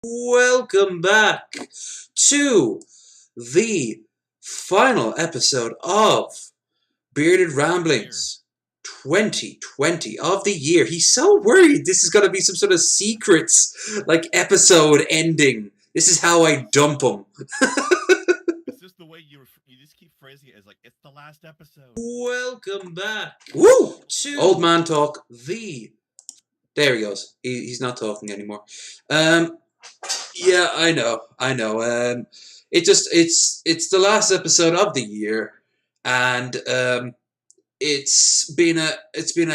Welcome back to the final episode of Bearded Ramblings 2020 of the year. He's so worried this is going to be some sort of secrets, like episode ending. This is how I dump him. It's just the way you just keep phrasing it as like it's the last episode. Welcome back. Woo! To Old Man Talk, There he goes. He's not talking anymore. Yeah, I know. It's the last episode of the year, and it's been a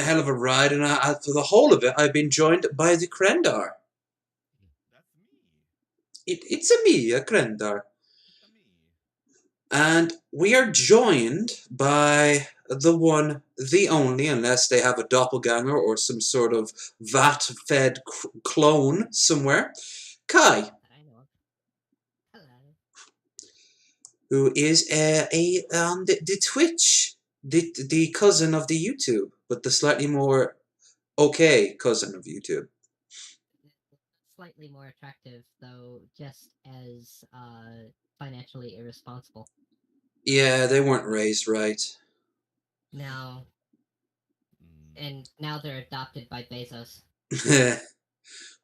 hell of a ride, and for the whole of it, I've been joined by the Krendar. That's me. It's a me, a Krendar, It's a me. and we are joined by the one, the only, unless they have a doppelganger or some sort of vat-fed clone somewhere, Kai. I know. Hello. Who is on the Twitch, the cousin of the YouTube, but the slightly more okay cousin of YouTube. Slightly more attractive, though, just as financially irresponsible. Yeah, they weren't raised right. Now, and now they're adopted by Bezos.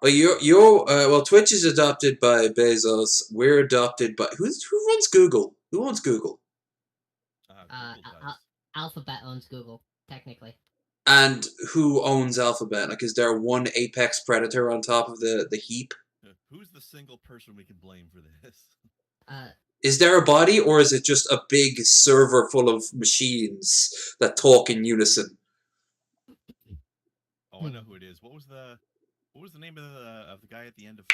Well, Twitch is adopted by Bezos. We're adopted by who runs Google? Who owns Google? Alphabet owns Google, technically. And who owns Alphabet? Like, is there one apex predator on top of the heap? Who's the single person we can blame for this? Is there a body, or is it just a big server full of machines that talk in unison? Oh, I know who it is. What was the name of the guy at the end of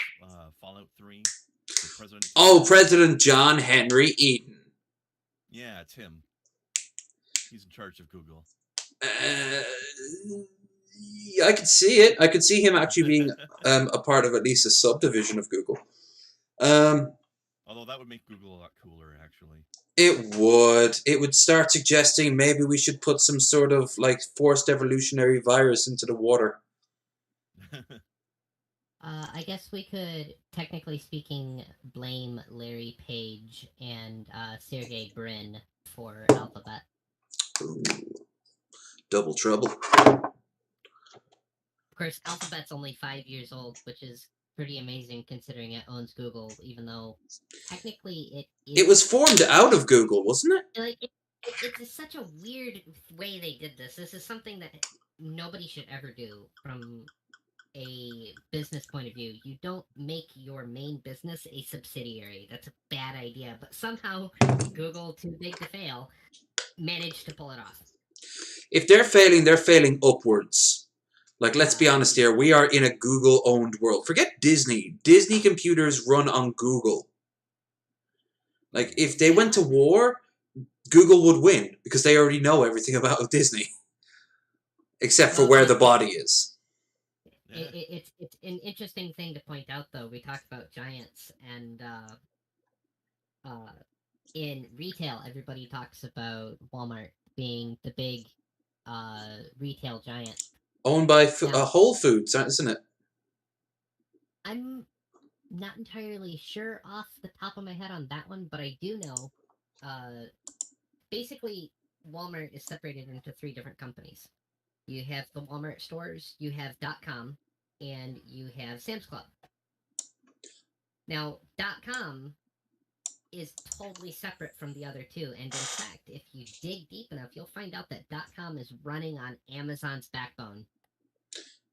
Fallout 3? The president. Oh, President John Henry Eaton. Yeah, it's him. He's in charge of Google. I could see it. I could see him actually being a part of at least a subdivision of Google. Although that would make Google a lot cooler, actually. It would. It would start suggesting maybe we should put some sort of like forced evolutionary virus into the water. I guess we could, technically speaking, blame Larry Page and Sergey Brin for Alphabet. Ooh. Double trouble. Of course, Alphabet's only 5 years old, which is pretty amazing considering it owns Google, even though technically it was formed out of Google, wasn't it? Like it's such a weird way they did this. This is something that nobody should ever do from a business point of view. You don't make your main business a subsidiary. That's a bad idea. But somehow Google, too big to fail, managed to pull it off. If they're failing upwards. Like, let's be honest here. We are in a Google-owned world. Forget Disney. Disney computers run on Google. Like, if they went to war, Google would win because they already know everything about Disney. Except for where the body is. It's an interesting thing to point out, though. We talked about giants, and in retail, everybody talks about Walmart being the big retail giant. Owned by Whole Foods, isn't it? I'm not entirely sure off the top of my head on that one, but I do know, basically, Walmart is separated into 3 different companies. You have the Walmart stores, you have .com, and you have Sam's Club. Now, .com is totally separate from the other 2, and in fact, if you dig deep enough, you'll find out that .com is running on Amazon's backbone.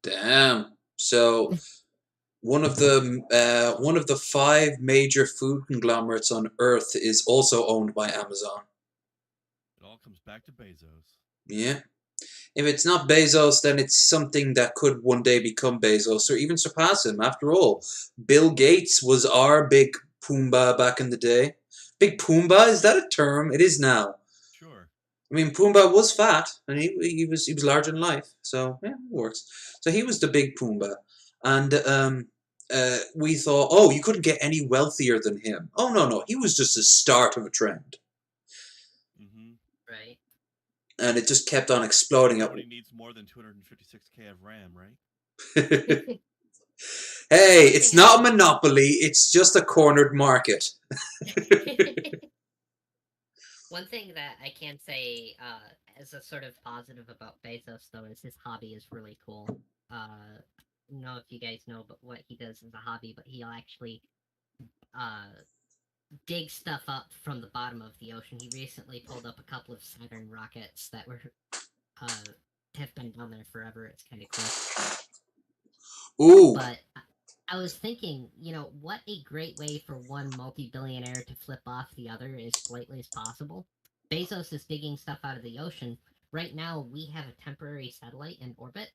Damn. So, one of the 5 major food conglomerates on Earth is also owned by Amazon. It all comes back to Bezos. Yeah. If it's not Bezos, then it's something that could one day become Bezos or even surpass him. After all, Bill Gates was our big Pumbaa back in the day. Big Pumbaa, is that a term? It is now. Sure. I mean, Pumbaa was fat, and he was larger than life. So yeah, it works. So he was the big Pumbaa, and we thought, oh, you couldn't get any wealthier than him. Oh no, he was just the start of a trend. Right. And it just kept on exploding. Nobody needs more than 256K of RAM, right? Hey, One it's thing not a monopoly. It's just a cornered market. One thing that I can say as a sort of positive about Bezos, though, is his hobby is really cool. I don't know if you guys know, but what he does as a hobby, but he'll actually uh, dig stuff up from the bottom of the ocean. He recently pulled up a couple of Saturn rockets that were have been down there forever. It's kind of cool. Ooh. But I was thinking, what a great way for one multi-billionaire to flip off the other as politely as possible. Bezos is digging stuff out of the ocean. Right now, we have a temporary satellite in orbit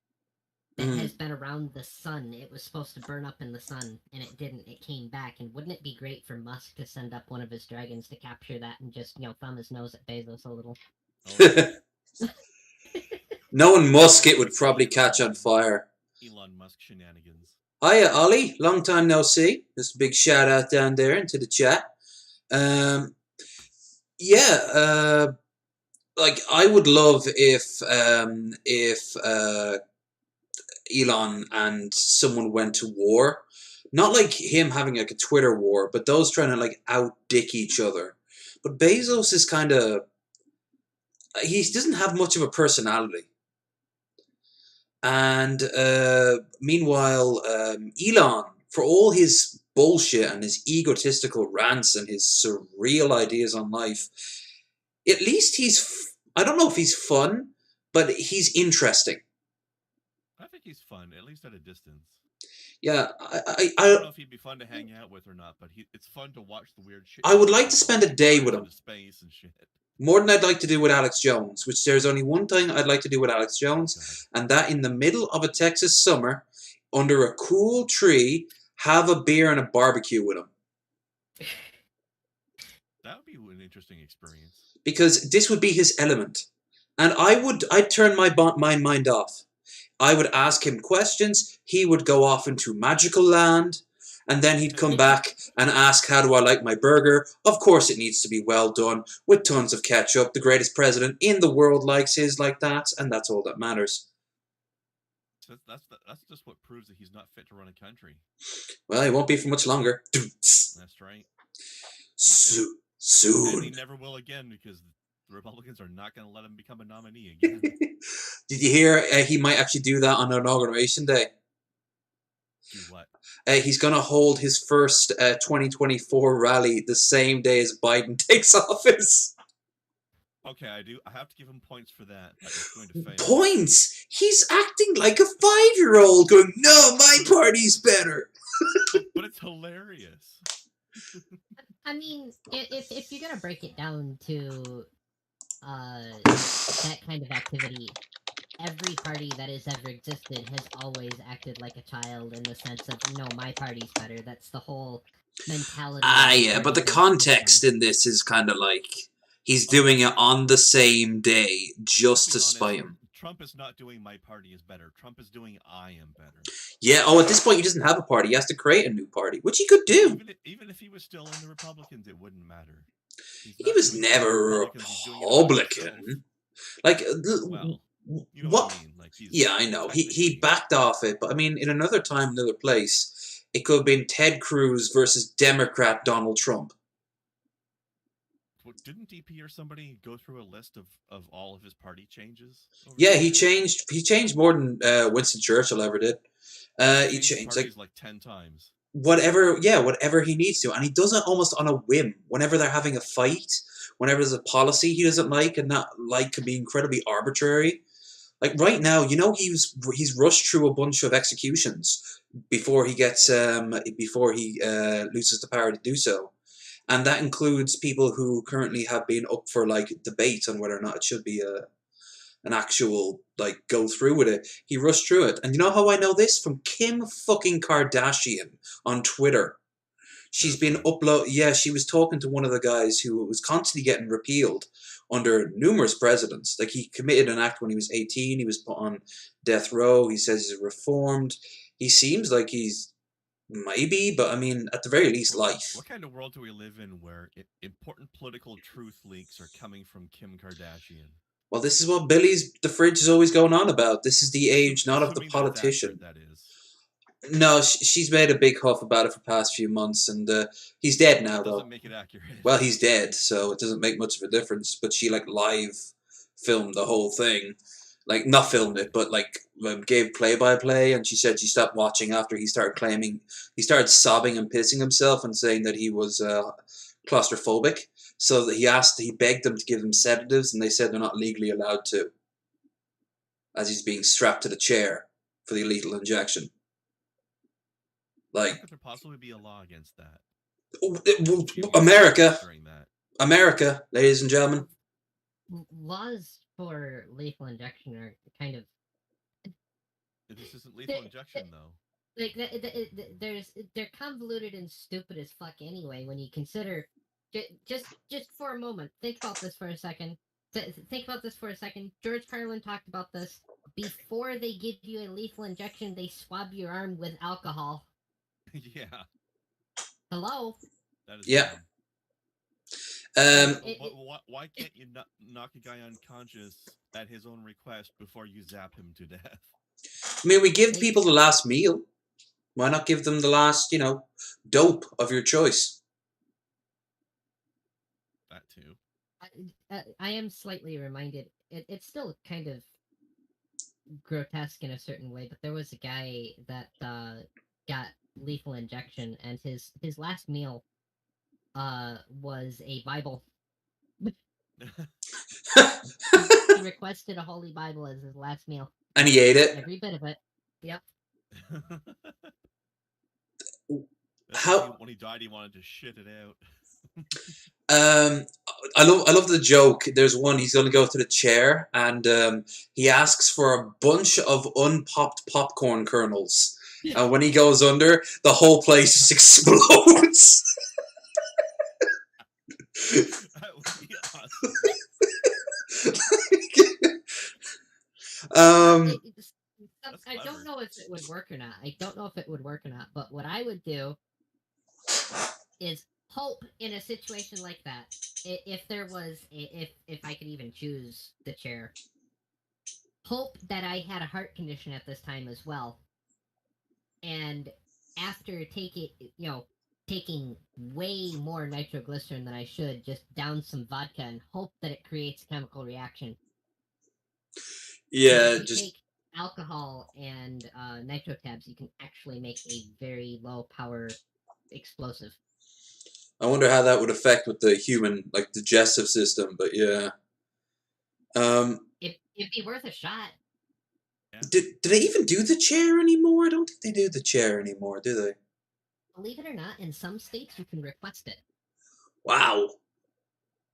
that has been around the sun. It was supposed to burn up in the sun, and it didn't. It came back. And wouldn't it be great for Musk to send up one of his dragons to capture that and just, thumb his nose at Bezos a little? Knowing Musk, it would probably catch on fire. Elon Musk shenanigans. Hiya, Ollie. Long time no see. Just a big shout out down there into the chat. Like I would love if Elon and someone went to war. Not like him having like a Twitter war, but those trying to like out-dick each other. But Bezos is kind of... he doesn't have much of a personality. And meanwhile, Elon, for all his bullshit and his egotistical rants and his surreal ideas on life, at least I don't know if he's fun, but he's interesting. I think he's fun, at least at a distance. Yeah, I don't know if he'd be fun to hang out with or not, but it's fun to watch the weird shit. I would like to spend a day with him. Space and shit. More than I'd like to do with Alex Jones, which there's only one thing I'd like to do with Alex Jones, and that in the middle of a Texas summer, under a cool tree, have a beer and a barbecue with him. That would be an interesting experience. Because this would be his element. And I'd turn my mind off. I would ask him questions, he would go off into magical land, and then he'd come back and ask, how do I like my burger? Of course it needs to be well done, with tons of ketchup. The greatest president in the world likes his like that, and that's all that matters. That's just what proves that he's not fit to run a country. Well, he won't be for much longer. That's right. Soon. And he never will again, because the Republicans are not going to let him become a nominee again. Did you hear he might actually do that on Inauguration Day? Do what? He's going to hold his first 2024 rally the same day as Biden takes office. Okay, I have to give him points for that. It's going to fail. Points? He's acting like a 5-year-old going, no, my party's better. But it's hilarious. I mean, if you're going to break it down to that kind of activity, every party that has ever existed has always acted like a child in the sense of, no, my party's better. That's the whole mentality. Yeah, but the context in this is kind of like he's doing it on the same day just to spite him. Trump is not doing my party is better. Trump is doing I am better. Yeah, at this point he doesn't have a party. He has to create a new party, which he could do. Even if he was still in the Republicans, it wouldn't matter. He was never a Republican. Like, well, you know what? I mean. Like, yeah, I know. He backed off it, but I mean, in another time, another place, it could have been Ted Cruz versus Democrat Donald Trump. Didn't DP or somebody go through a list of all of his party changes? Yeah, he changed more than Winston Churchill ever did. He changed like 10 times. Whatever he needs to, and he does it almost on a whim. Whenever they're having a fight, whenever there's a policy he doesn't like and not like can be incredibly arbitrary. Like right now, he's rushed through a bunch of executions before he gets before he loses the power to do so. And that includes people who currently have been up for like debate on whether or not it should be an actual like go through with it. He rushed through it, and you know how I know this? From Kim fucking Kardashian on Twitter. She's been Yeah, she was talking to one of the guys who was constantly getting repealed under numerous presidents. Like he committed an act when he was 18. He was put on death row. He says he's reformed. He seems like he's. Maybe, but I mean, at the very least, life. What kind of world do we live in where important political truth leaks are coming from Kim Kardashian? Well, this is what Billy's the Fridge is always going on about. This is the age not of the politician. That is. No, she's made a big huff about it for the past few months, and he's dead now, That doesn't though. make it accurate. Well, he's dead, so it doesn't make much of a difference. But she like live filmed the whole thing, like not filmed it, but like gave play by play. And she said she stopped watching after he started claiming he started sobbing and pissing himself and saying that he was claustrophobic. So that he begged them to give him sedatives, and they said they're not legally allowed to, as he's being strapped to the chair for the lethal injection. How Like could there possibly be a law against that? America, During that. America, ladies and gentlemen. Laws for lethal injection are kind of This isn't lethal injection, though. like they're convoluted and stupid as fuck anyway. When you consider, just for a moment, think about this for a second. Think about this for a second. George Carlin talked about this. Before they give you a lethal injection, they swab your arm with alcohol. Yeah. Hello. That is Yeah. Why can't you knock a guy unconscious at his own request before you zap him to death? I mean, we give people the last meal. Why not give them the last, dope of your choice? That too. I am slightly reminded. It's still kind of grotesque in a certain way, but there was a guy that got lethal injection, and his last meal was a Bible. He requested a holy Bible as his last meal, and he ate it. Every bit of it. Yep. How when he died, he wanted to shit it out. I love the joke. There's one. He's going to go to the chair, and he asks for a bunch of unpopped popcorn kernels. And when he goes under, the whole place just explodes. That would be awesome. I don't know if it would work or not. But what I would do is hope in a situation like that. If there was, if I could even choose the chair, hope that I had a heart condition at this time as well. And after taking way more nitroglycerin than I should, just down some vodka and hope that it creates a chemical reaction. Yeah, so take alcohol and nitro tabs, you can actually make a very low power explosive. I wonder how that would affect with the human digestive system, but yeah. It'd be worth a shot. Yeah. Do they even do the chair anymore? I don't think they do the chair anymore, do they? Believe it or not, in some states you can request it. Wow.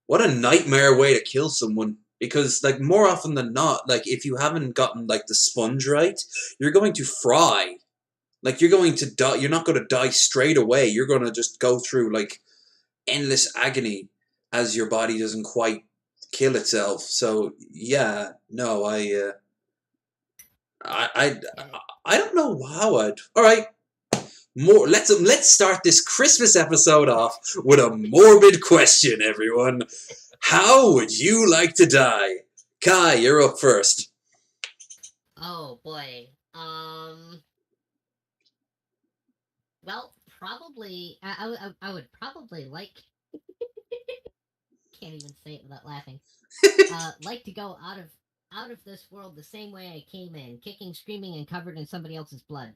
What a nightmare way to kill someone. Because, more often than not, if you haven't gotten, the sponge right, you're going to fry. You're going to die. You're not going to die straight away. You're going to just go through, endless agony as your body doesn't quite kill itself. So, yeah, no, I don't know how I'd... All right. Let's start this Christmas episode off with a morbid question, everyone. How would you like to die? Kai, you're up first. Oh boy. Well, probably I would probably like can't even say it without laughing. Like to go out of this world the same way I came in, kicking, screaming, and covered in somebody else's blood.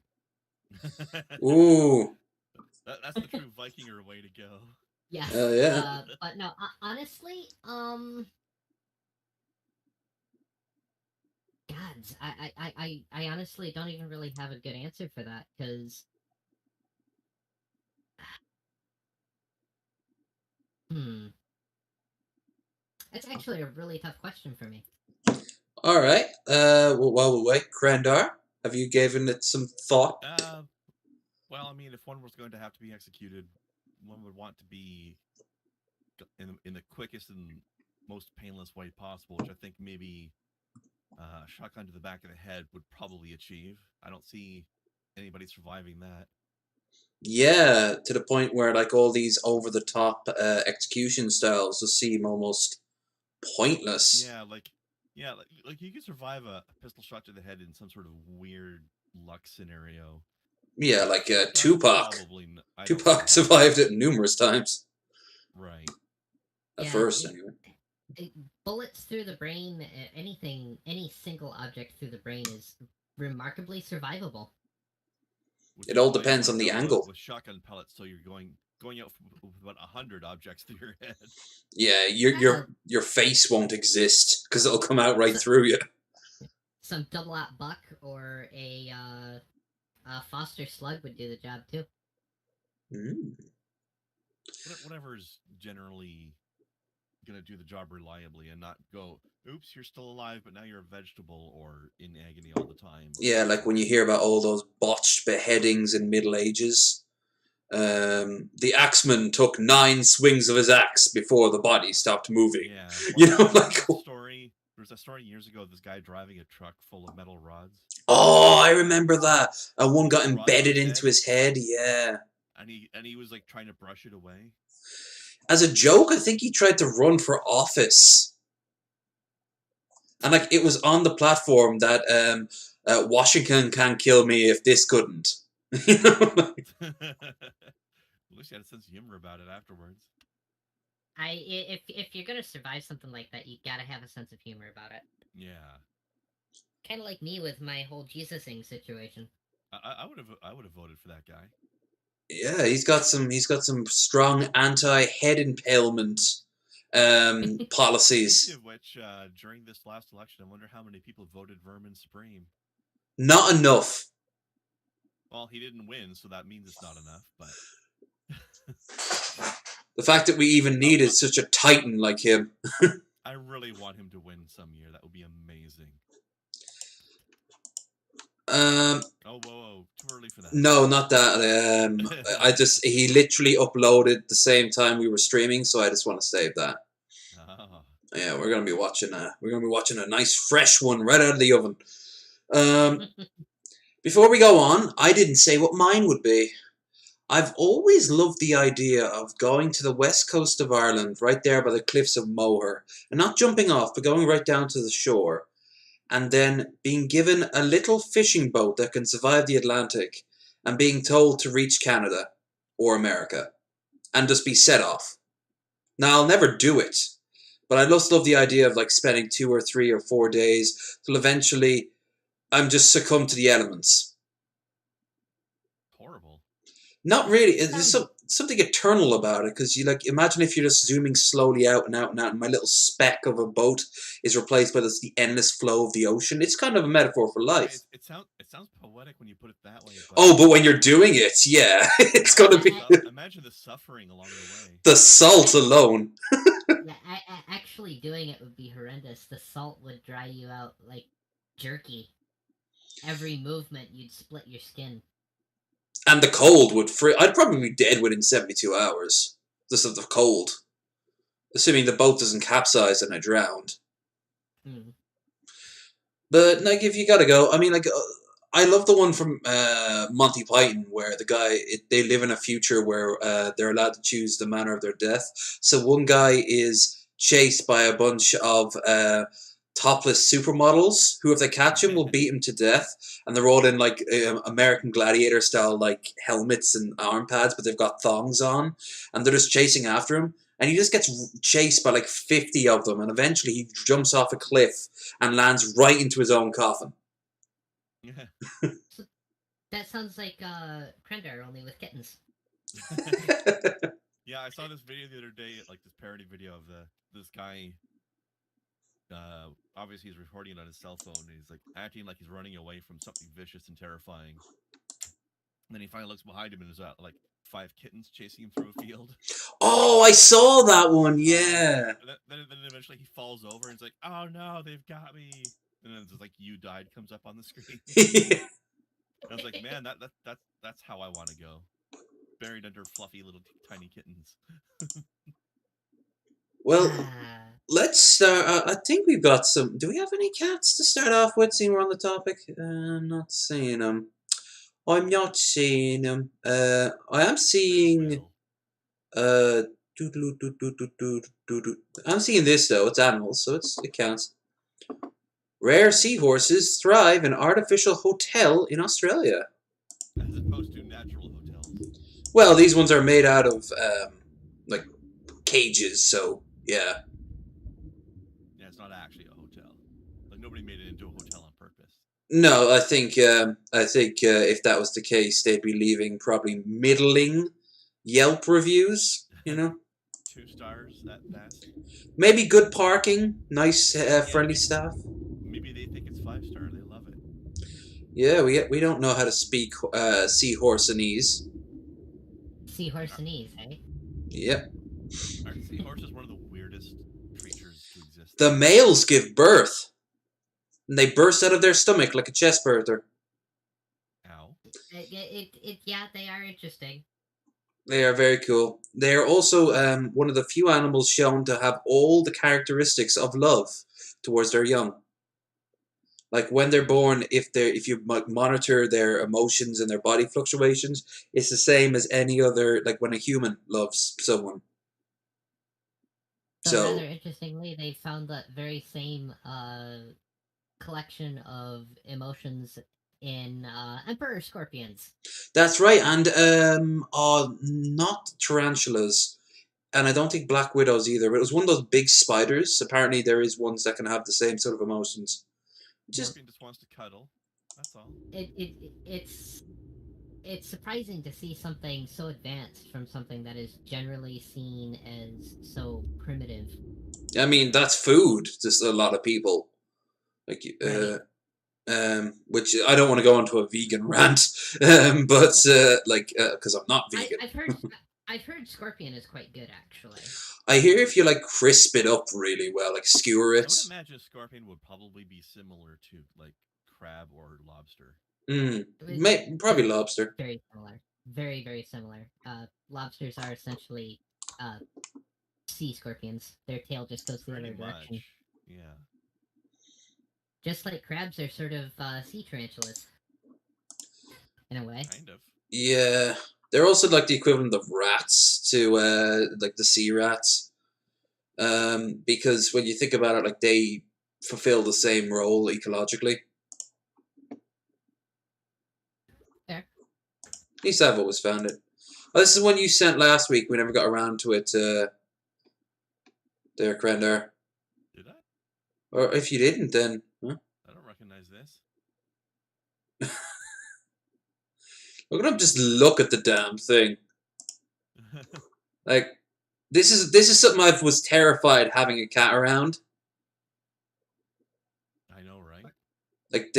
Ooh. That's the true Vikinger way to go. Yes. Yeah. But no, honestly, gods, I honestly don't even really have a good answer for that, because that's actually a really tough question for me. All right. While we wait, Krandar, have you given it some thought? Well, I mean, if one was going to have to be executed, one would want to be in the quickest and most painless way possible, which I think maybe shotgun to the back of the head would probably achieve. I don't see anybody surviving that. Yeah, to the point where all these over-the-top execution styles just seem almost pointless. Yeah, like you could survive a pistol shot to the head in some sort of weird luck scenario, Yeah, like That's Tupac. I don't Tupac know. survived it numerous times. Right. At Yeah, first, anyway. bullets through the brain, anything, any single object through the brain is remarkably survivable. Which It is all why you depends want on to the go angle. with shotgun pellets, so you're going out with about 100 objects through your head. Yeah, Yeah, your face won't exist because it'll come out right so, through you. some double-out buck or a Foster slug would do the job too. Mm. Whatever's generally gonna do the job reliably and not go, oops, you're still alive, but now you're a vegetable or in agony all the time. Yeah, like when you hear about all those botched beheadings in Middle Ages. The axeman took 9 swings of his axe before the body stopped moving. Yeah, You know, like that story. There was a story years ago. This guy driving a truck full of metal rods. oh, I remember that. And one got Rods on embedded his into head. his head. Yeah. And he was like trying to brush it away. As a joke, I think he tried to run for office. And like it was on the platform that Washington can kill me if this couldn't. You know? At least he had a sense of humor about it afterwards. If you're gonna survive something like that, you gotta have a sense of humor about it. Yeah. Kind of like me with my whole Jesusing situation. I would have voted for that guy. Yeah, he's got some strong anti-head impalement policies. Speaking of which, during this last election, I wonder how many people voted Vermin Supreme. Not enough. Well, he didn't win, so that means it's not enough. But the fact that we even needed such a titan like him. I really want him to win some year. That would be amazing. Oh, whoa, too early for that. No, not that. He literally uploaded the same time we were streaming, so I just want to save that. Oh. Yeah, we're gonna be watching a nice fresh one right out of the oven. Before we go on, I didn't say what mine would be. I've always loved the idea of going to the west coast of Ireland, right there by the cliffs of Moher, and not jumping off, but going right down to the shore, and then being given a little fishing boat that can survive the Atlantic, and being told to reach Canada or America, and just be set off. Now, I'll never do it, but I just love the idea of like spending 2 or 3 or 4 days till eventually I'm just succumb to the elements. Horrible. Not really. There's something eternal about it, because you like imagine if you're just zooming slowly out and out and out, and my little speck of a boat is replaced by the endless flow of the ocean. It's kind of a metaphor for life. It sounds poetic when you put it that way. But when you're doing it, yeah, it's gonna be. Imagine the suffering along the way. The salt alone. Yeah, actually doing it would be horrendous. The salt would dry you out like jerky. Every movement, you'd split your skin. And the cold would I'd probably be dead within 72 hours. Just of the cold. Assuming the boat doesn't capsize and I drowned. Hmm. But, like, if you gotta go, I mean, like, I love the one from Monty Python where the guy, they live in a future where they're allowed to choose the manner of their death. So one guy is chased by a bunch of topless supermodels who, if they catch him, will beat him to death. And they're all in like American Gladiator style like helmets and arm pads, but they've got thongs on, and they're just chasing after him. And he just gets chased by like 50 of them, and eventually he jumps off a cliff and lands right into his own coffin. Yeah. So that sounds like Krendar, only with kittens. Yeah, I saw this video the other day, like this parody video of this guy. Obviously he's recording it on his cell phone, and he's like acting like he's running away from something vicious and terrifying. And then he finally looks behind him, and there's like 5 kittens chasing him through a field. Oh, I saw that one. Yeah. Then eventually he falls over, and it's like, oh no, they've got me. And then it's like, you died comes up on the screen. And I was like, man, that's how I want to go, buried under fluffy little tiny kittens. Well, let's start. I think we've got some. Do we have any cats to start off with? Seeing we're on the topic. I'm not seeing them. I'm not seeing them. I am seeing. I'm seeing this though. It's animals, so it counts. Rare seahorses thrive in artificial hotel in Australia. as opposed to natural hotels. Well, these ones are made out of like cages, so yeah. Yeah, it's not actually a hotel. Like nobody made it into a hotel on purpose. No, I think if that was the case, they'd be leaving probably middling Yelp reviews. 2 stars at best. Maybe good parking, nice, friendly maybe, staff. maybe they think it's 5-star. They love it. Yeah, we don't know how to speak seahorseanese. Seahorseanese, eh? Yep. Aren't seahorses one of the weirdest creatures to exist? The males give birth, and they burst out of their stomach like a chest birther. Ow. Yeah, they are interesting. They are very cool. They are also one of the few animals shown to have all the characteristics of love towards their young. Like when they're born, if you monitor their emotions and their body fluctuations, it's the same as any other. Like when a human loves someone. So rather interestingly, they found that very same collection of emotions in emperor scorpions. That's right, and not tarantulas, and I don't think black widows either. But it was one of those big spiders. Apparently, there is ones that can have the same sort of emotions. Scorpion just wants to cuddle. That's all. It's surprising to see something so advanced from something that is generally seen as so primitive. I mean, that's food to a lot of people. Like, which I don't want to go into a vegan rant, but because I'm not vegan. I've heard scorpion is quite good, actually. I hear if you like crisp it up really well, like skewer it. I would imagine scorpion would probably be similar to like crab or lobster. Probably lobster. Very similar. Very, very similar. Lobsters are essentially sea scorpions. Their tail just goes the other direction. Yeah. Just like crabs are sort of sea tarantulas. In a way. Kind of. Yeah. They're also like the equivalent of rats to like the sea rats. Because when you think about it, like they fulfill the same role ecologically. Fair. At least I've always found it. Oh, this is one you sent last week. We never got around to it. There, Crendar. Did I? Or if you didn't, then huh? I don't recognize this. We're gonna just look at the damn thing. Like, this is something I was terrified having a cat around. I know, right? Like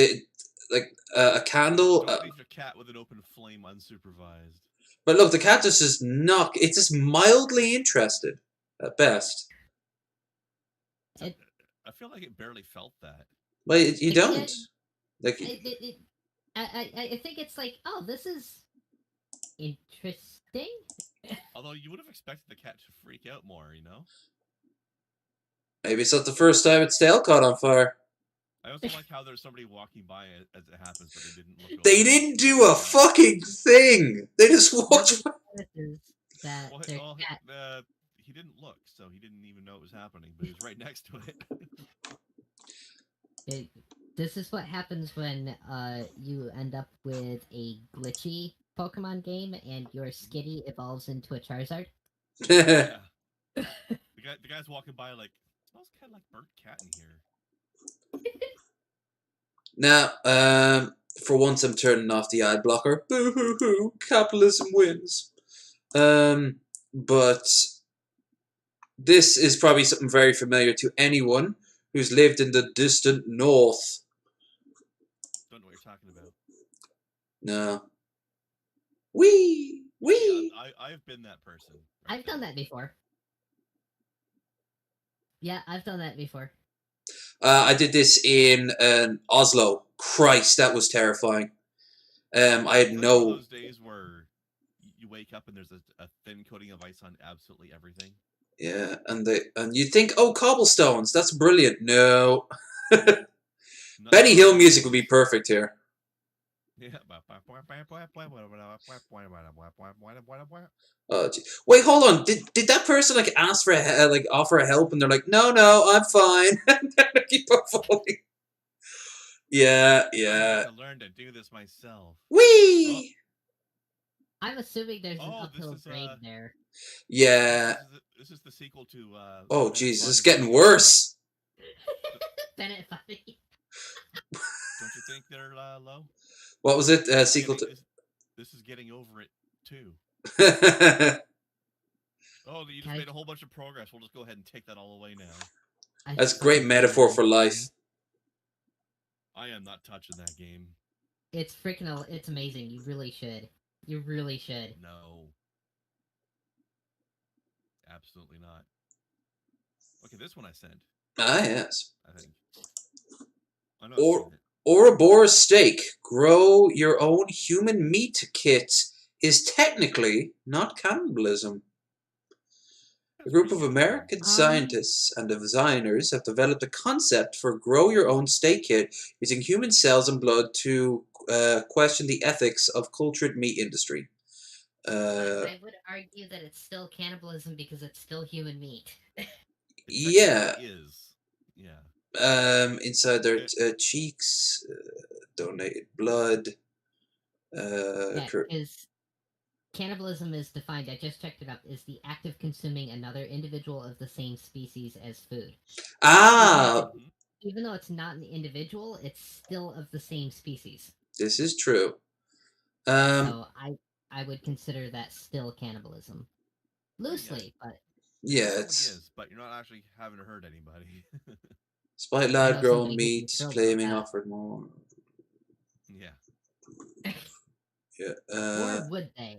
a candle. Don't leave your cat with an open flame unsupervised. But look, the cat just is not. It's just mildly interested, at best. I feel like it barely felt that. Well, you don't. Like. I think it's like, oh, this is interesting. Although you would have expected the cat to freak out more, you know? Maybe it's not the first time its tail caught on fire. I also like how there's somebody walking by as it happens, but they didn't look over. They didn't do a fucking thing! They just walked by. He didn't look, so he didn't even know it was happening, but he was right next to it. This is what happens when you end up with a glitchy Pokemon game and your Skitty evolves into a Charizard. Yeah. The guy's walking by like, it smells kind of like burnt cat in here. Now, for once I'm turning off the ad blocker. Boo hoo hoo, capitalism wins. But this is probably something very familiar to anyone who's lived in the distant north. Don't know what you're talking about. No. Wee! Yeah, I've been that person. I've done that before. Yeah, I've done that before. I did this in Oslo. Christ, that was terrifying. I had no. One of those days where you wake up and there's a thin coating of ice on absolutely everything. Yeah, and you think, oh, cobblestones, that's brilliant. No. Benny Hill music would be perfect here. Yeah. Oh, wait, hold on. Did that person like ask for offer help, and they're like, no, I'm fine. And they keep on falling. Yeah. I learned to do this myself. Whee! I'm assuming there's an Oh, uphill grade there. Yeah. This is the sequel to Oh, Bennett Jesus, it's Foddy getting versus worse. Bennett Foddy. Don't you think they're low? What was it? This is Sequel getting this is getting over it too. to. Oh, you just made a whole bunch of progress. We'll just go ahead and take that all away now. That's a great metaphor for life. I am not touching that game. It's freaking. It's amazing. You really should. You really should. No. Absolutely not. Okay, this one I sent. Ah, yes. I think. I know I've seen it. Ouroboros steak, grow your own human meat kit, is technically not cannibalism. A group of American scientists and designers have developed a concept for grow your own steak kit using human cells and blood to question the ethics of cultured meat industry. I would argue that it's still cannibalism because it's still human meat. Yeah. Is. Yeah. Inside their cheeks, donated blood. Because cannibalism is defined, I just checked it up, is the act of consuming another individual of the same species as food. Ah! Even though it's not an individual, it's still of the same species. This is true. So I would consider that still cannibalism. Loosely, but... Yeah, it it's... is, but you're not actually having to hurt anybody. Despite lab-grown meat, claiming offered more. Yeah. Yeah. Or would they?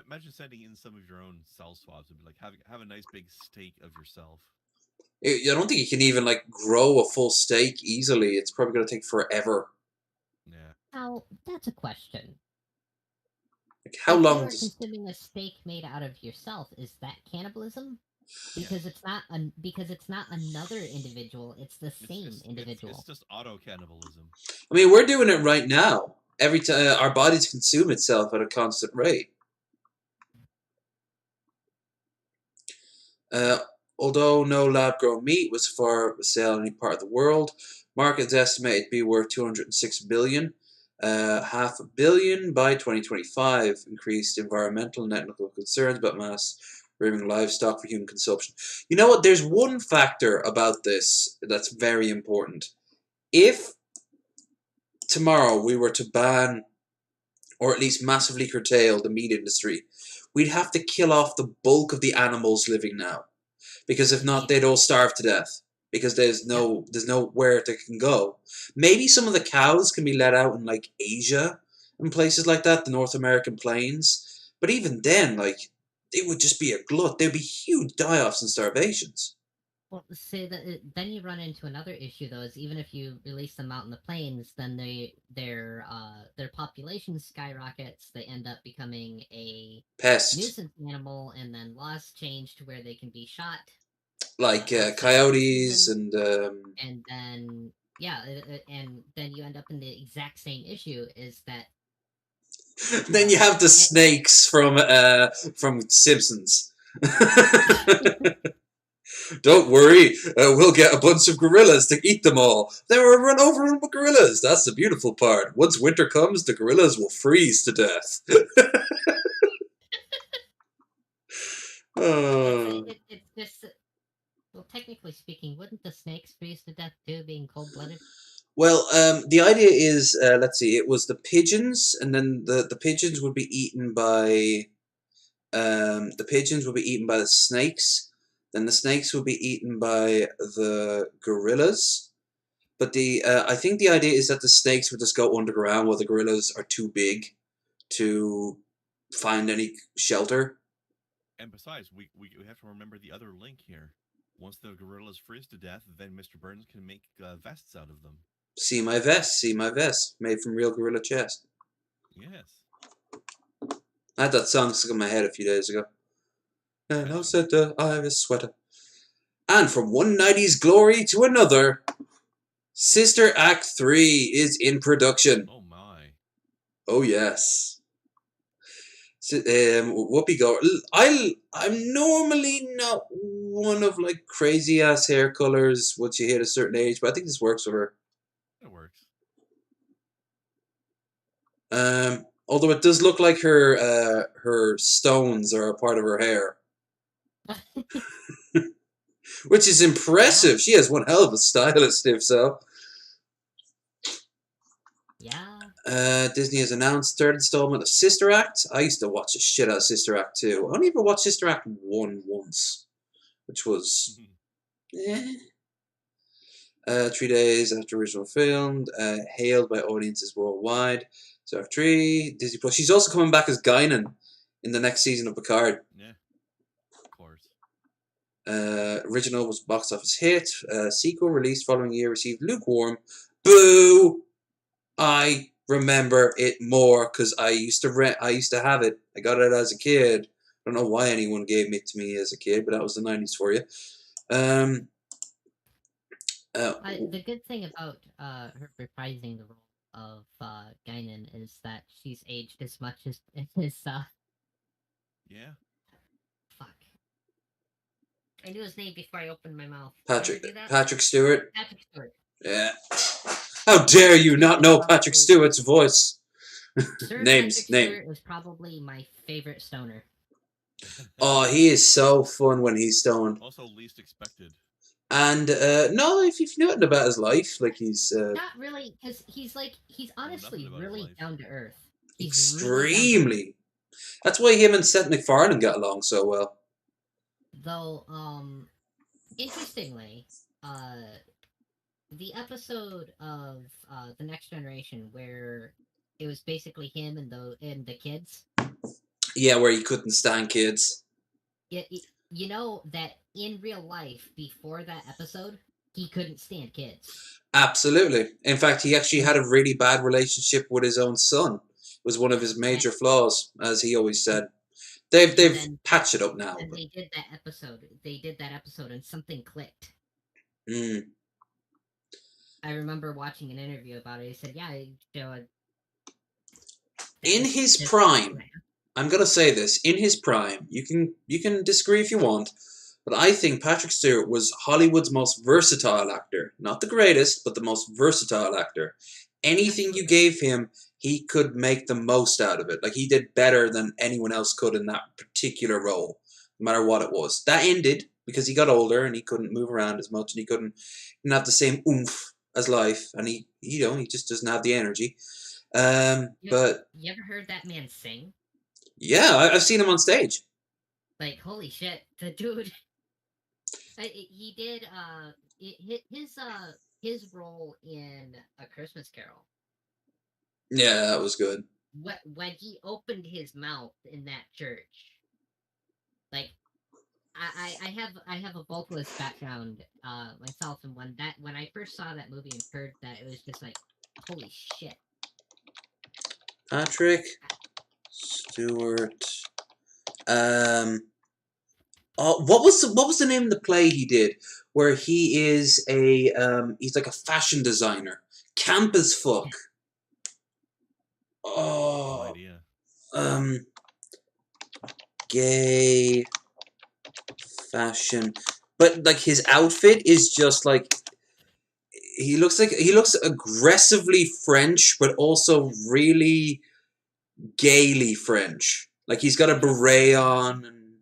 Imagine sending in some of your own cell swabs and be like, have a nice big steak of yourself. I don't think you can even like grow a full steak easily. It's probably going to take forever. Yeah. Now, that's a question. Like, how long? If you are consuming a steak made out of yourself, is that cannibalism? Because it's not another individual; it's the same individual. It's just auto cannibalism. I mean, we're doing it right now. Every time our bodies consume itself at a constant rate. Although no lab-grown meat was for sale in any part of the world, markets estimated to be worth $206 billion. $500 million by 2025. Increased environmental and ethical concerns about mass rearing livestock for human consumption. You know what? There's one factor about this that's very important. If tomorrow we were to ban, or at least massively curtail, the meat industry, we'd have to kill off the bulk of the animals living now. Because if not, they'd all starve to death. Because there's nowhere they can go. Maybe some of the cows can be let out in like Asia and places like that, the North American plains. But even then, like, it would just be a glut. There'd be huge die-offs and starvations. Well, see, then you run into another issue though. Is even if you release them out in the plains, then their population skyrockets. They end up becoming a pest, nuisance animal, and then laws change to where they can be shot. Like coyotes and then and then you end up in the exact same issue. Is that then you have the snakes from Simpsons. Don't worry, we'll get a bunch of gorillas to eat them all. They were run over with gorillas. That's the beautiful part. Once winter comes, the gorillas will freeze to death. It's just, well, technically speaking, wouldn't the snakes freeze to death too, being cold-blooded? Well, the idea is, let's see, it was the pigeons, and then the pigeons would be eaten by, the snakes. Then the snakes would be eaten by the gorillas. But I think the idea is that the snakes would just go underground while the gorillas are too big to find any shelter. And besides, we have to remember the other link here. Once the gorillas freeze to death, then Mr. Burns can make vests out of them. See my vest, made from real gorilla chest. Yes. I had that song stuck in my head a few days ago. And I said I have a sweater. And from one 90s glory to another, Sister Act 3 is in production. Oh my. Oh yes. Whoopi Goldberg. I'm normally not one of like crazy ass hair colors once you hit a certain age, but I think this works for her. It works. Although it does look like her stones are a part of her hair, which is impressive. She has one hell of a stylist, if so. Yeah. Disney has announced third installment of Sister Act. I used to watch the shit out of Sister Act 2. I only ever watched Sister Act 1 once, which was... eh. 3 days after original filmed, hailed by audiences worldwide. So after 3, Disney Plus. She's also coming back as Guinan in the next season of Picard. Yeah, of course. Original was box office hit. Sequel released following year received lukewarm. Boo! I remember it more because I used to have it. I got it as a kid. I don't know why anyone gave it to me as a kid, but that was the 90s for you. The good thing about her reprising the role of Guinan is that she's aged as much as Yeah. fuck. I knew his name before I opened my mouth. Patrick Did I do that? Patrick Stewart. Patrick Stewart. Yeah. How dare you not know Patrick Stewart's voice? Sir Names. Patrick Stewart is probably my favorite stoner. Oh, he is so fun when he's stoned. Also least expected. And no, if you know nothing about his life, like he's Not really, because he's honestly nothing about his really life. down to earth. extremely. That's why him and Seth MacFarlane got along so well. Though, interestingly, the episode of The Next Generation where it was basically him and the kids. Yeah, where he couldn't stand kids. You know that in real life, before that episode, he couldn't stand kids. Absolutely. In fact, he actually had a really bad relationship with his own son. It was one of his major flaws, as he always said. They've patched it up now. And they did that episode, and something clicked. Mm. I remember watching an interview about it. He said, "Yeah, in his prime." I'm gonna say this: in his prime, you can disagree if you want, but I think Patrick Stewart was Hollywood's most versatile actor. Not the greatest, but the most versatile actor. Anything you gave him, he could make the most out of it. Like, he did better than anyone else could in that particular role, no matter what it was. That ended because he got older and he couldn't move around as much, and he didn't have the same oomph as life, and he just doesn't have the energy. But you ever heard that man sing? Yeah, I've seen him on stage. Like, holy shit, the dude. He did his role in A Christmas Carol. Yeah, that was good. When he opened his mouth in that church, like, I have a vocalist background myself, and when I first saw that movie and heard that, it was just like, holy shit. Patrick Stewart. What was the name of the play he did where he is he's like a fashion designer, camp as fuck. No idea. Gay fashion, but like his outfit is just like he looks aggressively French, but also really gaily French. Like, he's got a beret on, and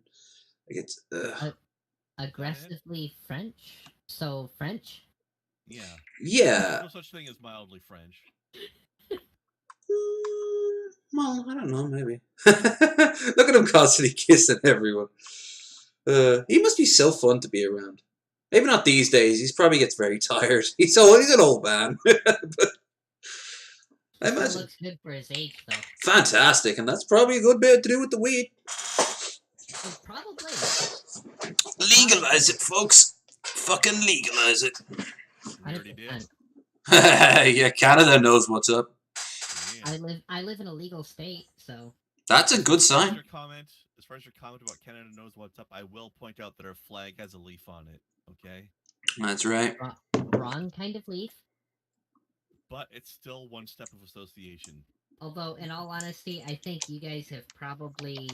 like it's aggressively French. So French. Yeah. Yeah. No such thing as mildly French. Well, I don't know. Maybe. Look at him constantly kissing everyone. He must be so fun to be around. Maybe not these days. He probably gets very tired. He's an old man. But I imagine. He looks good for his age, though. Fantastic, and that's probably a good bit to do with the weed. Probably. Legalize it, folks. Fucking legalize it. I already did. Yeah, Canada knows what's up. Yeah. I live in a legal state, so that's a good sign. As far as your comment about Canada knows what's up, I will point out that our flag has a leaf on it. Okay. That's right. Wrong kind of leaf. But it's still one step of association. Although, in all honesty, I think you guys have probably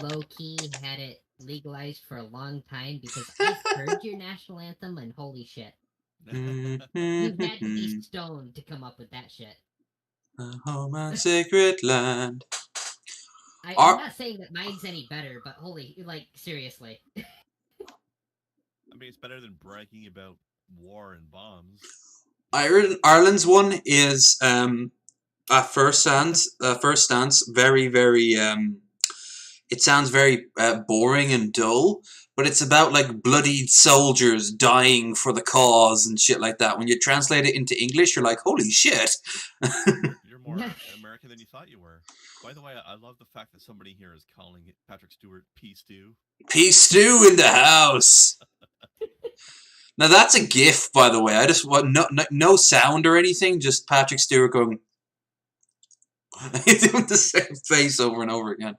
low-key had it legalized for a long time, because I've heard your national anthem, and holy shit. You had to be stoned to come up with that shit. home and sacred land. I'm Ar- not saying that mine's any better, but holy, like, seriously. I mean, it's better than bragging about war and bombs. Ireland's one is at first stance very very it sounds very boring and dull, but it's about like bloodied soldiers dying for the cause and shit like that. When you translate it into English, you're like, holy shit. You're more American than you thought you were. By the way, I love the fact that somebody here is calling it Patrick Stewart Peace Stew. Peace stew in the house. Now that's a gif, by the way. I just want no sound or anything, just Patrick Stewart going doing the same face over and over again.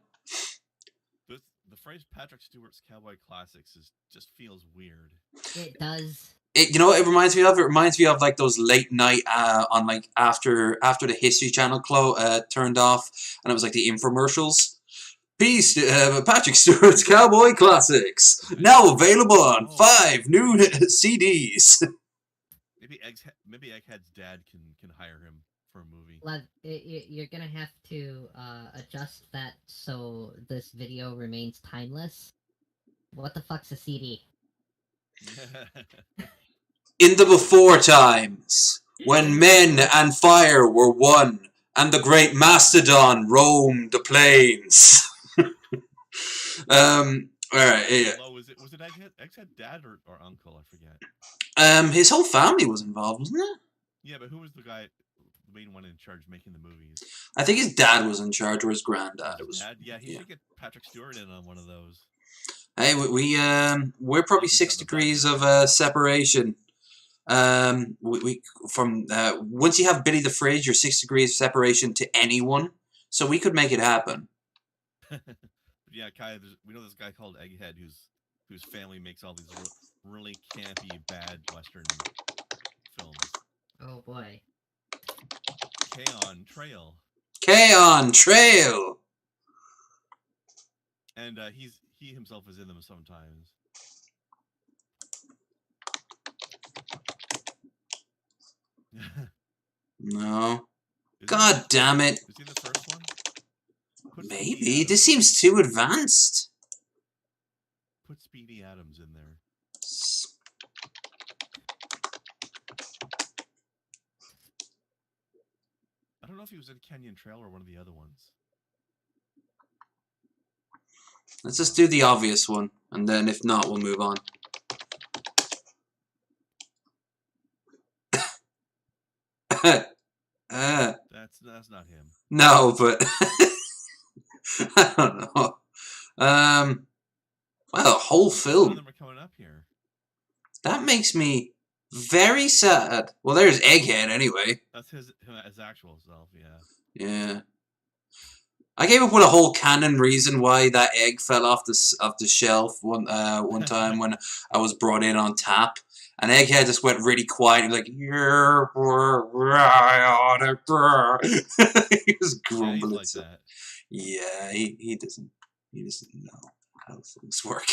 The phrase Patrick Stewart's Cowboy Classics just feels weird. It does. You know what it reminds me of? It reminds me of like those late night on like after the History Channel turned off, and it was like the infomercials. Peace, Patrick Stewart's Cowboy Classics, now available on 5 new CDs. Maybe Egghead's dad can hire him for a movie. Lev, you're gonna have to adjust that so this video remains timeless. What the fuck's a CD? In the before times, when men and fire were one, and the great mastodon roamed the plains. Alright, yeah. Was it Egghead dad or uncle? I forget. His whole family was involved, wasn't it? Yeah, but who was the main one in charge making the movies? I think his dad was in charge, or his granddad. Yeah, he should get Patrick Stewart in on one of those. Hey, we're probably 6 degrees of separation. Once you have Billy the Fridge, you're 6 degrees of separation to anyone. So we could make it happen. Yeah, Kai, we know this guy called Egghead whose family makes all these really campy, bad Western films. Oh boy. K-On! Trail. K-On! Trail! And he himself is in them sometimes. No. God damn it. Is he the first one? Maybe. This seems too advanced. Put Speedy Adams in there. I don't know if he was in Canyon Trail or one of the other ones. Let's just do the obvious one, and then if not, we'll move on. That's not him. No, but I don't know. Well, a whole film. None of them are coming up here. That makes me very sad. Well, there's Egghead anyway. That's his actual self, yeah. Yeah. I came up with a whole canon reason why that egg fell off the shelf one time when I was brought in on tap. And Egghead just went really quiet and like, he was grumbling. Yeah, like that. Yeah, he doesn't know how things work.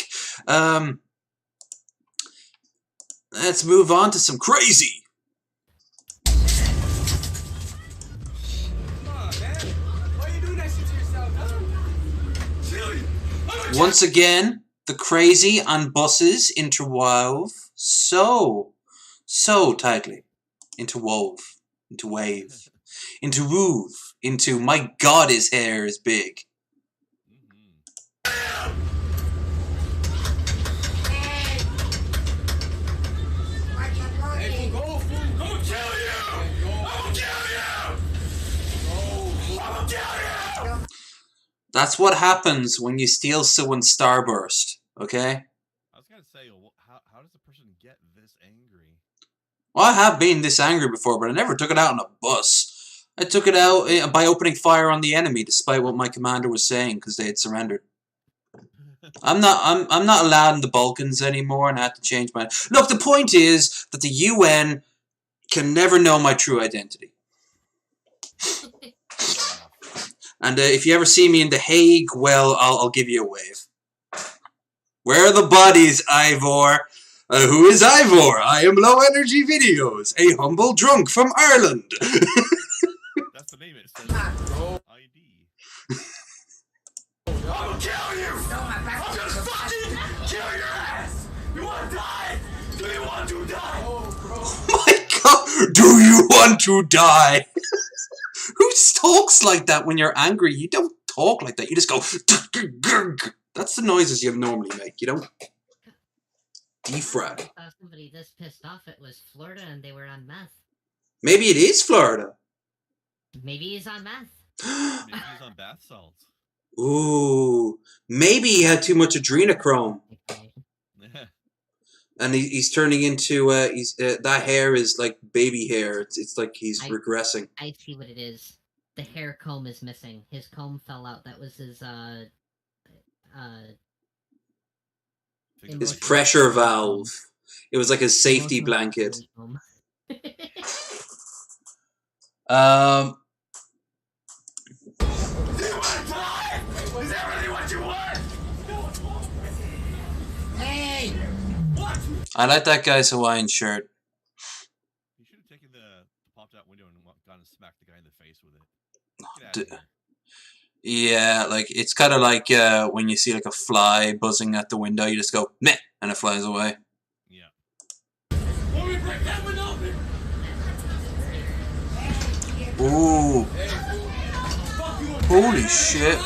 Let's move on to some crazy. Once again, the crazy on buses interwove so tightly. Interwove, interwave, interwoove, into my God, his hair is big. That's what happens when you steal someone's starburst, okay? I was going to say, how does a person get this angry? Well, I have been this angry before, but I never took it out on a bus. I took it out by opening fire on the enemy, despite what my commander was saying, because they had surrendered. I'm not allowed in the Balkans anymore, and I had to change my... Look, the point is that the UN can never know my true identity. And if you ever see me in The Hague, well, I'll give you a wave. Where are the bodies, Ivor? Who is Ivor? I am Low Energy Videos, a humble drunk from Ireland. That's the name. Oh my god! Do you want to die? Who talks like that when you're angry? You don't talk like that. You just go. That's the noises you normally make. You don't defrag. I thought somebody this pissed off it was Florida and they were on meth. Maybe it is Florida. Maybe he's on meth. Maybe he's on bath salts. Ooh, maybe he had too much adrenochrome, and he's turning into that hair is like baby hair. It's like he's regressing. I see what it is. The hair comb is missing. His comb fell out. That was his his pressure valve. It was like his safety blanket. Is that really what you want? Hey! What? I like that guy's Hawaiian shirt. You should have taken the popped out window and gone and smacked the guy in the face with it. Get out of here. Yeah, like it's kind of like when you see like a fly buzzing at the window, you just go meh, and it flies away. Yeah. Let me break that window open. Ooh. Holy shit.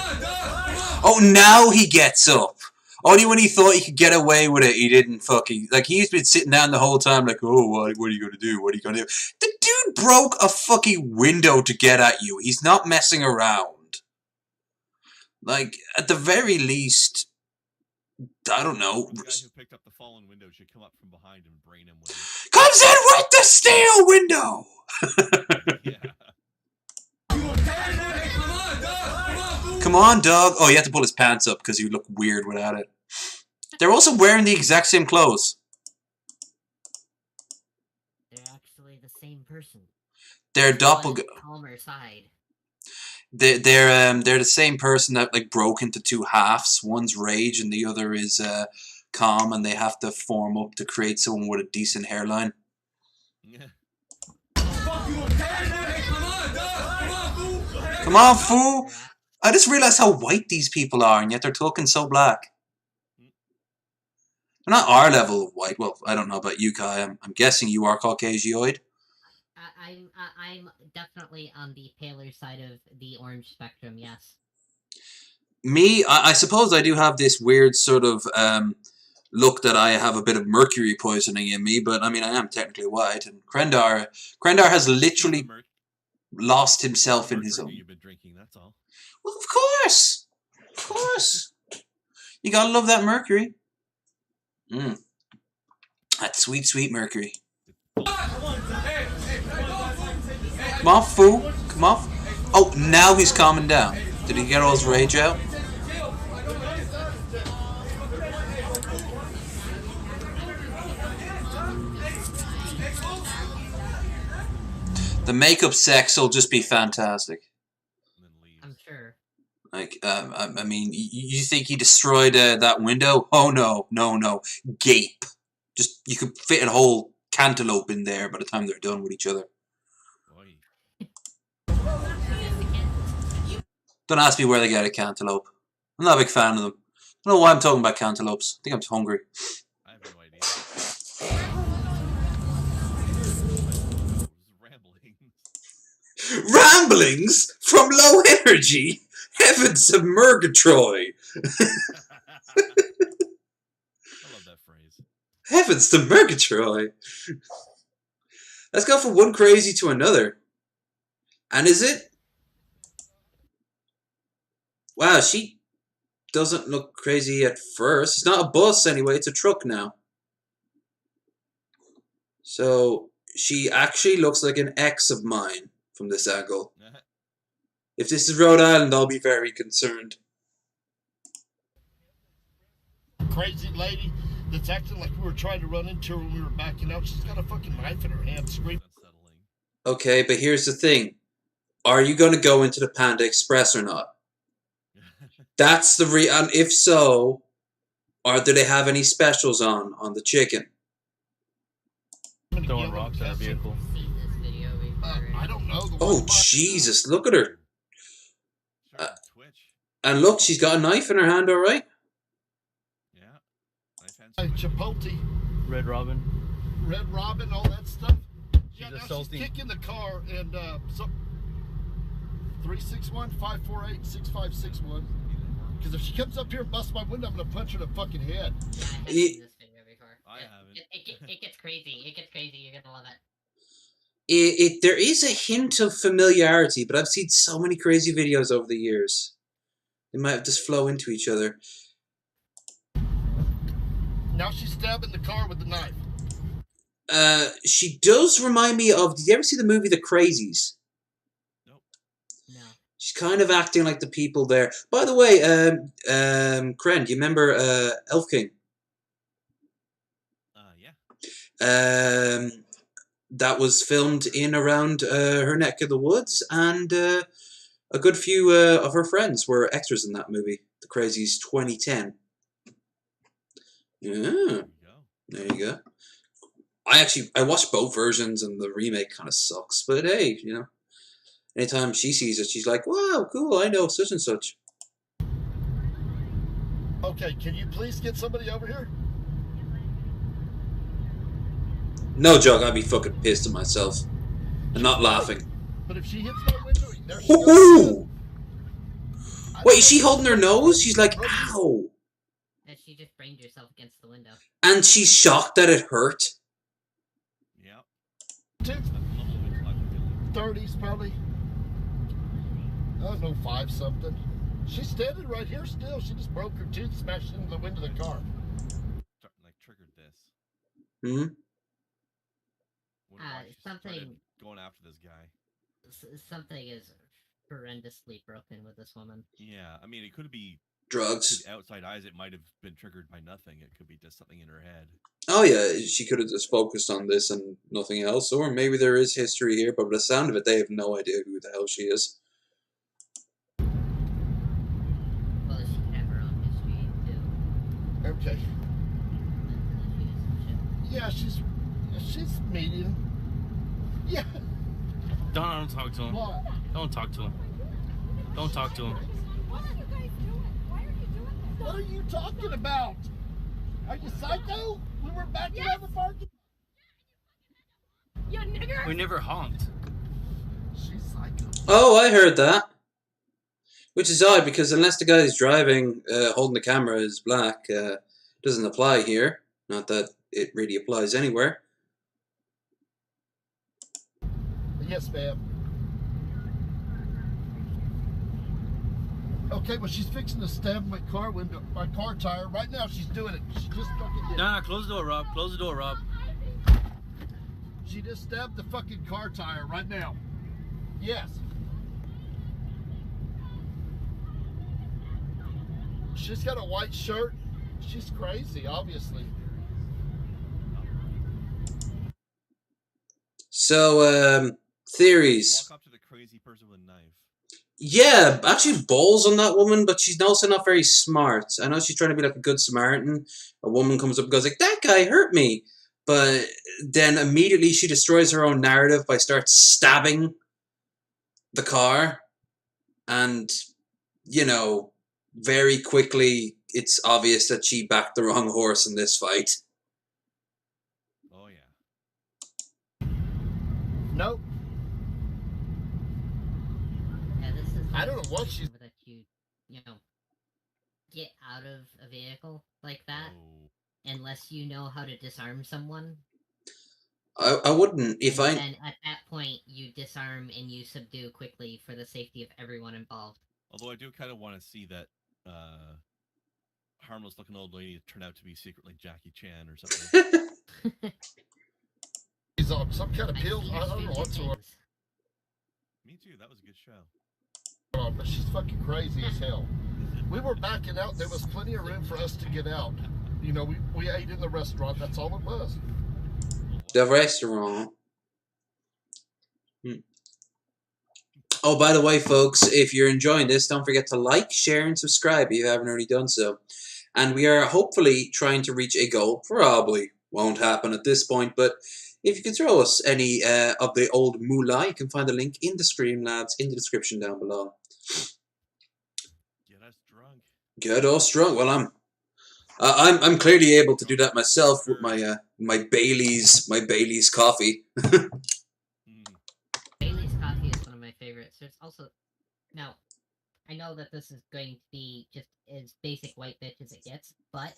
Oh, now he gets up. Only when he thought he could get away with it, he didn't fucking... Like, he's been sitting down the whole time like, oh, what are you going to do? What are you going to do? The dude broke a fucking window to get at you. He's not messing around. Like, at the very least... I don't know. The guy who picked up the fallen window should come up from behind and brain him with it. Comes in with the steel window! Yeah. Come on, dog. Oh, you have to pull his pants up because you look weird without it. They're also wearing the exact same clothes. They're actually the same person. They're doppelganger. Calmer side. They're the same person that like broke into two halves. One's rage and the other is calm, and they have to form up to create someone with a decent hairline. Yeah. Come on, fool! I just realized how white these people are, and yet they're talking so black. They're not our level of white. Well, I don't know about you, Kai. I'm guessing you are Caucasioid. I'm definitely on the paler side of the orange spectrum. Yes. Me, I suppose I do have this weird sort of look that I have a bit of mercury poisoning in me, but I mean I am technically white. And Krendar has literally lost himself in his own. You've been drinking, that's all. Well, of course. Of course. You gotta love that mercury. That sweet, sweet mercury. Come on, fool. Come on. Oh, now he's calming down. Did he get all his rage out? The makeup sex will just be fantastic. I'm sure. Like, I mean, you think he destroyed that window? Oh, no, no, no. Gape. Just, you could fit a whole cantaloupe in there by the time they're done with each other. Don't ask me where they get a cantaloupe. I'm not a big fan of them. I don't know why I'm talking about cantaloupes. I think I'm hungry. I have no idea. Ramblings from low energy. Heavens of Murgatroyd. I love that phrase. Heavens to Murgatroyd. Let's go from one crazy to another. And is it? Wow, she doesn't look crazy at first. It's not a bus anyway, it's a truck now. So she actually looks like an ex of mine from this angle. If this is Rhode Island, I'll be very concerned. Crazy lady that's acting like we were trying to run into her when we were backing out. She's got a fucking knife in her hand, screaming. Okay, but here's the thing. Are you going to go into the Panda Express or not? That's the and if so, do they have any specials on the chicken? Throwing rocks at our vehicle. Seen this video before. I don't know. Oh, Jesus, look at her. And look, she's got a knife in her hand, alright? Yeah. Chipotle. Red Robin. Red Robin, all that stuff. She's Now assaulting. she's kicking the car and 361-548-6561. Because if she comes up here and busts my window, I'm gonna punch her in the fucking head. Yeah, I have seen this video before. I haven't. It gets crazy. It gets crazy. You're gonna love it. There is a hint of familiarity, but I've seen so many crazy videos over the years. They might have just flow into each other. Now she's stabbing the car with the knife. She does remind me of. Did you ever see the movie The Crazies? Nope. No. She's kind of acting like the people there. By the way, Kren, do you remember Elf King? Yeah. That was filmed in around her neck of the woods, and a good few of her friends were extras in that movie, The Crazies 2010. Yeah, There you go. there you go. I watched both versions, and the remake kind of sucks. But hey, you know, anytime she sees it, she's like, "Wow, cool! I know such and such." Okay, can you please get somebody over here? No joke, I'd be fucking pissed at myself, and not laughing. But if she hits my window, there she goes. Woohoo! Wait, is she holding her nose? She's like, "Ow!" And she just brained herself against the window. And she's shocked that it hurt. Yep. Two That's a little bit clever, really. 30s probably. I don't know, 5 something. She's standing right here still. She just broke her tooth, smashed into the window of the car. Like triggered this. Hmm. Wonder why she started Something going after this guy. something is horrendously broken with this woman. Yeah, I mean, it could be to Drugs. the outside eyes. It might have been triggered by nothing. It could be just something in her head. Oh yeah, she could have just focused on this and nothing else. Or maybe there is history here, but by the sound of it, they have no idea who the hell she is. Well, she could have her own history too. Okay. She's Yeah, she's medium. Yeah. Don't talk to him. What? Don't talk to him. Don't talk to him. What are you guys doing? Why are you doing this? What are you talking about? Are you psycho? We were backing out of the parking. You nigger! We never honked. She's psycho. Oh, I heard that. Which is odd, because unless the guy who's driving, holding the camera is black, doesn't apply here. Not that it really applies anywhere. Yes, ma'am. Okay, well, she's fixing to stab my car window, my car tire. Right now, she's doing it. She just fucking did. Nah, close the door, Rob. Close the door, Rob. She just stabbed the fucking car tire right now. Yes. She's got a white shirt. She's crazy, obviously. So, theories. Walk up to the crazy person with a knife. Yeah, actually balls on that woman, but she's also not very smart. I know she's trying to be like a good Samaritan. A woman comes up and goes like, "That guy hurt me." But then immediately she destroys her own narrative by starts stabbing the car. And, you know, very quickly it's obvious that she backed the wrong horse in this fight. Oh yeah. Nope. Yeah, this is. I don't know what she's- That you know, get out of a vehicle like that Oh. unless you know how to disarm someone. I wouldn't, if And I... then at that point, you disarm and you subdue quickly for the safety of everyone involved. Although I do kind of want to see that harmless-looking old lady turn out to be secretly Jackie Chan or something. She's on some kind of I've pills. seen I her don't know Stranger what's going Things. Me too. That was a good show. on, but she's fucking crazy as hell. We were backing out. There was plenty of room for us to get out. You know, we ate in the restaurant. That's all it was. The restaurant. Oh, by the way, folks, if you're enjoying this, don't forget to like, share, and subscribe if you haven't already done so. And we are hopefully trying to reach a goal. Probably won't happen at this point, but if you can throw us any of the old moolah, you can find the link in the Streamlabs in the description down below. Get us drunk. Get us drunk. Well, I'm clearly able to do that myself with my my Bailey's coffee. Mm. Bailey's coffee is one of my favorites. There's also now, I know that this is going to be just as basic white bitch as it gets, but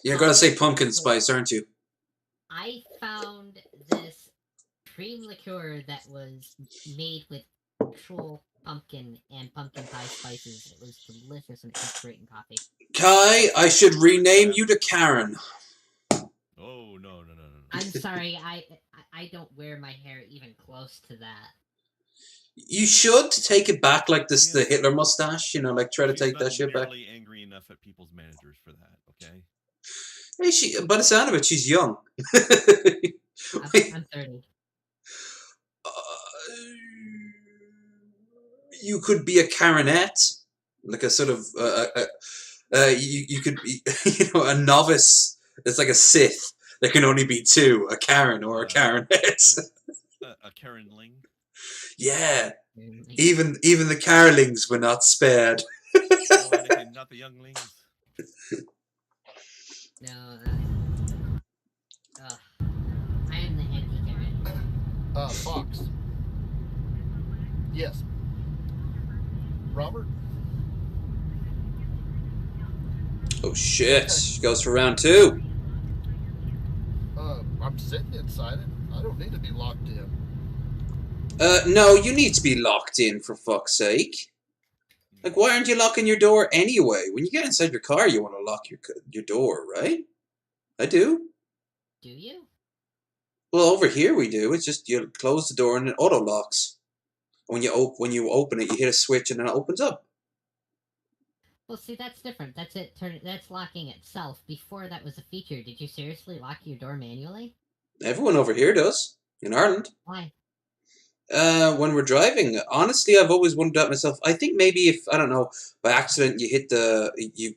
You're gonna say pumpkin spice, aren't you? I found this cream liqueur that was made with actual pumpkin and pumpkin pie spices. It was delicious and it tastes great in coffee. Kai, I should rename you to Karen. Oh no. I'm sorry, I don't wear my hair even close to that. You should take it back like this, the Hitler mustache. You know, like try to She's take that not shit back. nearly angry enough at people's managers for that. Okay. Hey, by the sound of it, she's young. I'm 30. You could be a Karenette, like a sort of you could be a novice. It's like a Sith. There can only be two: a Karen or a Karenette. A Karenling. Yeah, even the Carolings were not spared. No, Anakin, not the younglings. No, I am the anti-Karen. Fox. Yes. Robert? Oh shit! She goes for round two. I'm sitting inside it. I don't need to be locked in. No, you need to be locked in for fuck's sake. Like, why aren't you locking your door anyway? When you get inside your car, you want to lock your door, right? I do. Do you? Well, over here we do. It's just you close the door and it auto locks. When you open it, you hit a switch and then it opens up. Well, see, that's different. That's it. That's locking itself. Before that was a feature. Did you seriously lock your door manually? Everyone over here does in Ireland. Why? When we're driving, honestly, I've always wondered that myself. I think maybe if, I don't know, by accident you hit you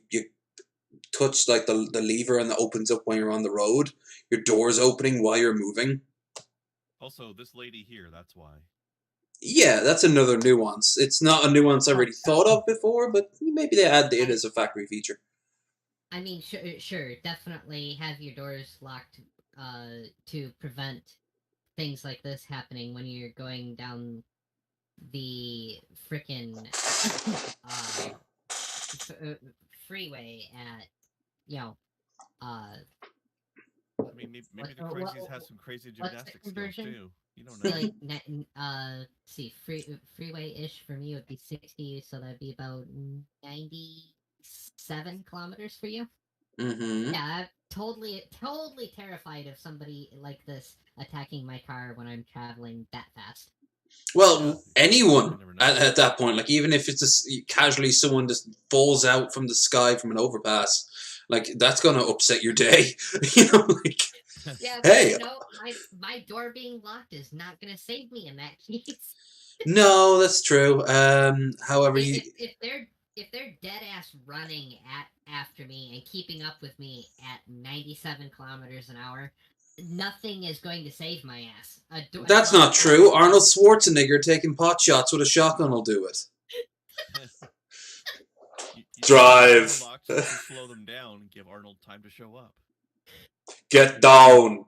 touch like the lever and it opens up when you're on the road, your door's opening while you're moving. Also, this lady here, that's why. Yeah, that's another nuance. It's not a nuance I really thought of before, but maybe they add it as a factory feature. I mean, sure, definitely have your doors locked to prevent things like this happening when you're going down the frickin' freeway at, I mean, maybe the crazies have some crazy gymnastics skills too. You don't know. like, see, freeway-ish for me would be 60, so that'd be about 97 kilometers for you. Mm-hmm. Yeah, I'm totally terrified of somebody like this attacking my car when I'm traveling that fast. Well, anyone at that point, like even if it's just casually someone just falls out from the sky from an overpass, like that's gonna upset your day. Like Yeah, hey, my door being locked is not gonna save me in that case. No, that's true. However, if they're dead ass running after me and keeping up with me at 97 kilometers an hour, nothing is going to save my ass. That's not true. Arnold Schwarzenegger taking pot shots with a shotgun will do it. You Drive. Slow them down and give Arnold time to show up. Get down.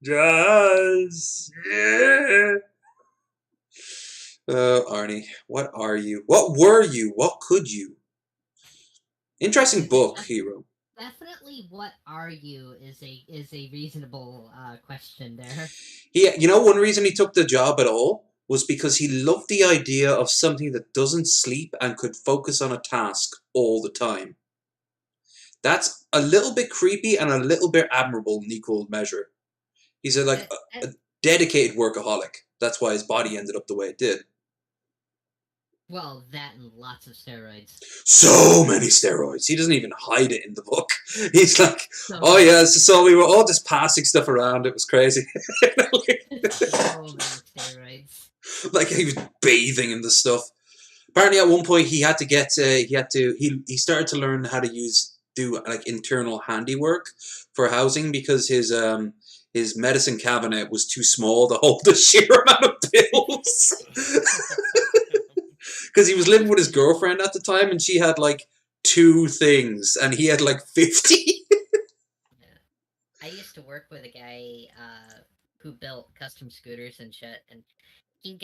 Jazz. Yeah. Arnie, what are you? What were you? What could you? Interesting book, Hero. Definitely, what are you is a reasonable question there. One reason he took the job at all was because he loved the idea of something that doesn't sleep and could focus on a task all the time. That's a little bit creepy and a little bit admirable in equal measure. He's a dedicated workaholic. That's why his body ended up the way it did. Well, that and lots of steroids. So many steroids. He doesn't even hide it in the book. He's like, oh yeah, so we were all just passing stuff around. It was crazy. So many steroids. Like he was bathing in the stuff. Apparently, at one point he started to learn how to do like internal handiwork for housing because his medicine cabinet was too small to hold the sheer amount of pills. Because he was living with his girlfriend at the time, and she had like 2 things, and he had like 50. I used to work with a guy who built custom scooters and shit, and he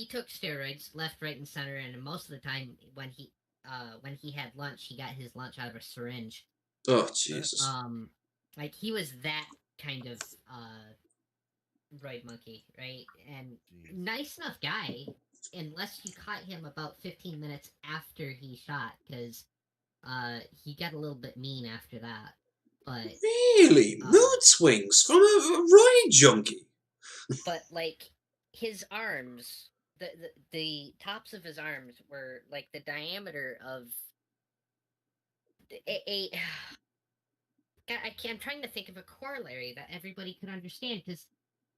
took steroids left, right, and center, and most of the time when he had lunch, he got his lunch out of a syringe. Oh Jesus! Like he was that kind of roid monkey, right? And Jeez. nice enough guy, unless you caught him about 15 minutes after he shot, because he got a little bit mean after that. But Really, mood swings from a roid junkie. but like his arms, the tops of his arms were like the diameter of a God, I'm trying to think of a corollary that everybody could understand, because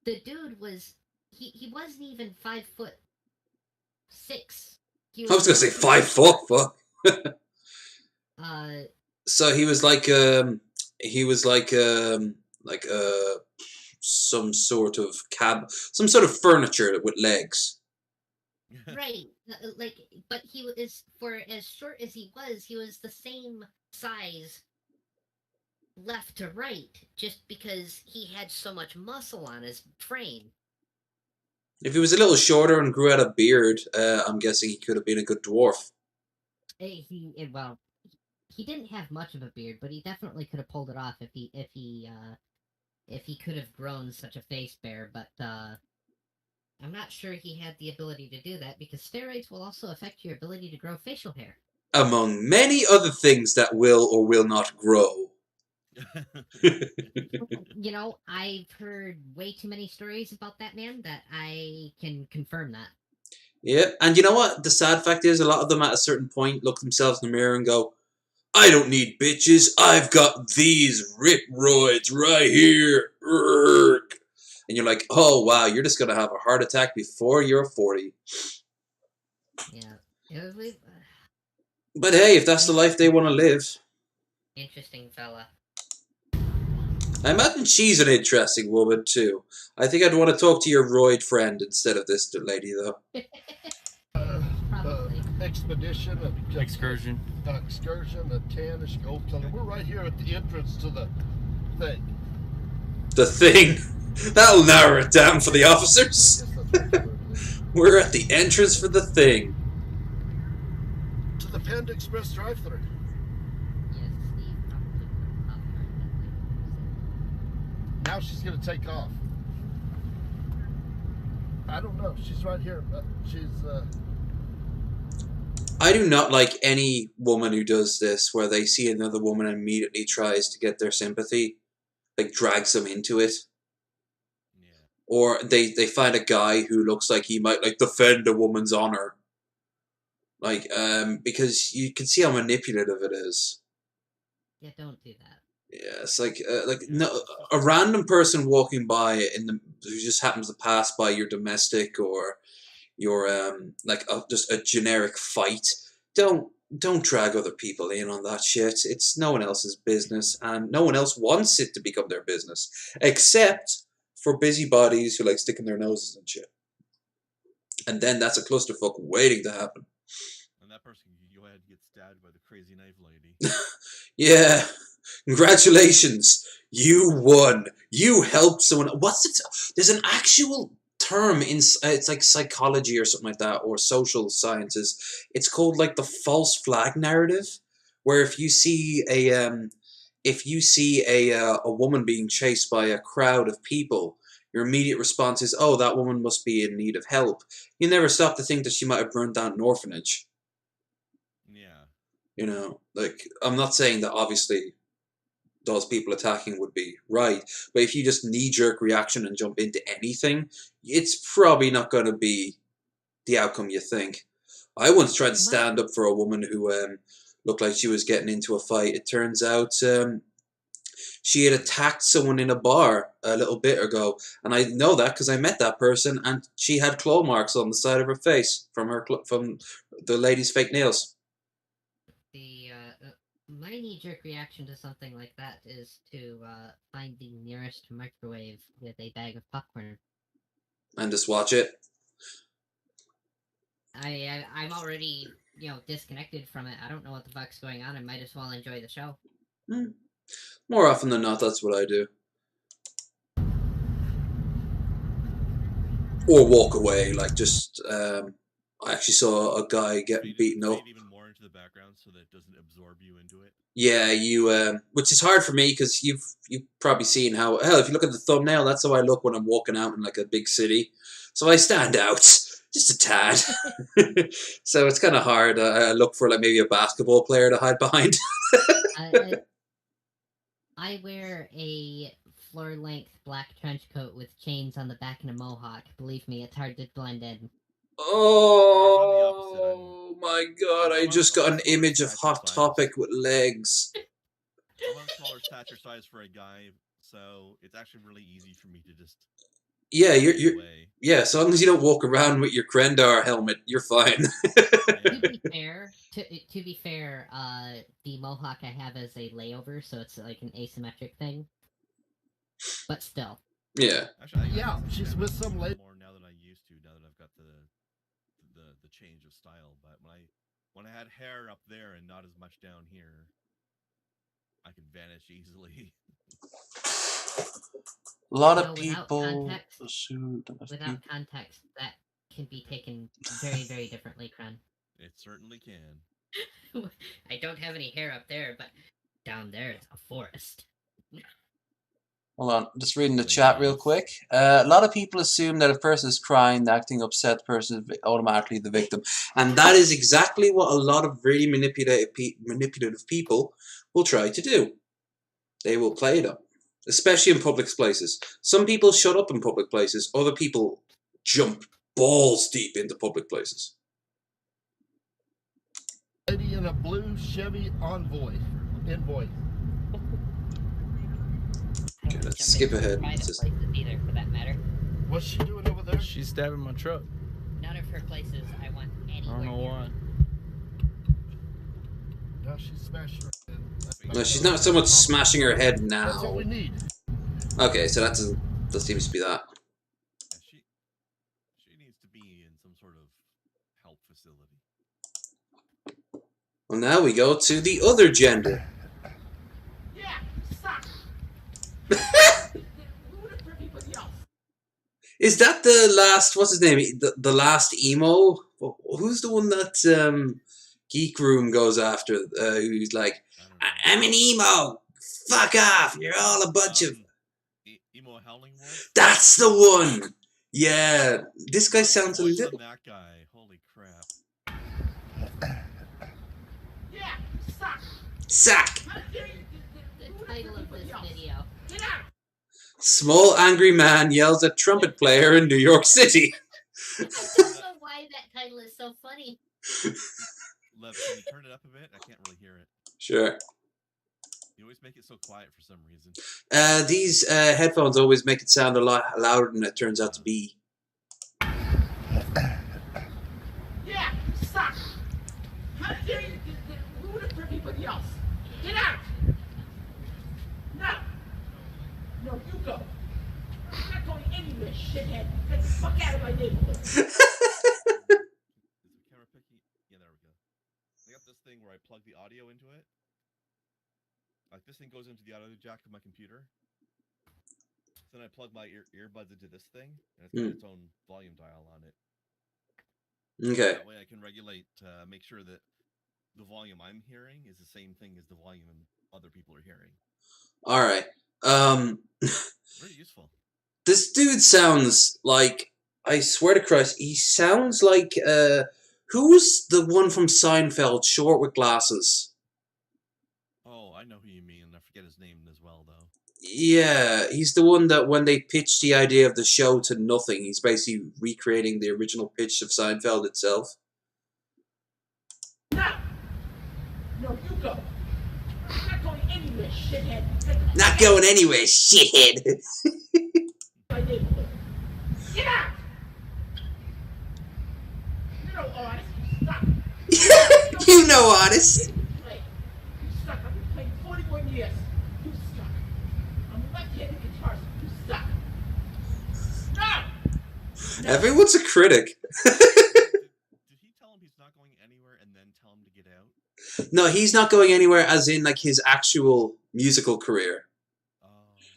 the dude was he wasn't even 5'6". I was gonna say 5 foot. Fuck. Uh, So he was like some sort of some sort of furniture with legs. right, like, but he was, for as short as he was the same size left to right, just because he had so much muscle on his frame. If he was a little shorter and grew out a beard, I'm guessing he could have been a good dwarf. Well, he didn't have much of a beard, but he definitely could have pulled it off if he could have grown such a face bear. But I'm not sure he had the ability to do that, because steroids will also affect your ability to grow facial hair, among many other things that will or will not grow. You know, I've heard way too many stories about that man that I can confirm that. Yeah, and you know what? The sad fact is, a lot of them at a certain point look themselves in the mirror and go, I don't need bitches, I've got these rip roids right here. Urgh. And you're like, oh wow, you're just gonna have a heart attack before you're 40. Yeah. But hey, if that's the life they want to live. Interesting fella. I imagine she's an interesting woman too. I think I'd want to talk to your roid friend instead of this lady, though. Probably. Expedition, Excursion. Excursion, the Tannish Gold Color. We're right here at the entrance to the thing. The thing. That'll narrow it down for the officers. We're at the entrance for the thing. To the Panda Express drive-thru. Yes, Steve probably put popcorn in that. Now she's gonna take off. I don't know. She's right here. She's. I do not like any woman who does this, where they see another woman and immediately tries to get their sympathy, like drags them into it. Yeah. Or they find a guy who looks like he might like defend a woman's honor. Like, because you can see how manipulative it is. Yeah, don't do that. Yeah, it's like no, a random person walking by who just happens to pass by your domestic or your just a generic fight. Don't drag other people in on that shit. It's no one else's business, and no one else wants it to become their business, except for busybodies who like sticking their noses and shit. And then that's a clusterfuck waiting to happen. And that person, you had to get stabbed by the crazy knife lady. Yeah. Congratulations, you won. You helped someone. What's it? There's an actual term in it's like psychology or something like that, or social sciences. It's called like the false flag narrative, where if you see a woman being chased by a crowd of people, your immediate response is, "Oh, that woman must be in need of help." You never stop to think that she might have burned down an orphanage. Yeah. You know, like, I'm not saying that obviously those people attacking would be right, but if you just knee-jerk reaction and jump into anything, it's probably not going to be the outcome you think. I once tried to stand up for a woman who looked like she was getting into a fight. It turns out she had attacked someone in a bar a little bit ago, and I know that because I met that person, and she had claw marks on the side of her face from the lady's fake nails. My knee-jerk reaction to something like that is to find the nearest microwave with a bag of popcorn. And just watch it. I'm already, disconnected from it. I don't know what the fuck's going on. I might as well enjoy the show. More often than not, that's what I do. Or walk away, like just. I actually saw a guy getting beaten up. Fade even more into the background so that it doesn't absorb you into it. Yeah, which is hard for me because you've probably seen how hell if you look at the thumbnail, that's how I look when I'm walking out in like a big city. So I stand out just a tad. So it's kind of hard. I look for like maybe a basketball player to hide behind. I wear a floor-length black trench coat with chains on the back and a mohawk. Believe me, it's hard to blend in. Oh my god! I just got an image of Hot Topic with legs. I'm a smaller stature size for a guy, so it's actually really easy for me to just. Yeah, yeah. As long as you don't walk around with your Krendar helmet, you're fine. To be fair, the mohawk I have is a layover, so it's like an asymmetric thing. But still. Yeah. Actually, Yeah, she's with some lady. More now than I used to. Now that I've got the change of style, but when I had hair up there and not as much down here, I could vanish easily. A lot of without people without context, that can be taken very, very differently, Kren. It certainly can. I don't have any hair up there, but down there it's a forest. Hold on, just reading the chat real quick. A lot of people assume that if a person is crying, acting upset, the person is automatically the victim. And that is exactly what a lot of really manipulative people will try to do. They will play it up, especially in public places. Some people shut up in public places. Other people jump balls deep into public places. Lady in a blue Chevy Envoy. Okay, let's skip ahead. Places either, for that matter. What's she doing over there? She's stabbing my truck. None of her places I want anywhere. I don't know why. No, she's smashing her head. No, she's not so much smashing her head That's all now. we need. Okay, so that seems to be that. Yeah, she needs to be in some sort of help facility. Well, now we go to the other gender. Yeah, suck. Is that the last? What's his name? The last emo? Who's the one that Geek Room goes after? Who's like, I'm an emo. Fuck off. You're all a bunch of. Emo Howling Wolf? That's the one. Yeah, this guy sounds a little. That guy. Holy crap. Yeah, suck. Sack. The title of this video. Get out. Small angry man yells at trumpet player in New York City. I don't know why that title is so funny. Lev, can you turn it up a bit? I can't really hear it. Sure. You always make it so quiet for some reason. These headphones always make it sound a lot louder than it turns out to be. Yeah, suck. How dare you ruin it for everybody else? Get out. No. No, you go. I'm not going anywhere, shithead. Get the fuck out of my neighborhood. Is the camera picking? Yeah, there we go. I got this thing where I plug the audio into it. Like this thing goes into the audio jack of my computer. So then I plug my earbuds into this thing, and it's got its own volume dial on it. Okay. That way I can regulate, make sure that the volume I'm hearing is the same thing as the volume other people are hearing. All right. Very useful. This dude sounds like, I swear to Christ, he sounds like, who was the one from Seinfeld, short with glasses? Oh, I know who you mean. I forget his name as well, though. Yeah, he's the one that when they pitched the idea of the show to nothing, he's basically recreating the original pitch of Seinfeld itself. No. No, you go. I'm not going anywhere, shithead. Not going anywhere, shithead. My neighborhood. Get out. You know, honest, you suck. You know, honest. You suck. I've been playing 41 years. You suck. I'm a left-handed guitarist. You suck. No! Everyone's a critic. Did he No, he's not going anywhere as in like his actual musical career. Oh.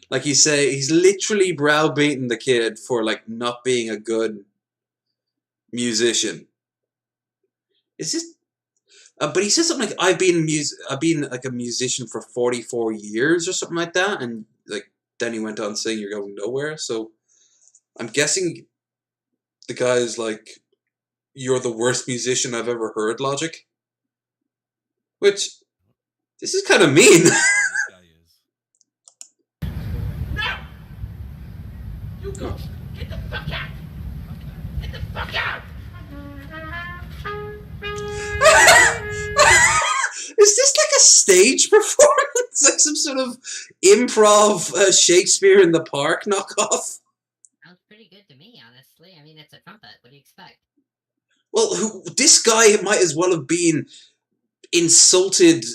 Like he's literally browbeating the kid for like not being a good musician. Is this? But he says something like, I've been like a musician for 44 years or something like that," and like then he went on saying, "You're going nowhere." So I'm guessing the guy's like, "You're the worst musician I've ever heard," logic. Which, this is kind of mean. This guy is. No! You go! Get the fuck out! Get the fuck out! Is this like a stage performance? Like some sort of improv Shakespeare in the Park knockoff? Sounds pretty good to me, honestly. I mean, it's a trumpet. What do you expect? Well, this guy might as well have been insulted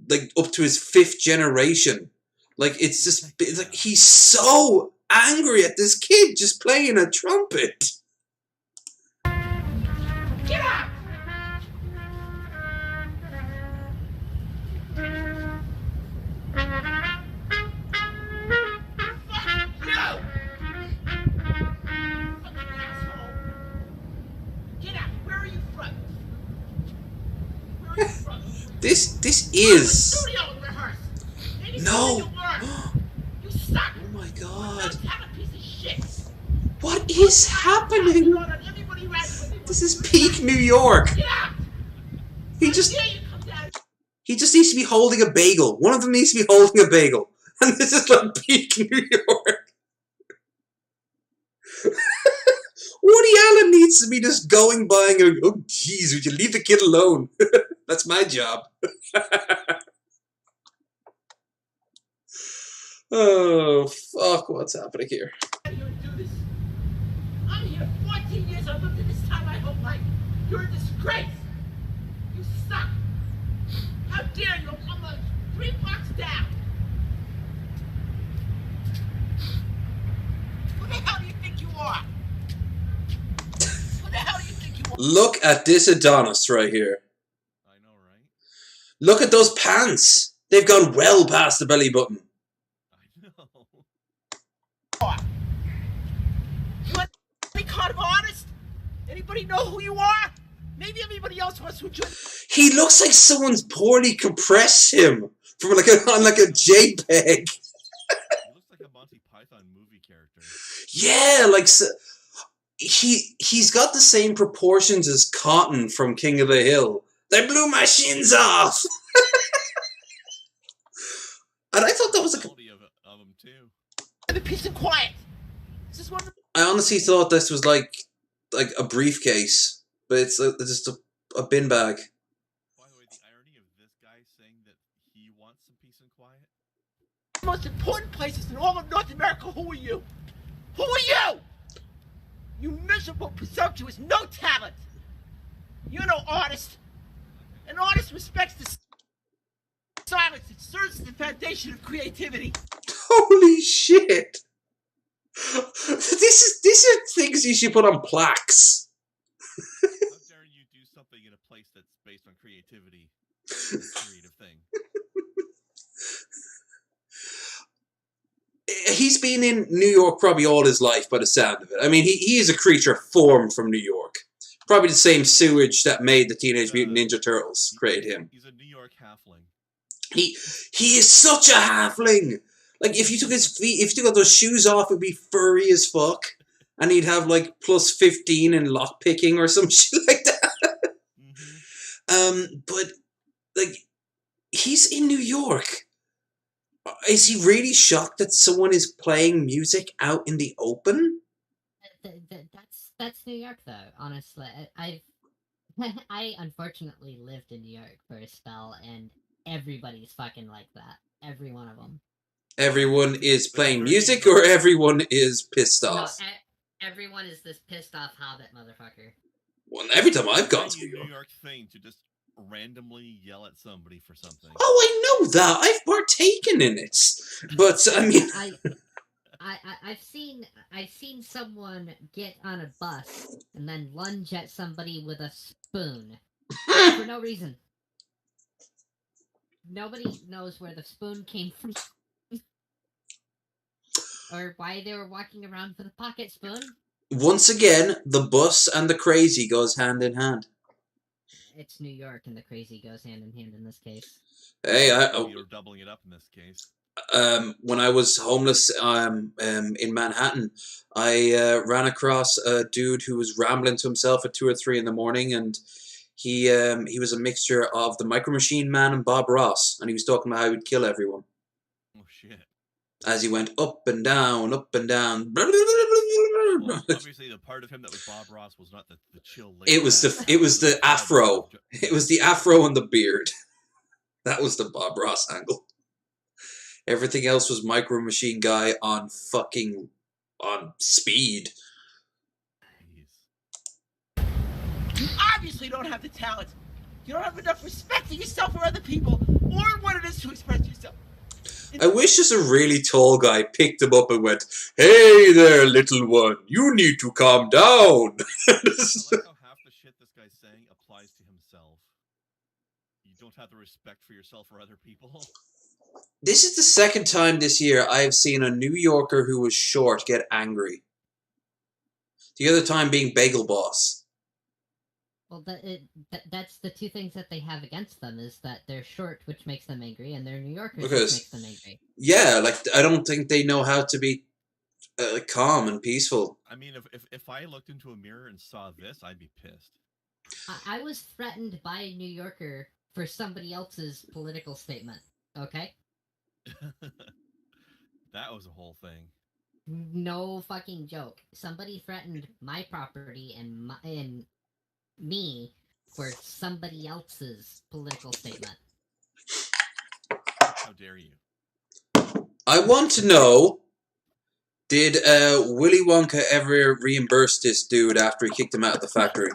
like up to his 5th generation. Like it's just it's like he's so angry at this kid just playing a trumpet. Get out! Fuck you! Fucking asshole! Get out! Where are you from? Where are you from? This Go to the is studio and rehearse. Maybe No. something will work. You suck. Oh my You're god. a piece of shit. What is happening? This is peak New York. Get out! He just How dare you come down? He just needs to be holding a bagel. One of them needs to be holding a bagel. And this is like peak New York. Woody Allen needs to be just going by and going, "Oh, jeez, would you leave the kid alone?" That's my job. Oh, fuck, what's happening here? How do you do this? I'm here 14 years. I've lived in this town my whole life. You're a disgrace. You suck. How dare you? I'm 3 blocks down. Who the hell do you think you are? Who the hell do you think you are? Look at this Adonis right here. I know, right? Look at those pants. They've gone well past the belly button. I know. You want to be kind of honest? Anybody know who you are? Maybe everybody else wants who joined. He looks like someone's poorly compressed him from like on like a JPEG. He looks like a Monty Python movie character. Yeah, like he's got the same proportions as Cotton from King of the Hill. They blew my shins off. And I thought that was like Quality of him too. The peace and quiet. This is one of the I honestly thought this was like a briefcase, but it's just a bin bag. By the way, the irony of this guy saying that he wants some peace and quiet. most important places in all of North America. Who are you? Who are you? You miserable, presumptuous, no talent. You're no artist. An artist respects the silence. It serves as the foundation of creativity. Holy shit! These are things you should put on plaques. How dare you do something in a place that's based on creativity? It's a creative thing. He's been in New York probably all his life by the sound of it. I mean, he is a creature formed from New York. Probably the same sewage that made the Teenage Mutant Ninja Turtles create him. He's a New York halfling. He is such a halfling! Like, if you took his feet, if you took those shoes off, it'd be furry as fuck. And he'd have, like, plus 15 in lockpicking or some shit like that. But, like, he's in New York. Is he really shocked that someone is playing music out in the open? That's New York, though. Honestly, I unfortunately lived in New York for a spell, and everybody's fucking like that. Every one of them. Everyone is playing music, or everyone is pissed off? No, everyone is this pissed off hobbit motherfucker. Well, every time I've gone to New New York. York thing to just randomly yell at somebody for something. Oh, I know that. I've partaken in it. But, I mean... I've seen someone get on a bus and then lunge at somebody with a spoon for no reason. Nobody knows where the spoon came from. Or why they were walking around with a pocket spoon. Once again, the bus and the crazy goes hand in hand. It's New York, and the crazy goes hand in hand in this case. Hey, You're doubling it up in this case. when I was homeless in Manhattan, I ran across a dude who was rambling to himself at 2 or 3 in the morning, and he was a mixture of the Micro Machine Man and Bob Ross, and he was talking about how he'd kill everyone Oh shit. as he went up and down, up and down. Well, obviously, the part of him that was Bob Ross was not the chill. It was the afro. It was the afro and the beard. That was the Bob Ross angle. Everything else was Micro Machine Guy on speed. You obviously don't have the talent. You don't have enough respect for yourself or other people, or what it is to express yourself. I wish just a really tall guy picked him up and went, "Hey there, little one, you need to calm down." I like how half the shit this guy's saying applies to himself. You don't have the respect for yourself or other people. This is the second time this year I have seen a New Yorker who was short get angry. The other time being Bagel Boss. Well, that's the two things that they have against them, is that they're short, which makes them angry, and they're New Yorkers, which makes them angry. Yeah, like, I don't think they know how to be calm and peaceful. I mean, if I looked into a mirror and saw this, I'd be pissed. I was threatened by a New Yorker for somebody else's political statement, okay? That was a whole thing. No fucking joke. Somebody threatened my property and me for somebody else's political statement. How dare you? I want to know, did Willy Wonka ever reimburse this dude after he kicked him out of the factory?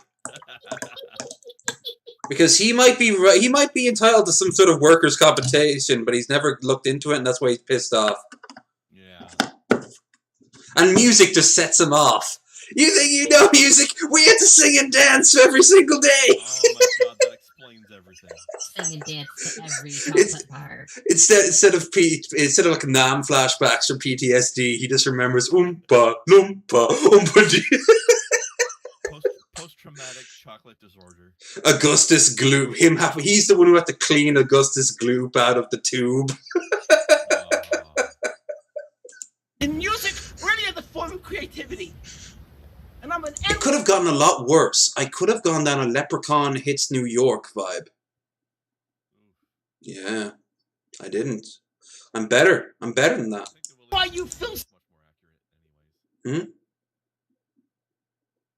Because he might be entitled to some sort of workers' compensation, but he's never looked into it, and that's why he's pissed off. Yeah. And music just sets him off. You think you know music? We have to sing and dance every single day. Oh my god, that explains everything. Sing and dance to every chocolate bar. Instead of like Nam flashbacks from PTSD, he just remembers Oompa Loompa Oompa Dee. Post-traumatic chocolate disorder. Augustus Gloop. He's the one who had to clean Augustus Gloop out of the tube. In music, really is the form of creativity. And I'm an It could have gotten a lot worse. I could have gone down a Leprechaun Hits New York vibe. Yeah, I didn't. I'm better. I'm better than that. Why you feel much more accurate, anyways. Hmm?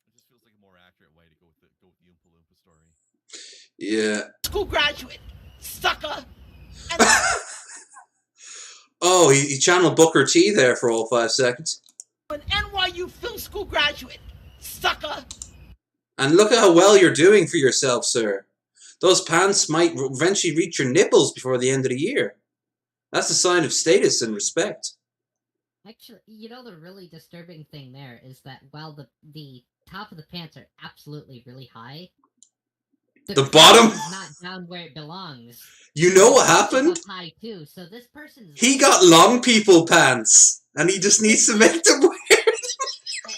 It just feels like a more accurate way to go with the Oompa Loompa story. Yeah. school graduate, sucker. And Oh, he channeled Booker T there for all 5 seconds. an NYU film school graduate, sucker. And look at how well you're doing for yourself, sir. Those pants might eventually reach your nipples before the end of the year. That's a sign of status and respect. Actually, you know, the really disturbing thing there is that while the top of the pants are absolutely really high, The bottom is not down where it belongs. You know what It's happened? up high too, so this person's He got long people pants, and he just needs to make them wear.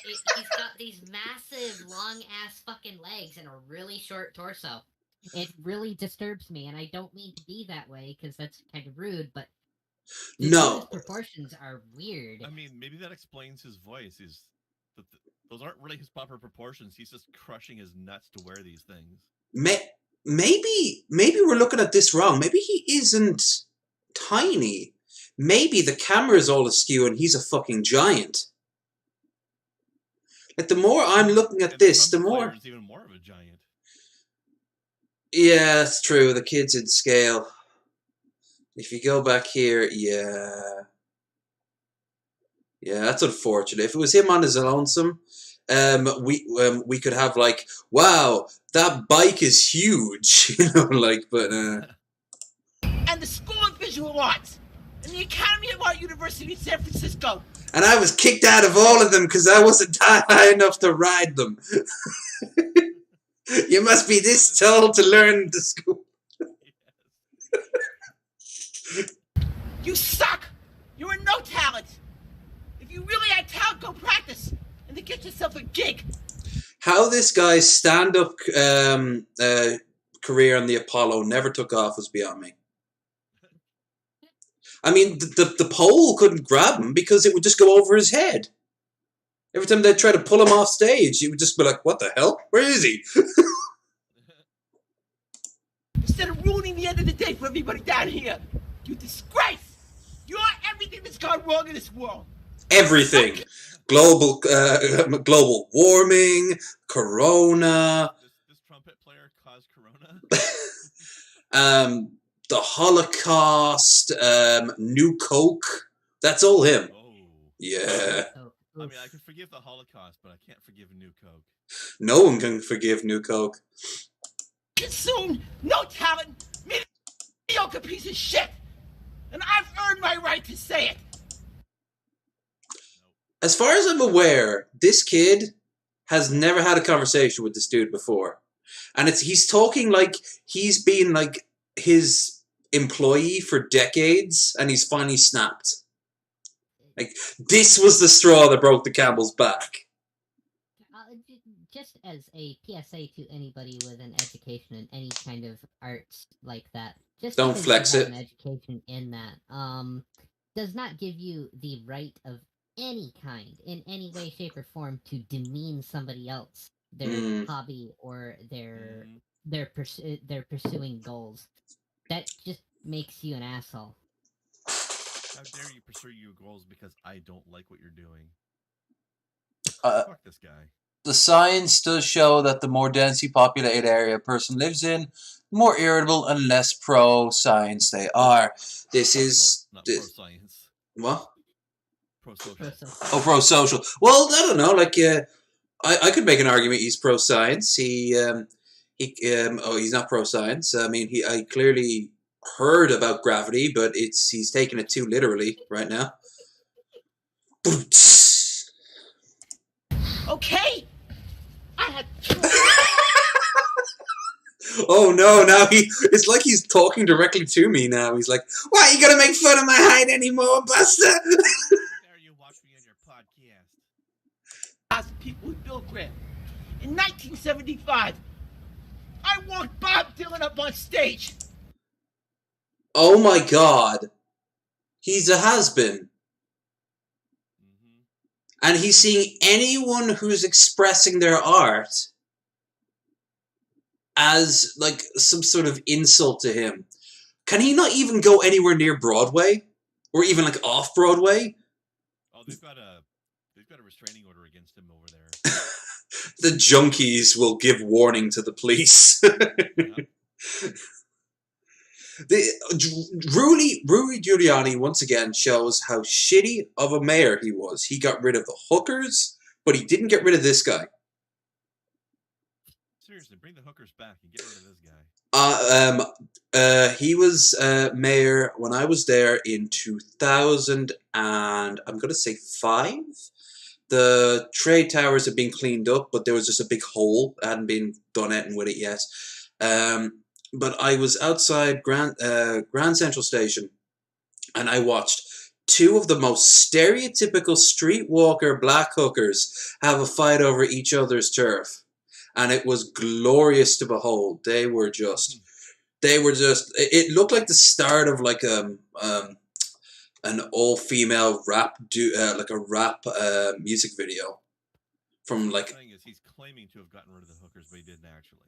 He's got these massive, long-ass fucking legs and a really short torso. It really disturbs me, and I don't mean to be that way, because that's kind of rude, but No. his proportions are weird. I mean, maybe that explains his voice. Those aren't really his proper proportions. He's just crushing his nuts to wear these things. Maybe we're looking at this wrong. Maybe he isn't tiny. Maybe the camera is all askew and he's a fucking giant. Like, the more I'm looking at And this, the Trump's more... player is even more of a giant. Yeah, that's true. The kid's in scale. If you go back here, yeah. Yeah, that's unfortunate. If it was him on his lonesome, we could have, like, wow, that bike is huge, you know, like, but And the School of Visual Arts, and the Academy of Art University in San Francisco. and I was kicked out of all of them because I wasn't high enough to ride them. You must be this tall to learn the school. You suck! You're a no talent! If you really had talent, go practice and then get yourself a gig. How this guy's stand-up career on the Apollo never took off was beyond me. I mean, the pole couldn't grab him because it would just go over his head. Every time they'd try to pull him off stage, he would just be like, what the hell? Where is he? Instead of ruining the end of the day for everybody down here, you disgrace! You're everything that's gone wrong in this world. Everything. Global warming, corona, This trumpet player caused corona. the Holocaust, New Coke. That's all him. Oh. Yeah. Oh, I oof. mean, I can forgive the Holocaust, but I can't forgive New Coke. No one can forgive New Coke. Consumed, no talent, mediocre piece of shit! And I've earned my right to say it! As far as I'm aware, this kid has never had a conversation with this dude before. And he's talking like he's been like his employee for decades and he's finally snapped. Like, this was the straw that broke the camel's back. Just as a PSA to anybody with an education in any kind of arts like that, just Don't because flex you have it. an education in that does not give you the right of any kind, in any way, shape, or form, to demean somebody else, their hobby, or their pursuing goals. That just makes you an asshole. How dare you pursue your goals because I don't like what you're doing? Fuck this guy. The science does show that the more densely populated area a person lives in, the more irritable and less pro-science they are. This is... Not pro-science. What? Pro-social. Oh, pro-social. Well, I don't know. Like, I could make an argument he's pro-science. He's not pro-science. I mean, I clearly heard about gravity, but he's taking it too literally right now. Okay? I had... Oh no, now it's like he's talking directly to me now. He's like, why are you gonna make fun of my height anymore, Buster? Dare you watch me on your podcast? People with Bill Graham. In 1975, I walked Bob Dylan up on stage. Oh my god. He's a has-been. And he's seeing anyone who's expressing their art as, like, some sort of insult to him. Can he not even go anywhere near Broadway? Or even, like, off-Broadway? Oh, they've got a restraining order against him over there. The junkies will give warning to the police. Rudy Giuliani once again shows how shitty of a mayor he was. He got rid of the hookers, but he didn't get rid of this guy. Seriously, bring the hookers back and get rid of this guy. He was mayor when I was there in 2000 and I'm going to say 5. The trade towers had been cleaned up, but there was just a big hole. I hadn't been done anything with it yet. But I was outside Grand Central Station, and I watched 2 of the most stereotypical streetwalker black hookers have a fight over each other's turf. And it was glorious to behold. They were just, it looked like the start of like an all-female rap, like a rap music video. From like... The thing is, he's claiming to have gotten rid of the hookers, but he didn't actually.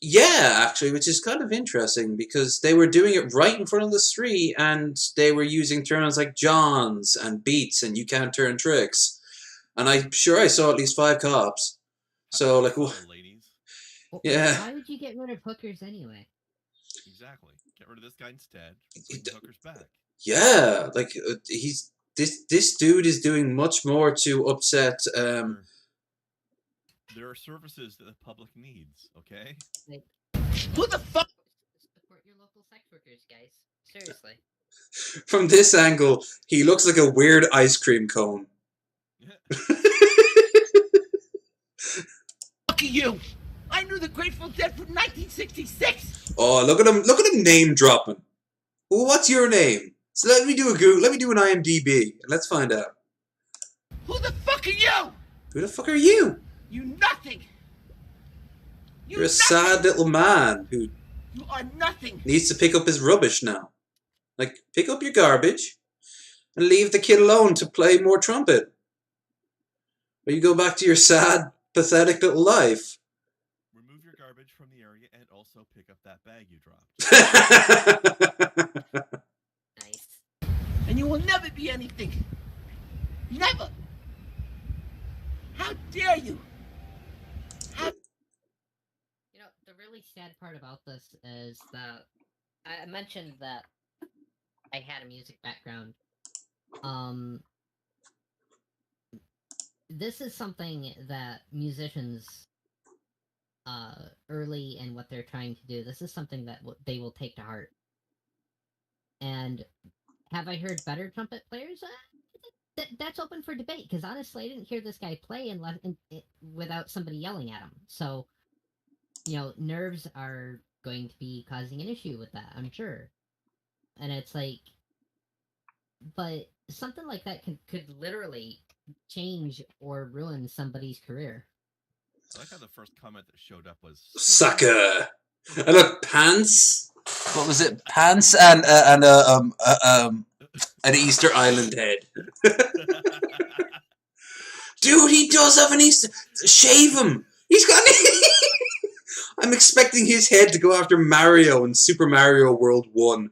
Yeah, actually, which is kind of interesting because they were doing it right in front of the street and they were using terms like Johns and Beats and You Can't Turn Tricks. And I'm sure I saw at least 5 cops. So, like, ladies. Yeah. Why would you get rid of hookers anyway? Exactly. Get rid of this guy instead. Bring the hookers back. Yeah, like, this dude is doing much more to upset, There are services that the public needs, okay? Like, Who the fuck? support your local sex workers, guys. Seriously. From this angle, he looks like a weird ice cream cone. Fuck you! I knew the Grateful Dead from 1966. Oh, look at him name dropping. Well, what's your name? So let me do a Google. Let me do an IMDb. And let's find out. Who the fuck are you? Who the fuck are you? You nothing. You're a sad little man who You are nothing. needs to pick up his rubbish now. Like, pick up your garbage and leave the kid alone to play more trumpet. Or you go back to your sad, pathetic little life. Remove your garbage from the area and also pick up that bag you dropped. Nice. And you will never be anything. Never. How dare you? You know, the really sad part about this is that I mentioned that I had a music background. This is something that musicians, early in what they're trying to do, this is something that they will take to heart. And have I heard better trumpet players? That's open for debate, because honestly, I didn't hear this guy play without somebody yelling at him. So, you know, nerves are going to be causing an issue with that, I'm sure. And it's like, but something like that could literally change or ruin somebody's career. I like how the first comment that showed up was Sucker. And look, pants. What was it? Pants and an Easter Island head. Dude, he does have an Easter. Shave him. He's got. I'm expecting his head to go after Mario in Super Mario World 1.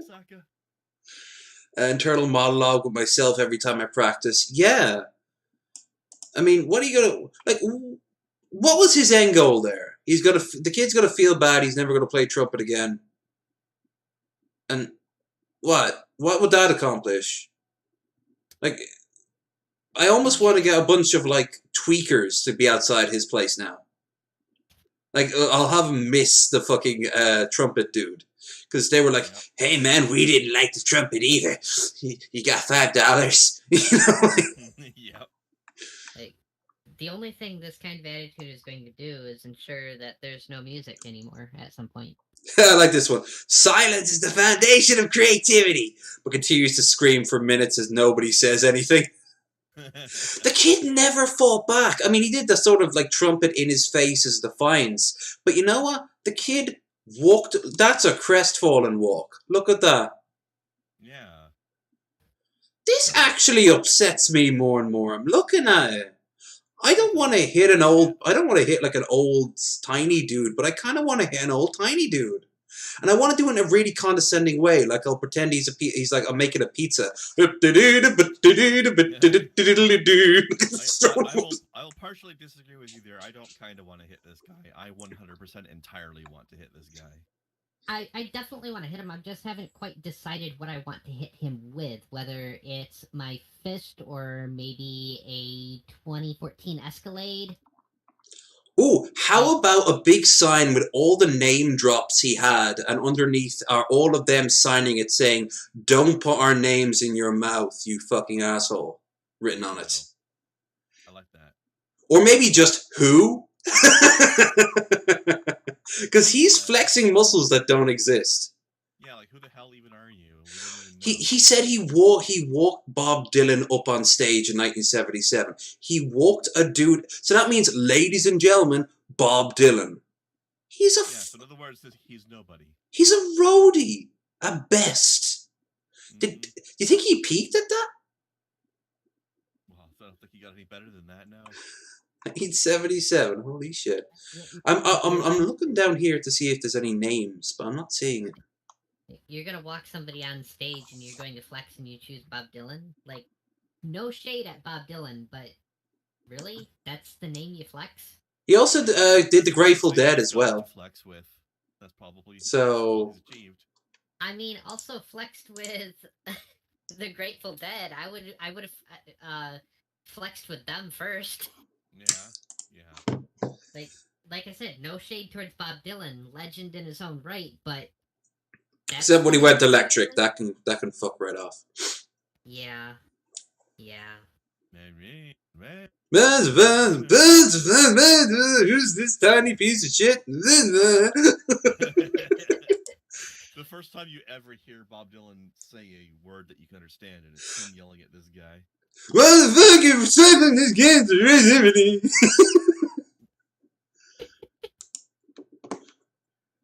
Saka. Internal monologue with myself every time I practice. Yeah. I mean, what are you gonna like? What was his end goal there? The kid's gonna feel bad. He's never gonna play trumpet again. And what? What would that accomplish? Like, I almost want to get a bunch of like tweakers to be outside his place now. Like, I'll have him miss the fucking trumpet dude. Because they were like, hey man, we didn't like the trumpet either. You got $5. You know? Yep. Like, the only thing this kind of attitude is going to do is ensure that there's no music anymore at some point. I like this one. Silence is the foundation of creativity. But continues to scream for minutes as nobody says anything. The kid never fought back. I mean, he did the sort of like trumpet in his face as defiance. But you know what? The kid walked. That's a crestfallen walk. Look at that. Yeah. This actually upsets me more and more. I'm looking at it. I don't want to hit like an old tiny dude, but I kind of want to hit an old tiny dude. And I want to do it in a really condescending way, like I'll pretend he's like I'm making a pizza. I will partially disagree with you there. I don't kind of want to hit this guy. I 100% entirely want to hit this guy. I definitely want to hit him. I just haven't quite decided what I want to hit him with, whether it's my fist or maybe a 2014 Escalade. Ooh, how about a big sign with all the name drops he had, and underneath are all of them signing it saying, "Don't put our names in your mouth, you fucking asshole," written on it. I like that. Or maybe just who? Because he's flexing muscles that don't exist. Yeah, like who the hell even are you? We don't even know. He said he walked Bob Dylan up on stage in 1977. He walked a dude. So that means, ladies and gentlemen, Bob Dylan. He's a. Yeah, so in other words, he's nobody. He's a roadie at best. Did you think he peaked at that? Well, I don't think he got any better than that now. 1977. Holy shit! I'm looking down here to see if there's any names, but I'm not seeing it. You're gonna walk somebody on stage and you're going to flex and you choose Bob Dylan? Like, no shade at Bob Dylan, but really? That's the name you flex? He also did the Grateful Dead as well. Flex with. That's probably So. achieved. I mean, also flexed with the Grateful Dead. I would have flexed with them first. Yeah. Like I said, no shade towards Bob Dylan, legend in his own right, but Except when he went electric, that can fuck right off. Yeah. Who's this tiny piece of shit? The The first time you ever hear Bob Dylan say a word that you can understand, and it's him yelling at this guy. Well, the fucking saving this cancer is everything.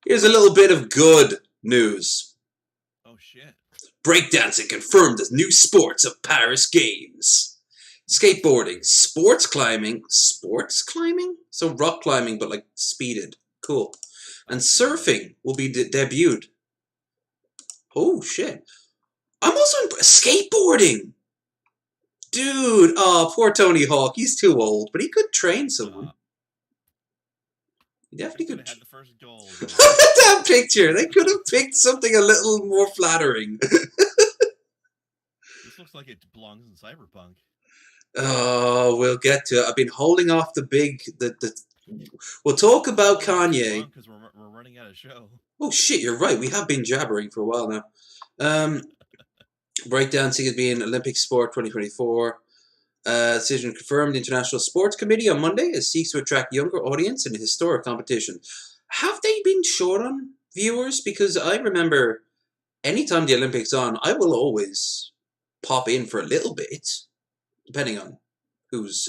Here's a little bit of good news. Oh shit! Breakdancing confirmed as new sports of Paris Games. Skateboarding, sports climbing, so rock climbing but like speeded, cool. And surfing will be debuted. Oh shit! I'm also skateboarding. Dude, oh, poor Tony Hawk. He's too old, but he could train someone. He definitely could. Had the first goal. That picture. They could have picked something a little more flattering. This looks like it belongs in Cyberpunk. Oh, we'll get to it. I've been holding off the. We'll talk about Kanye. Because we're running out of show. Oh shit, you're right. We have been jabbering for a while now. Breakdancing is being Olympic sport 2024. Decision confirmed. International Sports Committee on Monday as seeks to attract younger audience in a historic competition. Have they been short on viewers? Because I remember anytime the Olympics on, I will always pop in for a little bit, depending on who's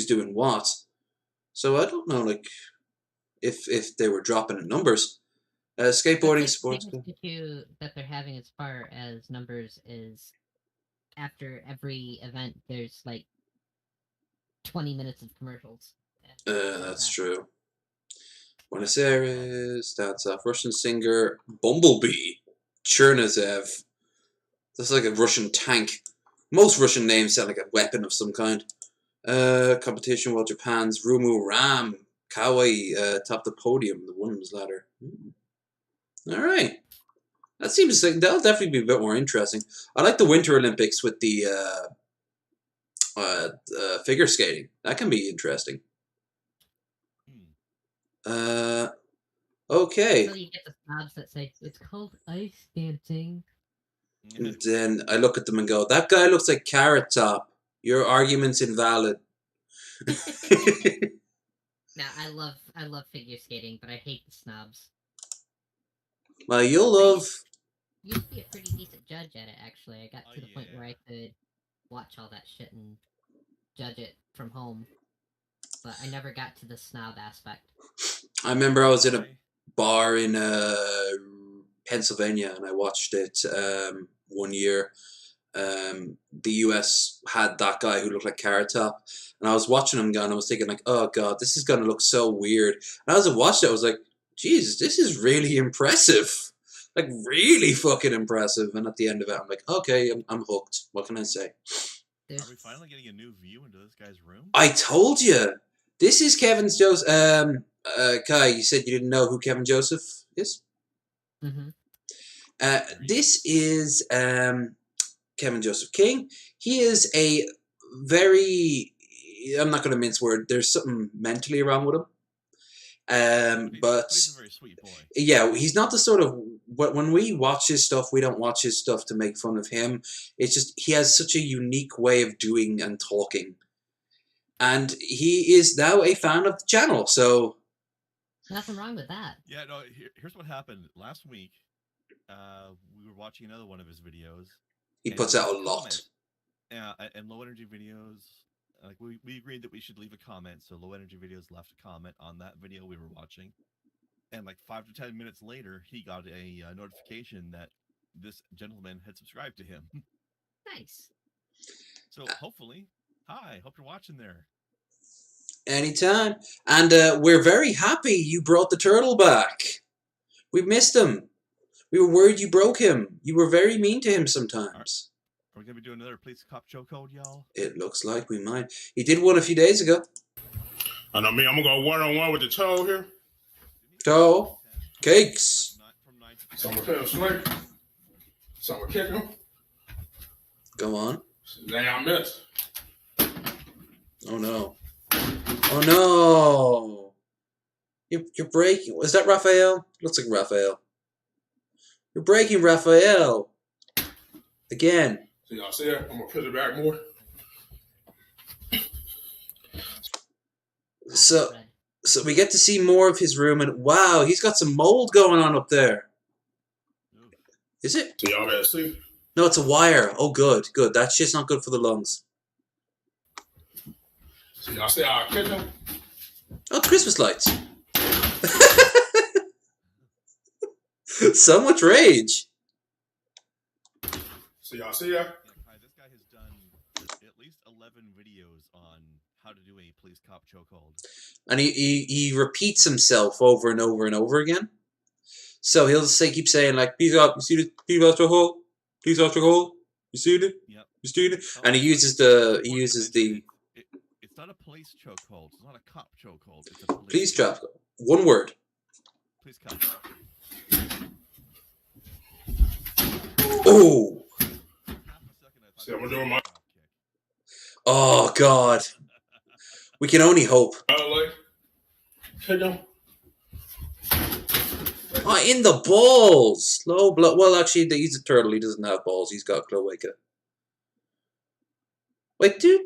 doing what. So I don't know, like, if they were dropping in numbers. Skateboarding sports. The issue that they're having as far as numbers is after every event, there's like 20 minutes of commercials. That's true. Buenos Aires, that's Russian singer Bumblebee, Chernizev. That's like a Russian tank. Most Russian names sound like a weapon of some kind. Competition while Japan's Rumu Ram Kawai topped the podium, the women's ladder. Alright. That seems like that'll definitely be a bit more interesting. I like the Winter Olympics with the figure skating. That can be interesting. Okay. So you get the snobs that say it's called ice dancing. And then I look at them and go, that guy looks like Carrot Top. Your argument's invalid. Now I love figure skating, but I hate the snobs. Well, you'll love. You used to be a pretty decent judge at it, actually. I got to the point where I could watch all that shit and judge it from home. But I never got to the snob aspect. I remember I was in a bar in Pennsylvania and I watched it one year. The US had that guy who looked like Carrot Top. And I was watching him and I was thinking like, oh god, this is going to look so weird. And as I watched it, I was like, Jesus, this is really impressive. Like, really fucking impressive. And at the end of it, I'm like, okay, I'm hooked. What can I say? Are we finally getting a new view into this guy's room? I told you. This is Kevin Joseph. Kai, you said you didn't know who Kevin Joseph is? Mm-hmm. This is Kevin Joseph King. He is a very... I'm not going to mince word. There's something mentally wrong with him. But he's a very sweet boy. Yeah, he's not the sort of when we watch his stuff, we don't watch his stuff to make fun of him. It's just he has such a unique way of doing and talking, and he is now a fan of the channel. So nothing wrong with that. Yeah, no. Here's what happened last week. We were watching another one of his videos. He puts out a lot. Yeah, and low energy videos. Like we agreed that we should leave a comment, so Low Energy Videos left a comment on that video we were watching, and like 5 to 10 minutes later, he got a notification that this gentleman had subscribed to him. Nice. So hopefully, hi, hope you're watching there. Anytime, and we're very happy you brought the turtle back. We missed him. We were worried you broke him. You were very mean to him sometimes. Are we going to be doing another Police Cop Show code, y'all? It looks like we might. He did one a few days ago. I know me, I'm going to go one-on-one with the toe here. Toe. Cakes. So I'm going to tell Snake. So I'm going to kick him. Go on. Today I missed. Oh no. Oh no. You're breaking. Is that Raphael? Looks like Raphael. You're breaking Raphael. Again. So y'all see that? I'm going to put it back more. So we get to see more of his room, and wow, he's got some mold going on up there. Is it? So y'all better see. No, it's a wire. Oh, good, good. That shit's not good for the lungs. So y'all see our kitchen? Oh, Christmas lights. So much rage. So y'all see that? Yeah, Kai, this guy has done at least 11 videos on how to do a police cop chokehold. And he repeats himself over and over and over again. So he'll keep saying like, "Please up, you see the please after hole, please after hole, you see it, Yep. you see it," Oh, and he but uses it's the important to mention it's not a police chokehold. It's not a cop chokehold. It's a police. please drop one word. Police cop. Oh, Half a second, I thought See, I'm it was doing a my- drop kick. oh God. We can only hope. Like, kitchen. Oh, in the balls. Low blood. Well, actually, he's a turtle. He doesn't have balls. He's got cloaca. Wait, do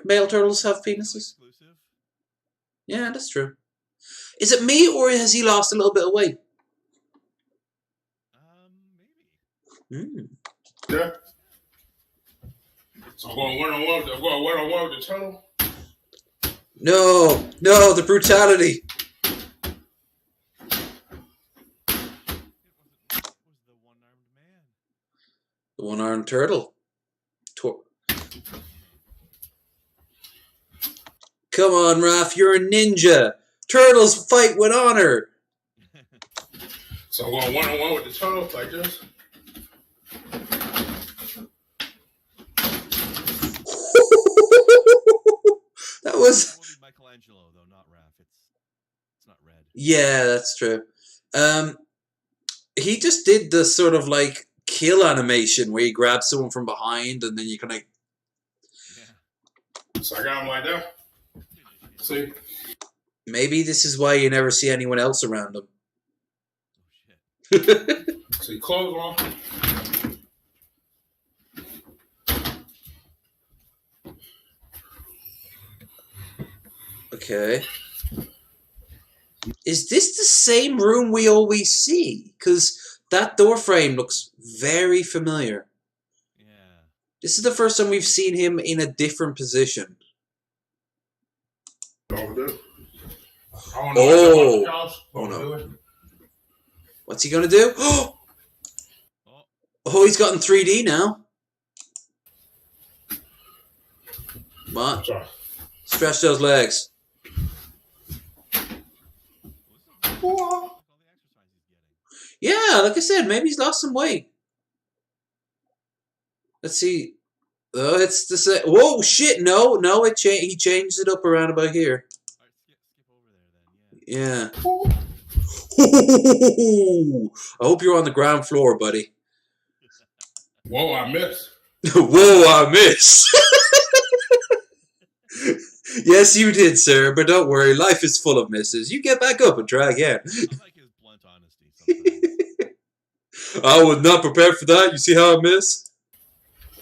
male turtles have penises? Exclusive? Yeah, that's true. Is it me, or has he lost a little bit of weight? Maybe. Yeah. So I'm going one-on-one with the turtle. No, no, the brutality. It was the one-armed man. The one-armed turtle. Come on, Raph, you're a ninja. Turtles fight with honor. So I'm going one-on-one with the turtle like this. That was... That would be Michelangelo, though, not Raph. It's not red. Yeah, that's true. He just did the sort of like kill animation where you grab someone from behind and then you kind of... Yeah. So I got him like that. See? Maybe this is why you never see anyone else around him. Oh, shit. See, clothes on. Okay. Is this the same room we always see? Because that door frame looks very familiar. Yeah. This is the first time we've seen him in a different position. Over there. Oh. Oh, no. What's he gonna do? Oh. Oh, he's gotten 3D now. Come on. Sorry. Stretch those legs. All the exercise he's getting. Yeah, like I said, maybe he's lost some weight. Let's see. Oh, it's the same. Whoa, shit! No, no, he changed it up around about here. All right, skip over there then. Yeah. I hope you're on the ground floor, buddy. Whoa, I missed. Whoa, I missed. Yes, you did, sir, but don't worry, life is full of misses. You get back up and try again. I like his blunt honesty sometimes. I was not prepared for that. You see how I missed?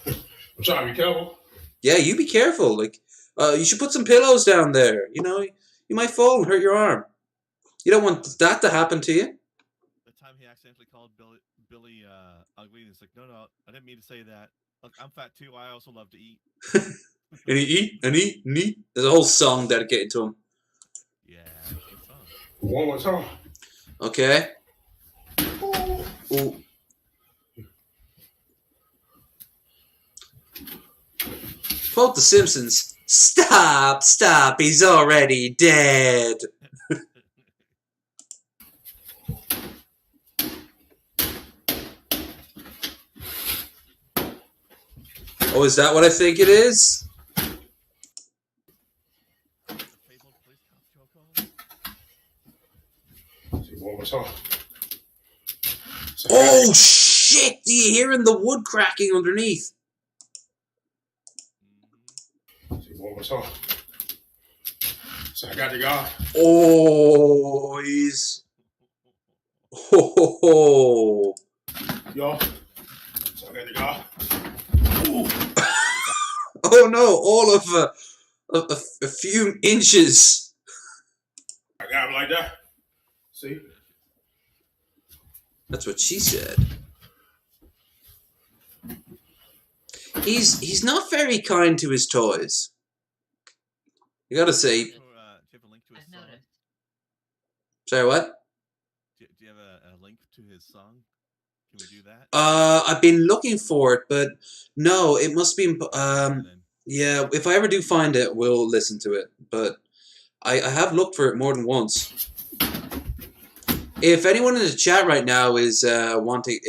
I'm trying to be careful. Yeah, you be careful. Like, you should put some pillows down there. You know, you might fall and hurt your arm. You don't want that to happen to you. The time he accidentally called Billy ugly, and it's like, no, I didn't mean to say that. Look, I'm fat too. I also love to eat. And he eat, and eat, and eat. There's a whole song dedicated to him. Yeah, good song. One more time. Okay. Ooh. Quote The Simpsons. Stop, stop, he's already dead. Oh, is that what I think it is? The fabled police cop chokehold. See, one more time. So Oh, shit! Do you hear the wood cracking underneath? See, one more time. So I got the guy. Oh, he's... Ho, ho, ho. Yo. So I got the guy. Oh no, all of a few inches. I got him like that. See? That's what she said. He's not very kind to his toys. You gotta say. Do you have a link to his I've song? noticed. Sorry, what? Do you have a link to his song? Can we do that? I've been looking for it, but no, it must be. Then. Yeah, if I ever do find it, we'll listen to it. But I have looked for it more than once. If anyone in the chat right now is wanting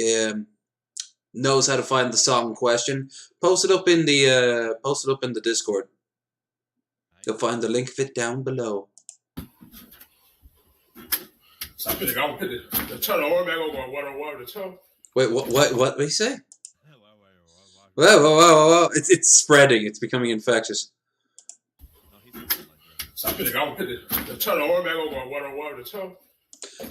knows how to find the song in question, post it up in the Discord. You'll find the link of it down below. So I feel like I would put the turtle over back over what the toe. Wait, what did he say? Whoa. It's spreading. It's becoming infectious. No, he's not like that. So I feel like I would put the turtle over back over what the toe. Oh,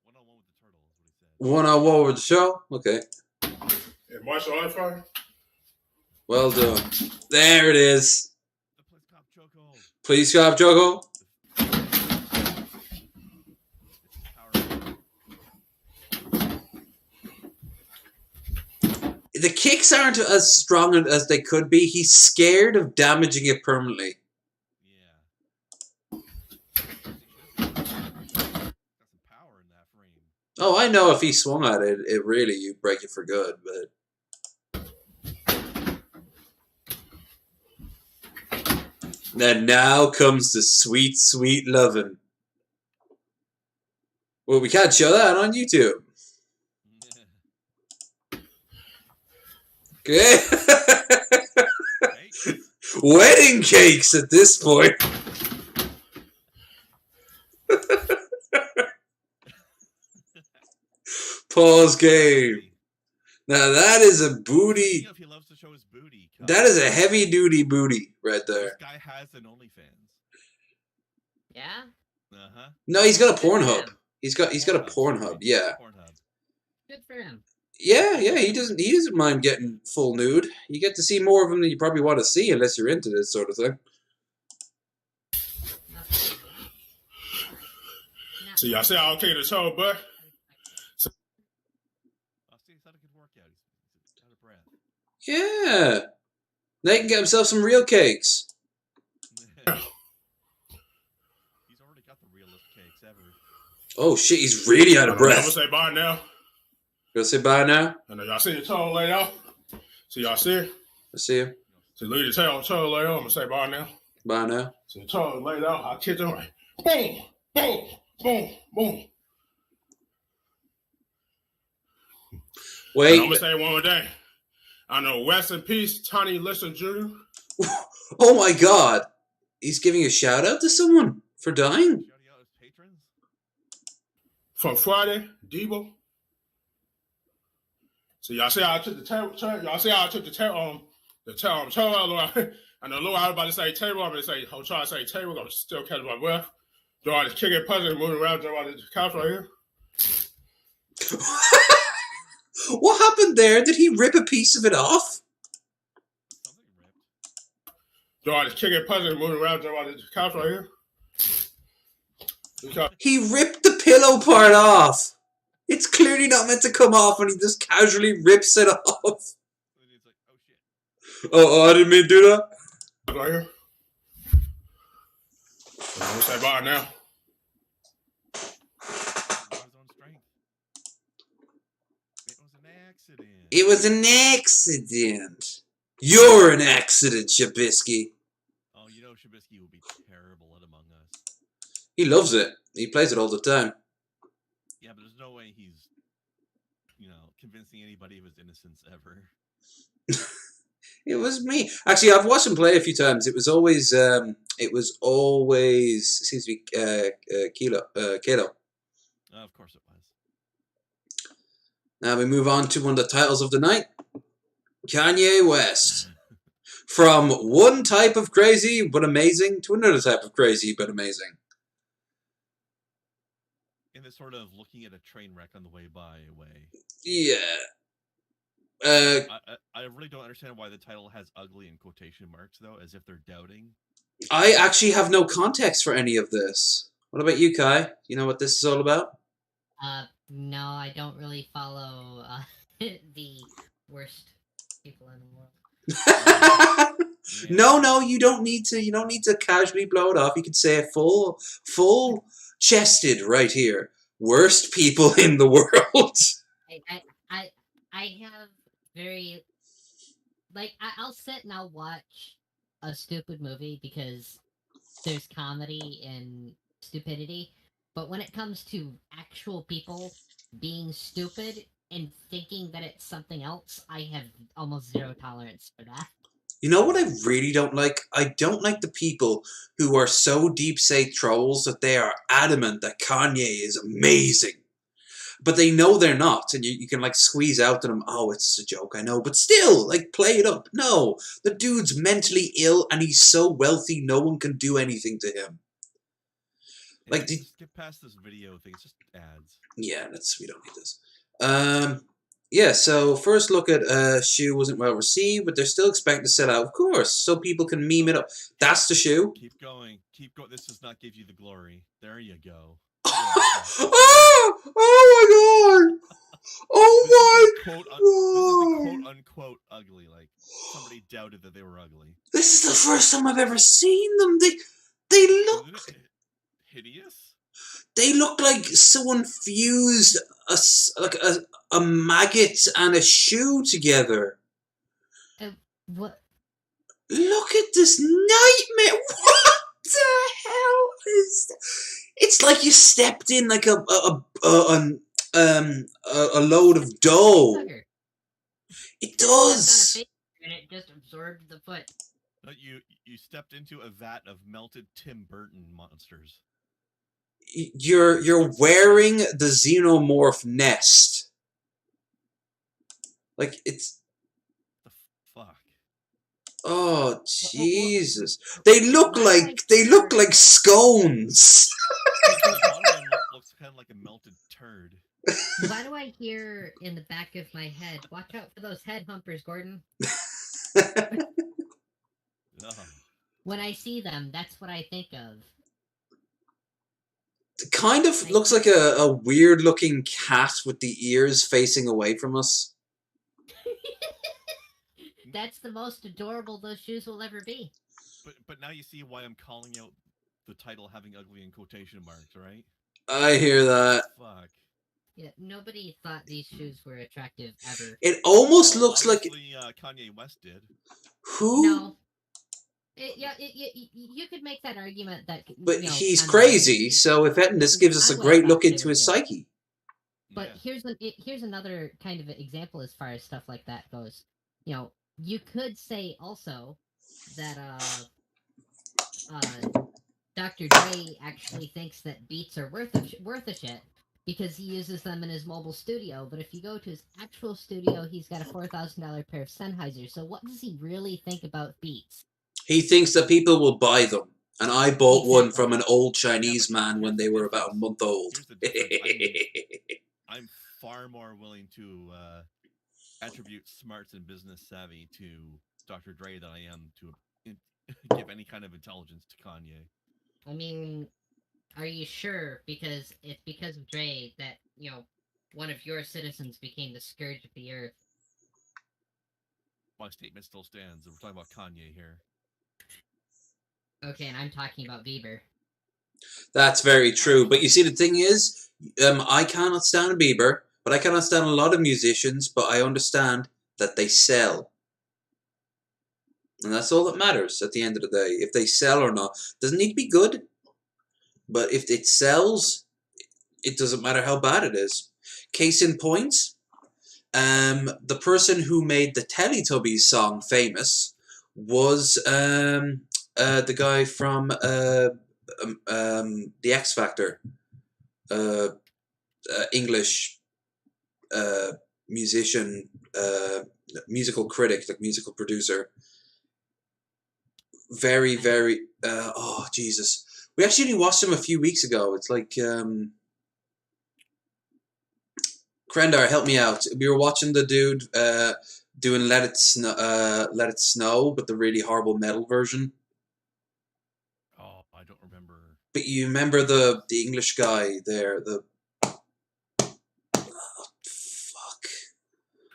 one-on-one with the turtle is what he said. One-on-one with the show? Okay. And martial arts fire. Well done. There it is. The Police Cop Choco. Please stop, Choco. The kicks aren't as strong as they could be. He's scared of damaging it permanently. Yeah. Got some power in that frame. Oh, I know if he swung at it, it really, you'd break it for good, but... And now comes the sweet, sweet lovin'. Well, we can't show that on YouTube. Okay. Wedding cakes at this point. Pause game. Now that is a booty. If he loves to show his booty. That is a heavy duty booty right there. This guy has an OnlyFans. Yeah? Uh-huh. No, he's got a Pornhub. He's got a Pornhub. Yeah. Pornhub. Good for him. Yeah. He doesn't mind getting full nude. You get to see more of him than you probably want to see, unless you're into this sort of thing. So y'all say I okay the toe, but Oh, see, he's had a good workout. He's out of breath. Yeah. They can get himself some real cakes. He's already got the realest cakes ever. Oh shit, he's really out of I'm gonna breath. say bye now. Go say bye now. I know y'all see the toe laid out. So y'all see it? I see him. So look at the toe laid out. I'm gonna say bye now. Bye now. So the toe laid out. I kicked him right. Boom, boom, boom, boom. Wait. And I'm gonna say one more thing. I know rest in peace, Tony Listen Jr. Oh my god. He's giving a shout out to someone for dying? Shouting out his patrons? From Friday, Debo. So y'all see how I took the table? Y'all see how I took the table? I know Lord, I was about to say table. I'm gonna say, I'm trying to say table. I'm still catching my breath. Do I just kick it, puzzle, moving around, do I the couch right here? What happened there? Did he rip a piece of it off? Something ripped. Do I just kick it, puzzle, moving around, do I the couch right here? Because He ripped the pillow part off. It's clearly not meant to come off and he just casually rips it off. And he's like, oh shit. Oh, I didn't mean to do that. right here. I'm gonna say bye now. His own strength. It was an accident. It was an accident. You're an accident, Shabisky. Oh, you know Shabisky will be terrible at Among Us. He loves it. He plays it all the time. Yeah, but there's no way he's, convincing anybody of his innocence ever. It was me. Actually, I've watched him play a few times. It was always seems to be Kalo. Of course it was. Now we move on to one of the titles of the night. Kanye West. From one type of crazy but amazing to another type of crazy but amazing. In this sort of looking at a train wreck on the way by way. Yeah. I really don't understand why the title has ugly in quotation marks, though, as if they're doubting. I actually have no context for any of this. What about you, Kai? You know what this is all about? No, I don't really follow the worst people in the world. No, you don't need to. You don't need to casually blow it off. You can say it full chested right here. Worst people in the world. I have very I'll sit and I'll watch a stupid movie because there's comedy in stupidity, but when it comes to actual people being stupid and thinking that it's something else, I have almost zero tolerance for that. You know what I really don't like? I don't like the people who are so deep state trolls that they are adamant that Kanye is amazing. But they know they're not, and you can like squeeze out to them, oh, it's a joke, I know, but still, like, play it up. No, the dude's mentally ill, and he's so wealthy, no one can do anything to him. Like, just get past this video thing. It's just ads. Yeah, we don't need this. Yeah, so first look at shoe wasn't well received, but they're still expecting to sell out, of course, so people can meme it up. That's the shoe. Keep going. This does not give you the glory. There you go. Oh my god! Oh my god! This is the quote unquote ugly. Like somebody doubted that they were ugly. This is the first time I've ever seen them. They look hideous. They look like someone fused a maggot and a shoe together. What? Look at this nightmare! What the hell is that? It's like you stepped in like a load of dough. It does. And it just absorbed the foot. You stepped into a vat of melted Tim Burton monsters. You're wearing the xenomorph nest. Like it's. The fuck. Oh Jesus! They look like scones. The bottom one looks kind of like a melted turd. Why do I hear in the back of my head, watch out for those head humpers, Gordon? When I see them, that's what I think of. It kind of looks like a weird-looking cat with the ears facing away from us. That's the most adorable those shoes will ever be. But now you see why I'm calling out the title having ugly in quotation marks, right? I hear that. Fuck. Yeah, nobody thought these shoes were attractive ever. It almost looks like Kanye West did. Who? No. You could make that argument that. But he's crazy, so if anything, this gives us a great look into his psyche. But here's another kind of example as far as stuff like that goes. You know, you could say also that Dr. Dre actually thinks that beats are worth a shit because he uses them in his mobile studio. But if you go to his actual studio, he's got a $4,000 pair of Sennheisers. So what does he really think about beats? He thinks that people will buy them. And I bought one from an old Chinese man when they were about a month old. I'm far more willing to attribute smarts and business savvy to Dr. Dre than I am to give any kind of intelligence to Kanye. I mean, are you sure? Because it's because of Dre that, one of your citizens became the scourge of the earth. My statement still stands. We're talking about Kanye here. Okay, and I'm talking about Bieber. That's very true. But you see, the thing is, I cannot stand Bieber, but I cannot stand a lot of musicians, but I understand that they sell. And that's all that matters at the end of the day. If they sell or not. Doesn't need to be good. But if it sells, it doesn't matter how bad it is. Case in point, the person who made the Teletubbies song famous was the guy from the X Factor, English musician, musical critic, like musical producer. Very, very. Oh Jesus! We actually watched him a few weeks ago. It's like Krendar, help me out. We were watching the dude doing Let It Snow, but the really horrible metal version. Oh, I don't remember. But you remember the English guy there, fuck.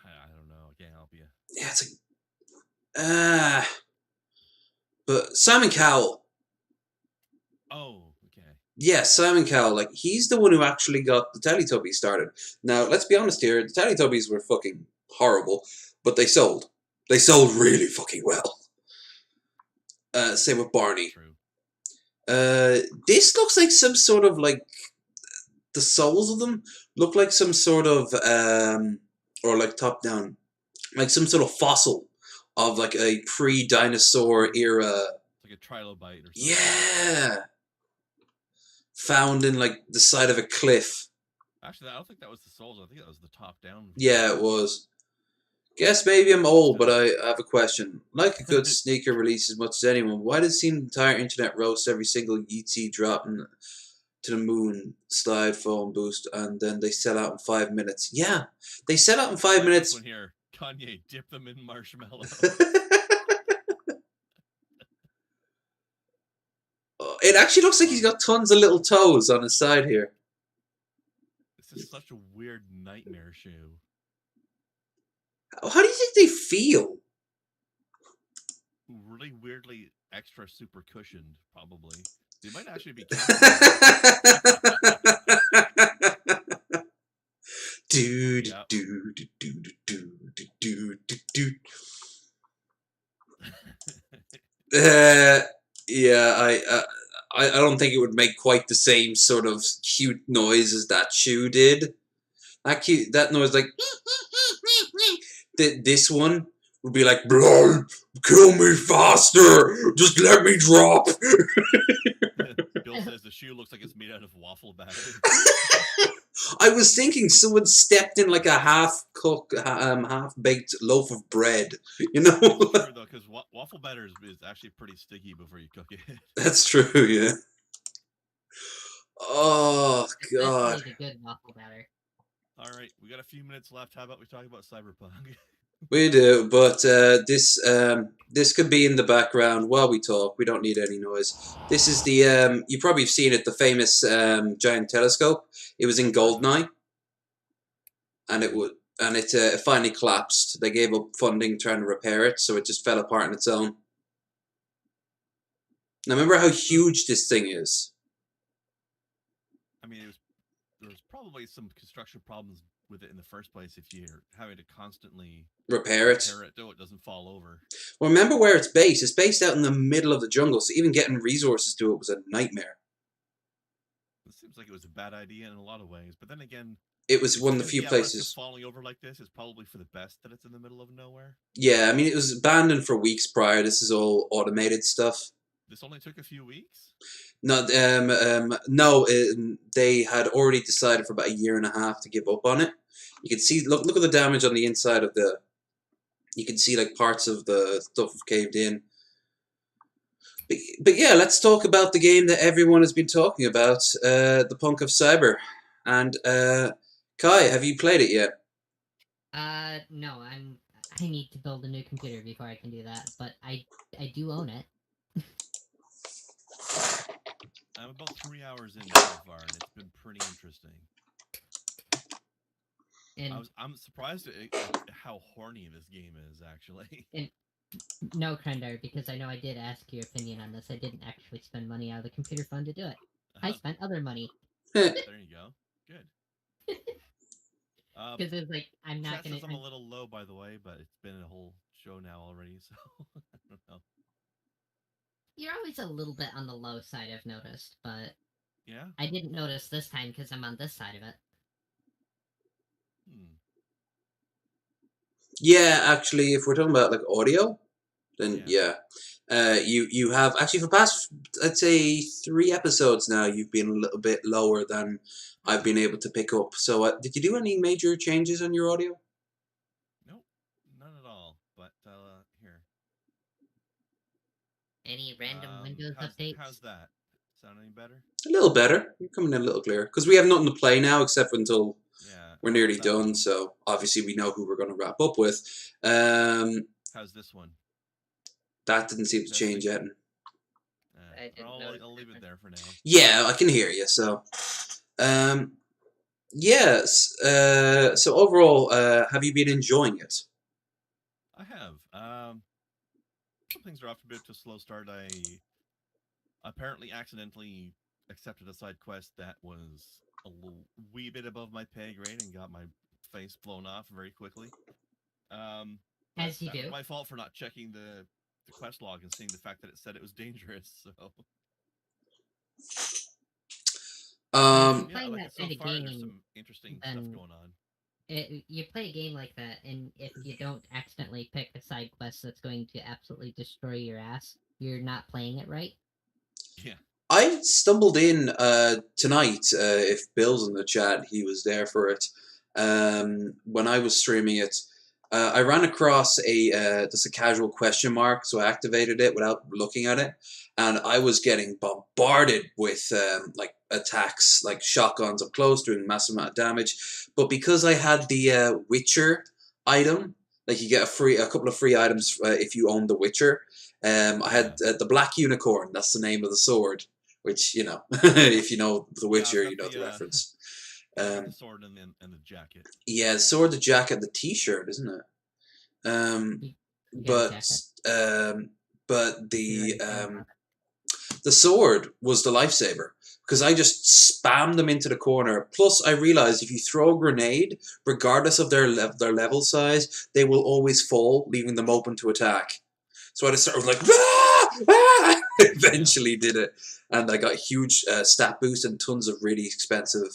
I don't know. I can't help you. Yeah, it's like But Simon Cowell. Oh, okay. Yeah, Simon Cowell. Like, he's the one who actually got the Teletubbies started. Now, let's be honest here. The Teletubbies were fucking horrible, but they sold. They sold really fucking well. Same with Barney. True. This looks like some sort of, like, the souls of them look like some sort of, or like top down, like some sort of fossil of like a pre-dinosaur era. It's like a trilobite or something. Yeah. Found in like the side of a cliff. Actually, I don't think that was the souls. I think that was the top down. Yeah, it was. Guess maybe I'm old, but I have a question. Like a good sneaker release as much as anyone, why does it seem the entire internet roast every single Yeezy drop to the moon slide phone boost, and then they sell out in 5 minutes? Yeah, they sell out in 5 minutes. This one here, Kanye, dip them in marshmallow. It actually looks like he's got tons of little toes on his side here. This is such a weird nightmare shoe. How do you think they feel? Really weirdly extra super cushioned, probably. They might actually be. Yeah, I don't think it would make quite the same sort of cute noise as that shoe did. That noise, like this one would be like, "Blood, kill me faster! Just let me drop." Bill says the shoe looks like it's made out of waffle batter. I was thinking someone stepped in like a half-baked loaf of bread. You know? It's true though, because waffle batter is actually pretty sticky before you cook it. That's true. Yeah. Oh God. Especially the good waffle batter. All right, we got a few minutes left. How about we talk about Cyberpunk? We do, but this could be in the background while we talk. We don't need any noise. This is the you probably have seen it, the famous giant telescope. It was in Goldeneye, and it finally collapsed. They gave up funding trying to repair it, so it just fell apart on its own. Now remember how huge this thing is. I mean, there was probably some construction problems with it in the first place if you're having to constantly repair it so it doesn't fall over. Well, remember where it's based. It's based out in the middle of the jungle, so even getting resources to it was a nightmare. It seems like it was a bad idea in a lot of ways, but then again, it was one of the few places. Falling over like this is probably for the best that it's in the middle of nowhere. Yeah, I mean, it was abandoned for weeks prior. This is all automated stuff. This only took a few weeks? No, they had already decided for about 1.5 years to give up on it. You can see, look at the damage on the inside of the. You can see like parts of the stuff have caved in. But yeah, let's talk about the game that everyone has been talking about, the Punk of Cyber. And Kai, have you played it yet? No, I need to build a new computer before I can do that, but I do own it. I'm about 3 hours in so far, and it's been pretty interesting. And I'm surprised at how horny this game is, actually. And no, Krendar, because I know I did ask your opinion on this. I didn't actually spend money out of the computer fund to do it. I spent other money. There you go. Good. Because it's like, I'm not going to... I'm a little low, by the way, but it's been a whole show now already, so I don't know. You're always a little bit on the low side, I've noticed, but... Yeah? I didn't notice this time because I'm on this side of it. Yeah, actually, if we're talking about like audio, then yeah. You have actually for the past, I'd say 3 episodes now, you've been a little bit lower than I've been able to pick up. So did you do any major changes on your audio? Nope, none at all. But here. Any random Windows updates? How's that? Sound any better? A little better. You're coming in a little clearer because we have nothing to play now except until we're nearly done. So obviously we know who we're going to wrap up with. How's this one? That didn't seem to change yet. I'll leave it there for now. Yeah, I can hear you. So, yes. So overall, have you been enjoying it? I have. things are off to a bit of a slow start. I apparently accidentally accepted a side quest that was a wee bit above my pay grade and got my face blown off very quickly. As you that was do. my fault for not checking the quest log and seeing the fact that it said it was dangerous. So Um, yeah, I Playing like that it so kind of far. There's game, some interesting stuff then going on. you play a game like that, and if you don't accidentally pick a side quest that's going to absolutely destroy your ass, you're not playing it right. Yeah. I stumbled in tonight. If Bill's in the chat, he was there for it. When I was streaming it, I ran across just a casual question mark, so I activated it without looking at it, and I was getting bombarded with like attacks, like shotguns up close, doing massive amount of damage. But because I had the Witcher item, like you get a couple of free items if you own the Witcher. I had the Black Unicorn. That's the name of the sword. Which, if you know The Witcher, I've you got know the reference. I've got the sword and the jacket. Yeah, the sword, the jacket, the T-shirt, isn't it? You got a But jacket. but You're the right there. the sword was the lifesaver because I just spammed them into the corner. Plus, I realized if you throw a grenade, regardless of their level size, they will always fall, leaving them open to attack. So I just sort of like, eventually did it. And I got a huge stat boost and tons of really expensive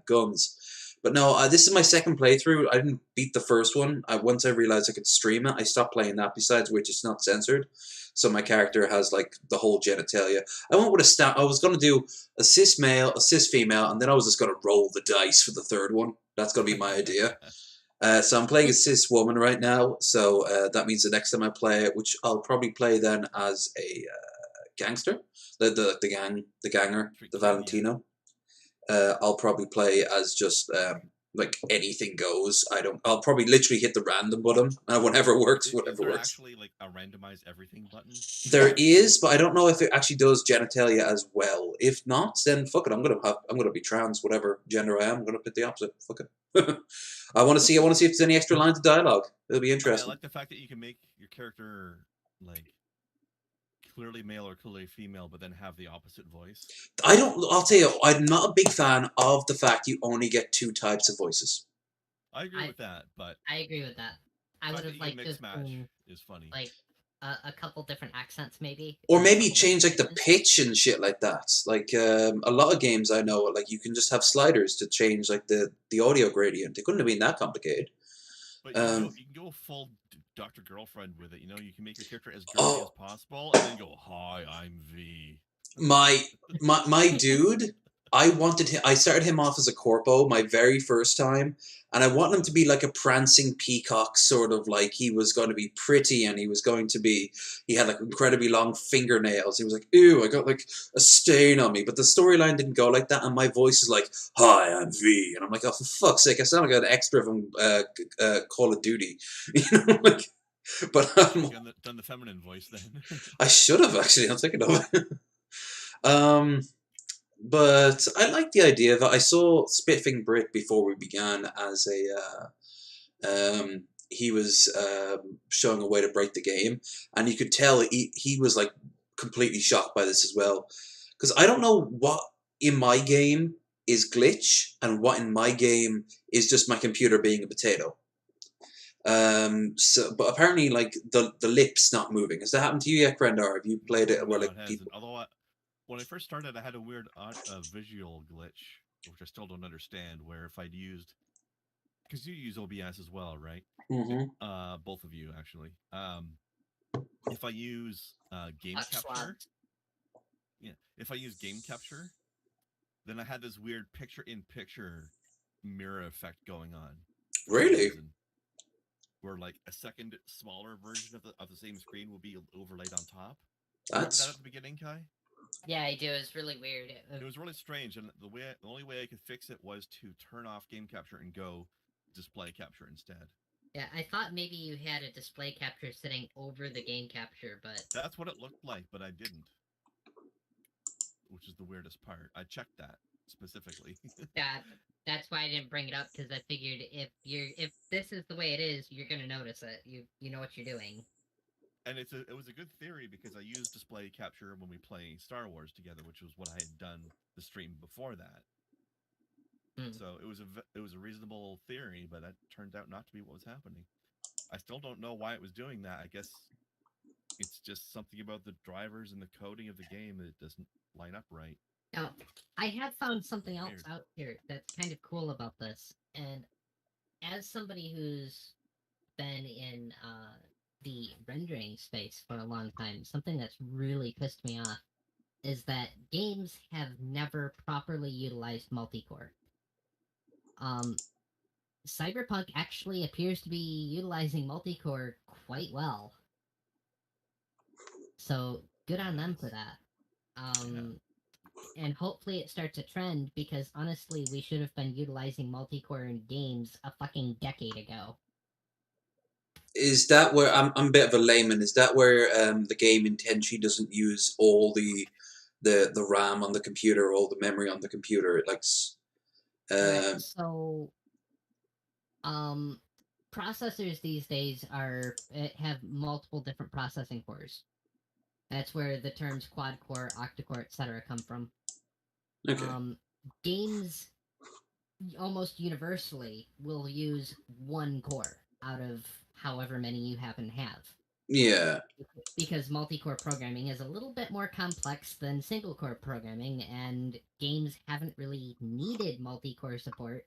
guns. But no, this is my second playthrough. I didn't beat the first one. Once I realized I could stream it, I stopped playing that, besides which it's not censored. So my character has like the whole genitalia. I went with a stat. I was going to do a cis male, a cis female, and then I was just going to roll the dice for the third one. That's going to be my idea. So I'm playing a cis woman right now, so that means the next time I play it, which I'll probably play then as a gangster, the ganger, the Valentino. I'll probably play as just like anything goes. I'll probably literally hit the random button, and whatever works, whatever is there works. actually like a randomize everything button? There is, but I don't know if it actually does genitalia as well. If not, then fuck it. I'm gonna be trans, whatever gender I am. I'm gonna put the opposite. Fuck it. I want to see if there's any extra lines of dialogue. It'll be interesting. I like the fact that you can make your character like clearly male or clearly female, but then have the opposite voice. I'll tell you, I'm not a big fan of the fact you only get two types of voices. I agree with that, but I agree with that. I would have liked mix match is funny. Like a couple different accents, maybe. Or maybe change like the pitch and shit like that. Like a lot of games I know, like you can just have sliders to change like the audio gradient. It couldn't have been that complicated. But you can go full Dr. Girlfriend with it. You know, you can make your character as girly as possible, and then go, "Hi, I'm V." My dude, I started him off as a corpo my very first time, and I want him to be like a prancing peacock, sort of like he was going to be pretty, and he had like incredibly long fingernails. He was like, ew, I got like a stain on me. But the storyline didn't go like that, and my voice is like, hi, I'm V. And I'm like, oh, for fuck's sake, I sound like an extra from Call of Duty. You know, like, but done the feminine voice then. I should have actually. I'm thinking of it. But I like the idea of it. I saw Spiffing Brit before we began as he was showing a way to break the game, and you could tell he was like completely shocked by this as well, because I don't know what in my game is glitch and what in my game is just my computer being a potato. But apparently, like the lips not moving. Has that happened to you yet, Krendar? Have you played it where like people? Although when I first started, I had a weird visual glitch, which I still don't understand. Where if I'd used, because you use OBS as well, right? Mm-hmm. Both of you actually. If I use game capture, if I use game capture, then I had this weird picture-in-picture mirror effect going on. Really? Where like a second smaller version of the same screen will be overlaid on top. That's Remember that at the beginning, Kai? Yeah, I do. It was really weird. It was really strange, and the only way I could fix it was to turn off game capture and go display capture instead. Yeah, I thought maybe you had a display capture sitting over the game capture, but that's what it looked like, but I didn't. Which is the weirdest part. I checked that specifically. That's why I didn't bring it up, because I figured if this is the way it is, you're gonna notice it. You know what you're doing. And it was a good theory because I used display capture when we play Star Wars together, which was what I had done the stream before that. So it was a reasonable theory, but that turned out not to be what was happening. I still don't know why it was doing that. I guess it's just something about the drivers and the coding of the game that doesn't line up right. Now, I have found something else Weird. out here that's kind of cool about this, and as somebody who's been in the rendering space for a long time, something that's really pissed me off is that games have never properly utilized multicore. Cyberpunk actually appears to be utilizing multicore quite well. So good on them for that. And hopefully it starts a trend, because honestly, we should have been utilizing multicore in games a fucking decade ago. Is that where I'm a bit of a layman? Is that where the game intentionally doesn't use all the RAM on the computer, all the memory on the computer? It likes. Right, so, processors these days have multiple different processing cores. That's where the terms quad core, octa-core, etc. come from. Okay. Games almost universally will use one core out of however many you happen to have. Yeah. Because multi-core programming is a little bit more complex than single-core programming, and games haven't really needed multi-core support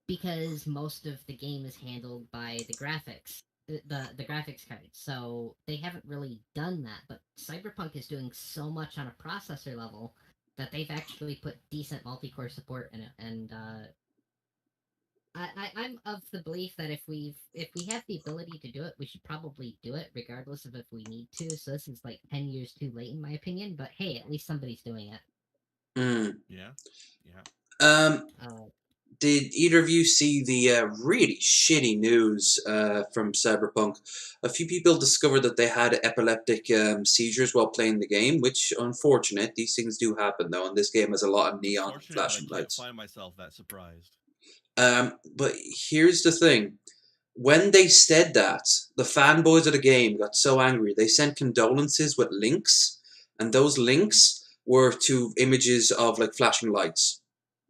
because most of the game is handled by the graphics, the graphics card. So they haven't really done that. But Cyberpunk is doing so much on a processor level that they've actually put decent multi-core support in it, and I'm of the belief that if we have the ability to do it, we should probably do it, regardless of if we need to. So this is like 10 years too late, in my opinion. But hey, at least somebody's doing it. Yeah. Did either of you see the really shitty news from Cyberpunk? A few people discovered that they had epileptic seizures while playing the game, which, unfortunate, these things do happen though, and this game has a lot of neon and flashing lights. I can't find myself that surprised. But here's the thing. When they said that, the fanboys of the game got so angry, they sent condolences with links, and those links were to images of, like, flashing lights.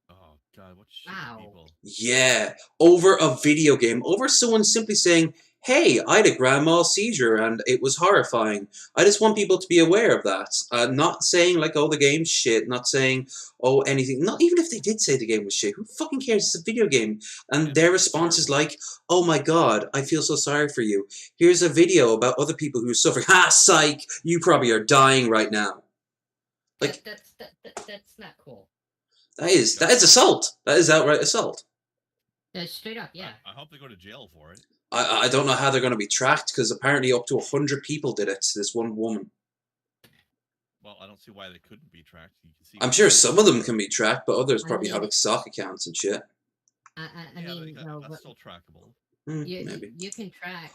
Oh, God, what shitty people. Yeah, over a video game, over someone simply saying, hey, I had a grand mal seizure and it was horrifying. I just want people to be aware of that. Not saying, like, oh, the game's shit, not saying, oh, anything. Not even if they did say the game was shit. Who fucking cares? It's a video game. And their response is like, oh my god, I feel so sorry for you. Here's a video about other people who are suffering. Ha, psych! You probably are dying right now. Like, that's not cool. That is assault. That is outright assault. Straight up, yeah. I hope they go to jail for it. I don't know how they're going to be tracked, because apparently up to 100 people did it to this one woman. Well, I don't see why they couldn't be tracked. You can see. I'm sure some of them can be tracked, but others probably have like sock accounts and shit. I mean, that's still trackable. Maybe you can track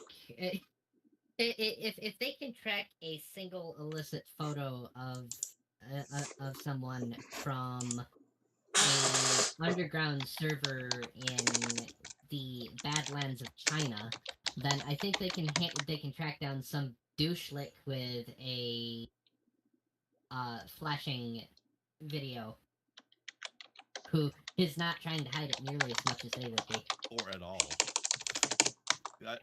if they can track a single illicit photo of someone from an underground server in the Badlands of China, then I think they can track down some douchelick with a flashing video who is not trying to hide it nearly as much as they would be. Or at all.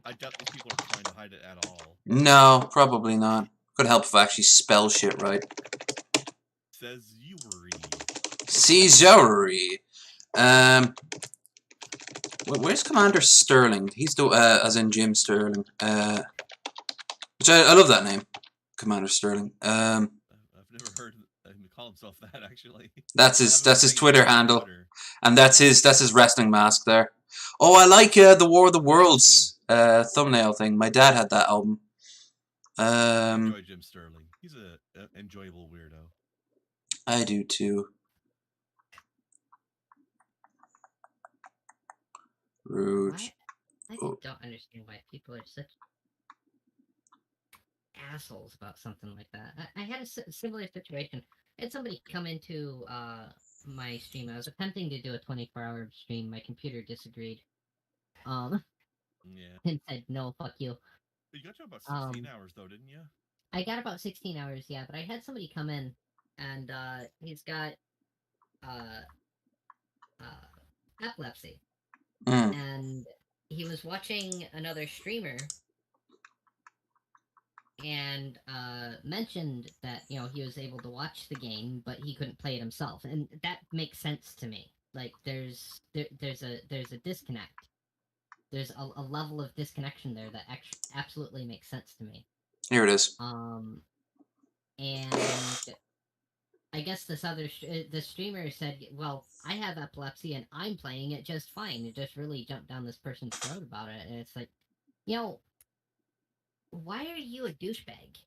I doubt these people are trying to hide it at all. No, probably not. Could help if I actually spell shit right. Says Yuri. Caesari. Where's Commander Sterling? He's the as in Jim Sterling. Which I love that name, Commander Sterling. I've never heard him call himself that, actually. That's his Twitter handle, and that's his wrestling mask there. Oh, I like the War of the Worlds thumbnail thing. My dad had that album. I enjoy Jim Sterling. He's an enjoyable weirdo. I do too. Rouge. I don't understand why people are such assholes about something like that. I had a similar situation. I had somebody come into my stream. I was attempting to do a 24-hour stream. My computer disagreed. And said, no, fuck you. You got to about 16 hours though, didn't you? I got about 16 hours, yeah, but I had somebody come in, and he's got uh, epilepsy, and he was watching another streamer, and mentioned that he was able to watch the game, but he couldn't play it himself, and that makes sense to me. Like there's a disconnect. There's a level of disconnection there that absolutely makes sense to me. Here it is. And I guess the streamer said, "Well, I have epilepsy and I'm playing it just fine." It just really jumped down this person's throat about it, and it's like, why are you a douchebag?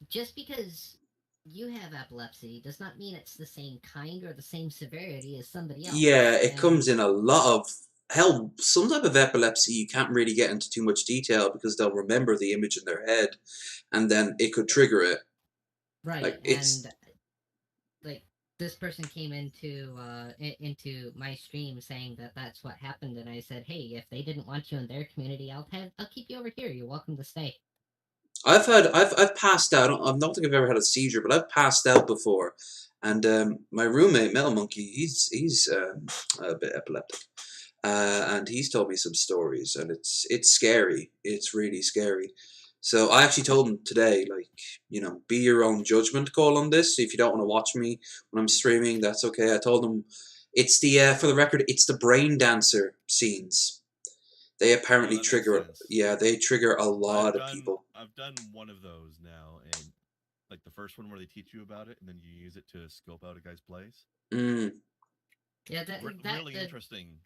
Just because you have epilepsy does not mean it's the same kind or the same severity as somebody else. Yeah, it comes in a lot of... Hell, some type of epilepsy you can't really get into too much detail because they'll remember the image in their head, and then it could trigger it. Right, like, and like this person came into my stream saying that that's what happened, and I said, "Hey, if they didn't want you in their community, I'll keep you over here. You're welcome to stay." I've passed out. I don't think I've ever had a seizure, but I've passed out before, and my roommate Metal Monkey, he's a bit epileptic. And he's told me some stories, and it's scary. It's really scary. So I actually told him today, like, be your own judgment call on this. If you don't want to watch me when I'm streaming, that's okay. I told him it's the for the record, it's the brain dancer scenes. They apparently trigger. Yeah, they trigger a lot of people. I've done one of those now, and like the first one where they teach you about it, and then you use it to scope out a guy's place. Yeah, really interesting.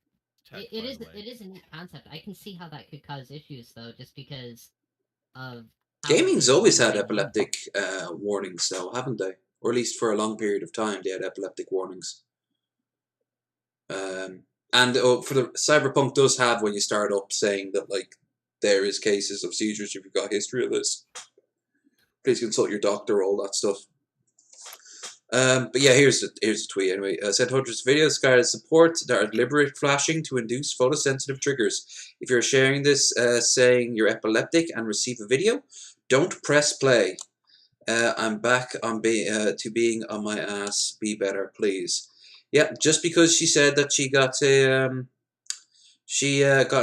It is a neat concept. I can see how that could cause issues, though, just because of... Gaming's always had epileptic warnings, though, haven't they? Or at least for a long period of time, they had epileptic warnings. And for the Cyberpunk does have, when you start up, saying that, like, there is cases of seizures if you've got a history of this. Please consult your doctor, all that stuff. But yeah, here's the tweet anyway. Said hundreds of videos guided support that are deliberate flashing to induce photosensitive triggers. If you're sharing this saying you're epileptic and receive a video, don't press play. I'm back on to being on my ass. Be better, please. Yeah, just because she said that she got an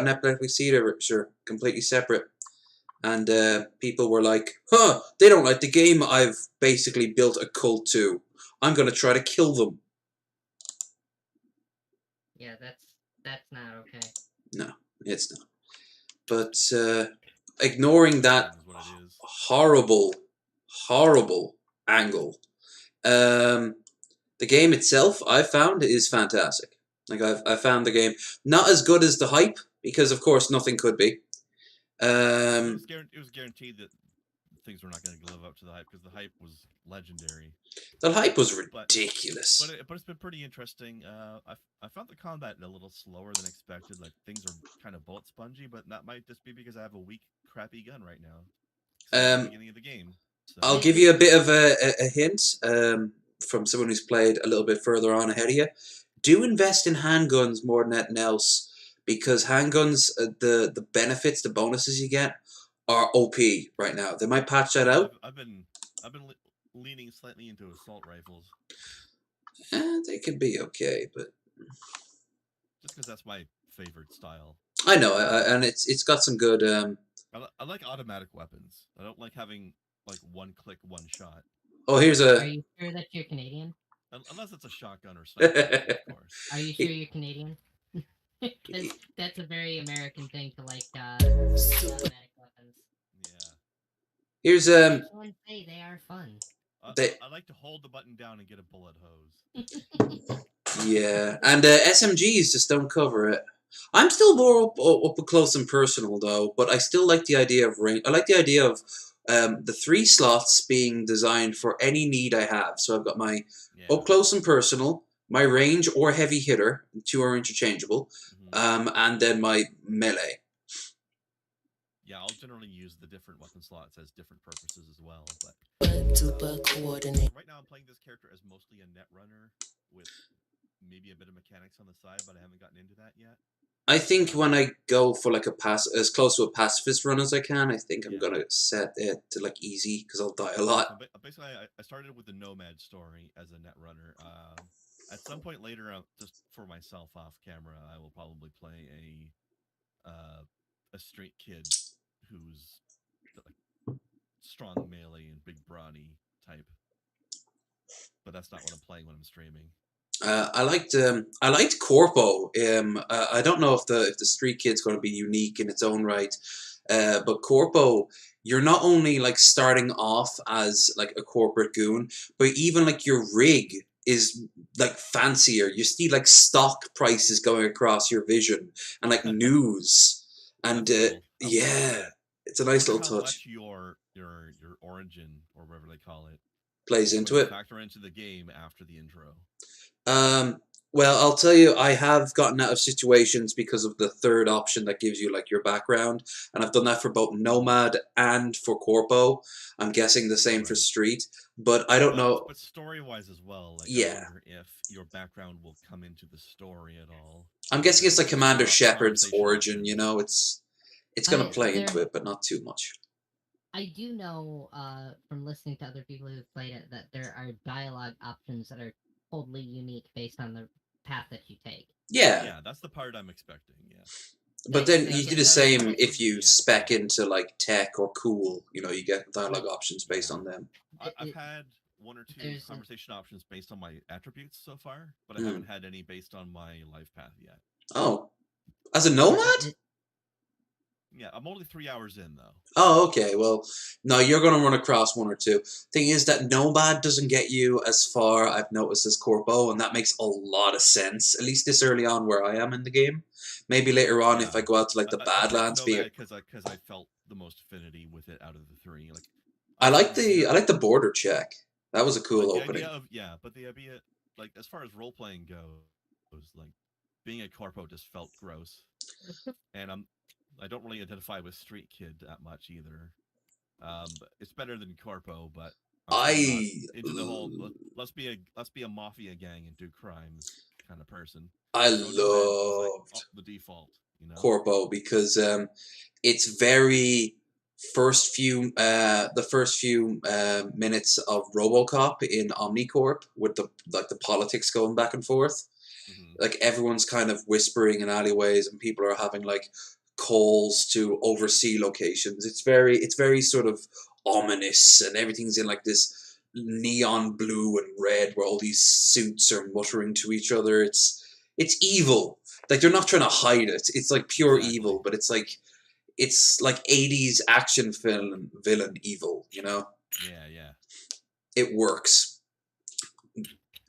epileptic seizure, completely separate. And people were like, "Huh, they don't like the game I've basically built a cult to. I'm going to try to kill them." Yeah, that's not okay. No, it's not. But ignoring that horrible angle, the game itself, I found, is fantastic. Like, I found the game not as good as the hype, because of course nothing could be. It was guaranteed that things were not going to live up to the hype, because the hype was legendary. The hype was ridiculous. But it's been pretty interesting. I found the combat a little slower than expected. Like, things are kind of bullet spongy, but that might just be because I have a weak, crappy gun right now. At the beginning of the game. So. I'll give you a bit of a hint from someone who's played a little bit further on ahead of you. Do invest in handguns more than anything else, because handguns, the benefits, the bonuses you get, are OP right now. They might patch that out. I've been leaning slightly into assault rifles. They can be okay, but just because that's my favorite style. I know, and it's got some good. I like automatic weapons. I don't like having like one click, one shot. Oh, here's a. Are you sure that you're Canadian? Unless it's a shotgun or something, of course. Are you sure you're Canadian? Because that's a very American thing to like automatic weapons. Yeah. Here's Someone say they are fun. I like to hold the button down and get a bullet hose. Yeah, and SMGs just don't cover it. I'm still more up close and personal though, but I still like the idea of range. I like the idea of the 3 slots being designed for any need I have. So I've got my up close and personal, my range or heavy hitter, 2 are interchangeable, and then my melee. Yeah, I'll generally use the different weapon slots as different purposes as well. But right now I'm playing this character as mostly a net runner with maybe a bit of mechanics on the side, but I haven't gotten into that yet. I think when I go for like as close to a pacifist run as I can, I think I'm Yeah. gonna set it to like easy because I'll die a lot. So basically, I started with the Nomad story as a net runner. At some point later, just for myself off camera, I will probably play a street kid who's like strong melee and big brawny type. But that's not what I'm playing when I'm streaming. I liked Corpo. I don't know if the Street Kid's going to be unique in its own right, but Corpo, you're not only like starting off as like a corporate goon, but even like your rig is like fancier. You see like stock prices going across your vision and like news, and That's cool. yeah, it's a nice I little wonder how touch. much your origin or whatever they call it Plays is into going it. to factor into the game after the intro. Well, I'll tell you, I have gotten out of situations because of the third option that gives you like your background, and I've done that for both Nomad and for Corpo. I'm guessing the same for Right. Street, but I don't know. But story wise as well, like I Yeah, wonder if your background will come into the story at all. I'm guessing it's like Through Commander Shepard's conversation origin. You options. know, it's gonna play into There, it, but not too much. I do know from listening to other people who've played it that there are dialogue options that are totally unique based on the path that you take. Yeah, Yeah, that's the part I'm expecting. Yeah. but They- then they you get do the better same tools. if you Yeah, spec yeah. into like tech or cool. You know, you get dialogue Right. options based Yeah. on them. I've It- had one or two there's a- conversation options based on my attributes so far, but I Hmm. haven't had any based on my life path yet. Oh, as a Nomad? Yeah, I'm only 3 hours in though. Oh, okay. Well, no, you're going to run across one or two. Thing is that Nomad doesn't get you as far, I've noticed, as Corpo, and that makes a lot of sense, at least this early on where I am in the game. Maybe later on if Yeah. I go out to like the I picked Badlands. Nomad because I felt the most affinity with it out of the three. Like I like idea the border check. That was a cool like the opening. idea of but the idea like as far as role playing goes, like being a corpo just felt gross, and I don't really identify with Street Kid that much either. But it's better than corpo, but I'm still not into the whole let's be a mafia gang and do crimes kind of person. I So Nomad is like loved the default, you know. Corpo because it's very the first few minutes of RoboCop in OmniCorp with the politics going back and forth. Mhm. Like everyone's kind of whispering in alleyways and people are having like calls to oversee locations. It's very sort of ominous and everything's in like this neon blue and red where all these suits are muttering to each other. It's evil. Like they're not trying to hide it. It's like pure Exactly. evil, but it's like 80s action film villain evil, you know? Yeah. It works.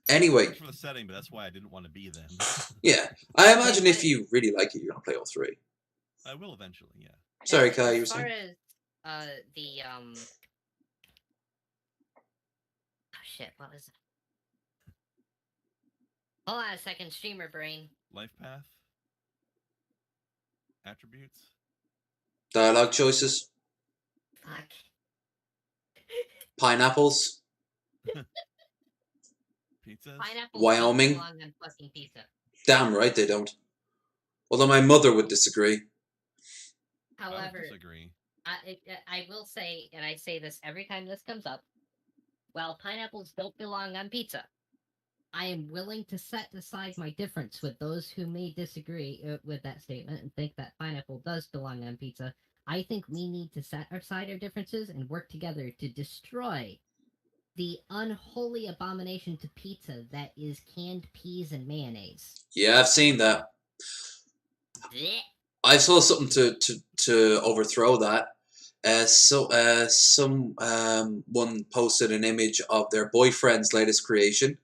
Anyway, It works for the setting, but that's why I didn't want to be them. yeah. I imagine if you really like it, you're gonna play all three. I will eventually, yeah. Sorry, Kai, you were as far saying? as the oh shit, what was it? Hold on a second, streamer brain. Life path? Attributes? Dialogue choices, Fuck. pineapples, Pizzas? Pineapple Wyoming. belong on fucking pizza. Damn right they don't. Although my mother would disagree. I would However, disagree. I will say, and I say this every time this comes up, while pineapples don't belong on pizza, I am willing to set aside my difference with those who may disagree with that statement and think that pineapple does belong on pizza. I think we need to set aside our differences and work together to destroy the unholy abomination to pizza that is canned peas and mayonnaise. Yeah, I've seen that. Blech. I saw something to overthrow that. One posted an image of their boyfriend's latest creation,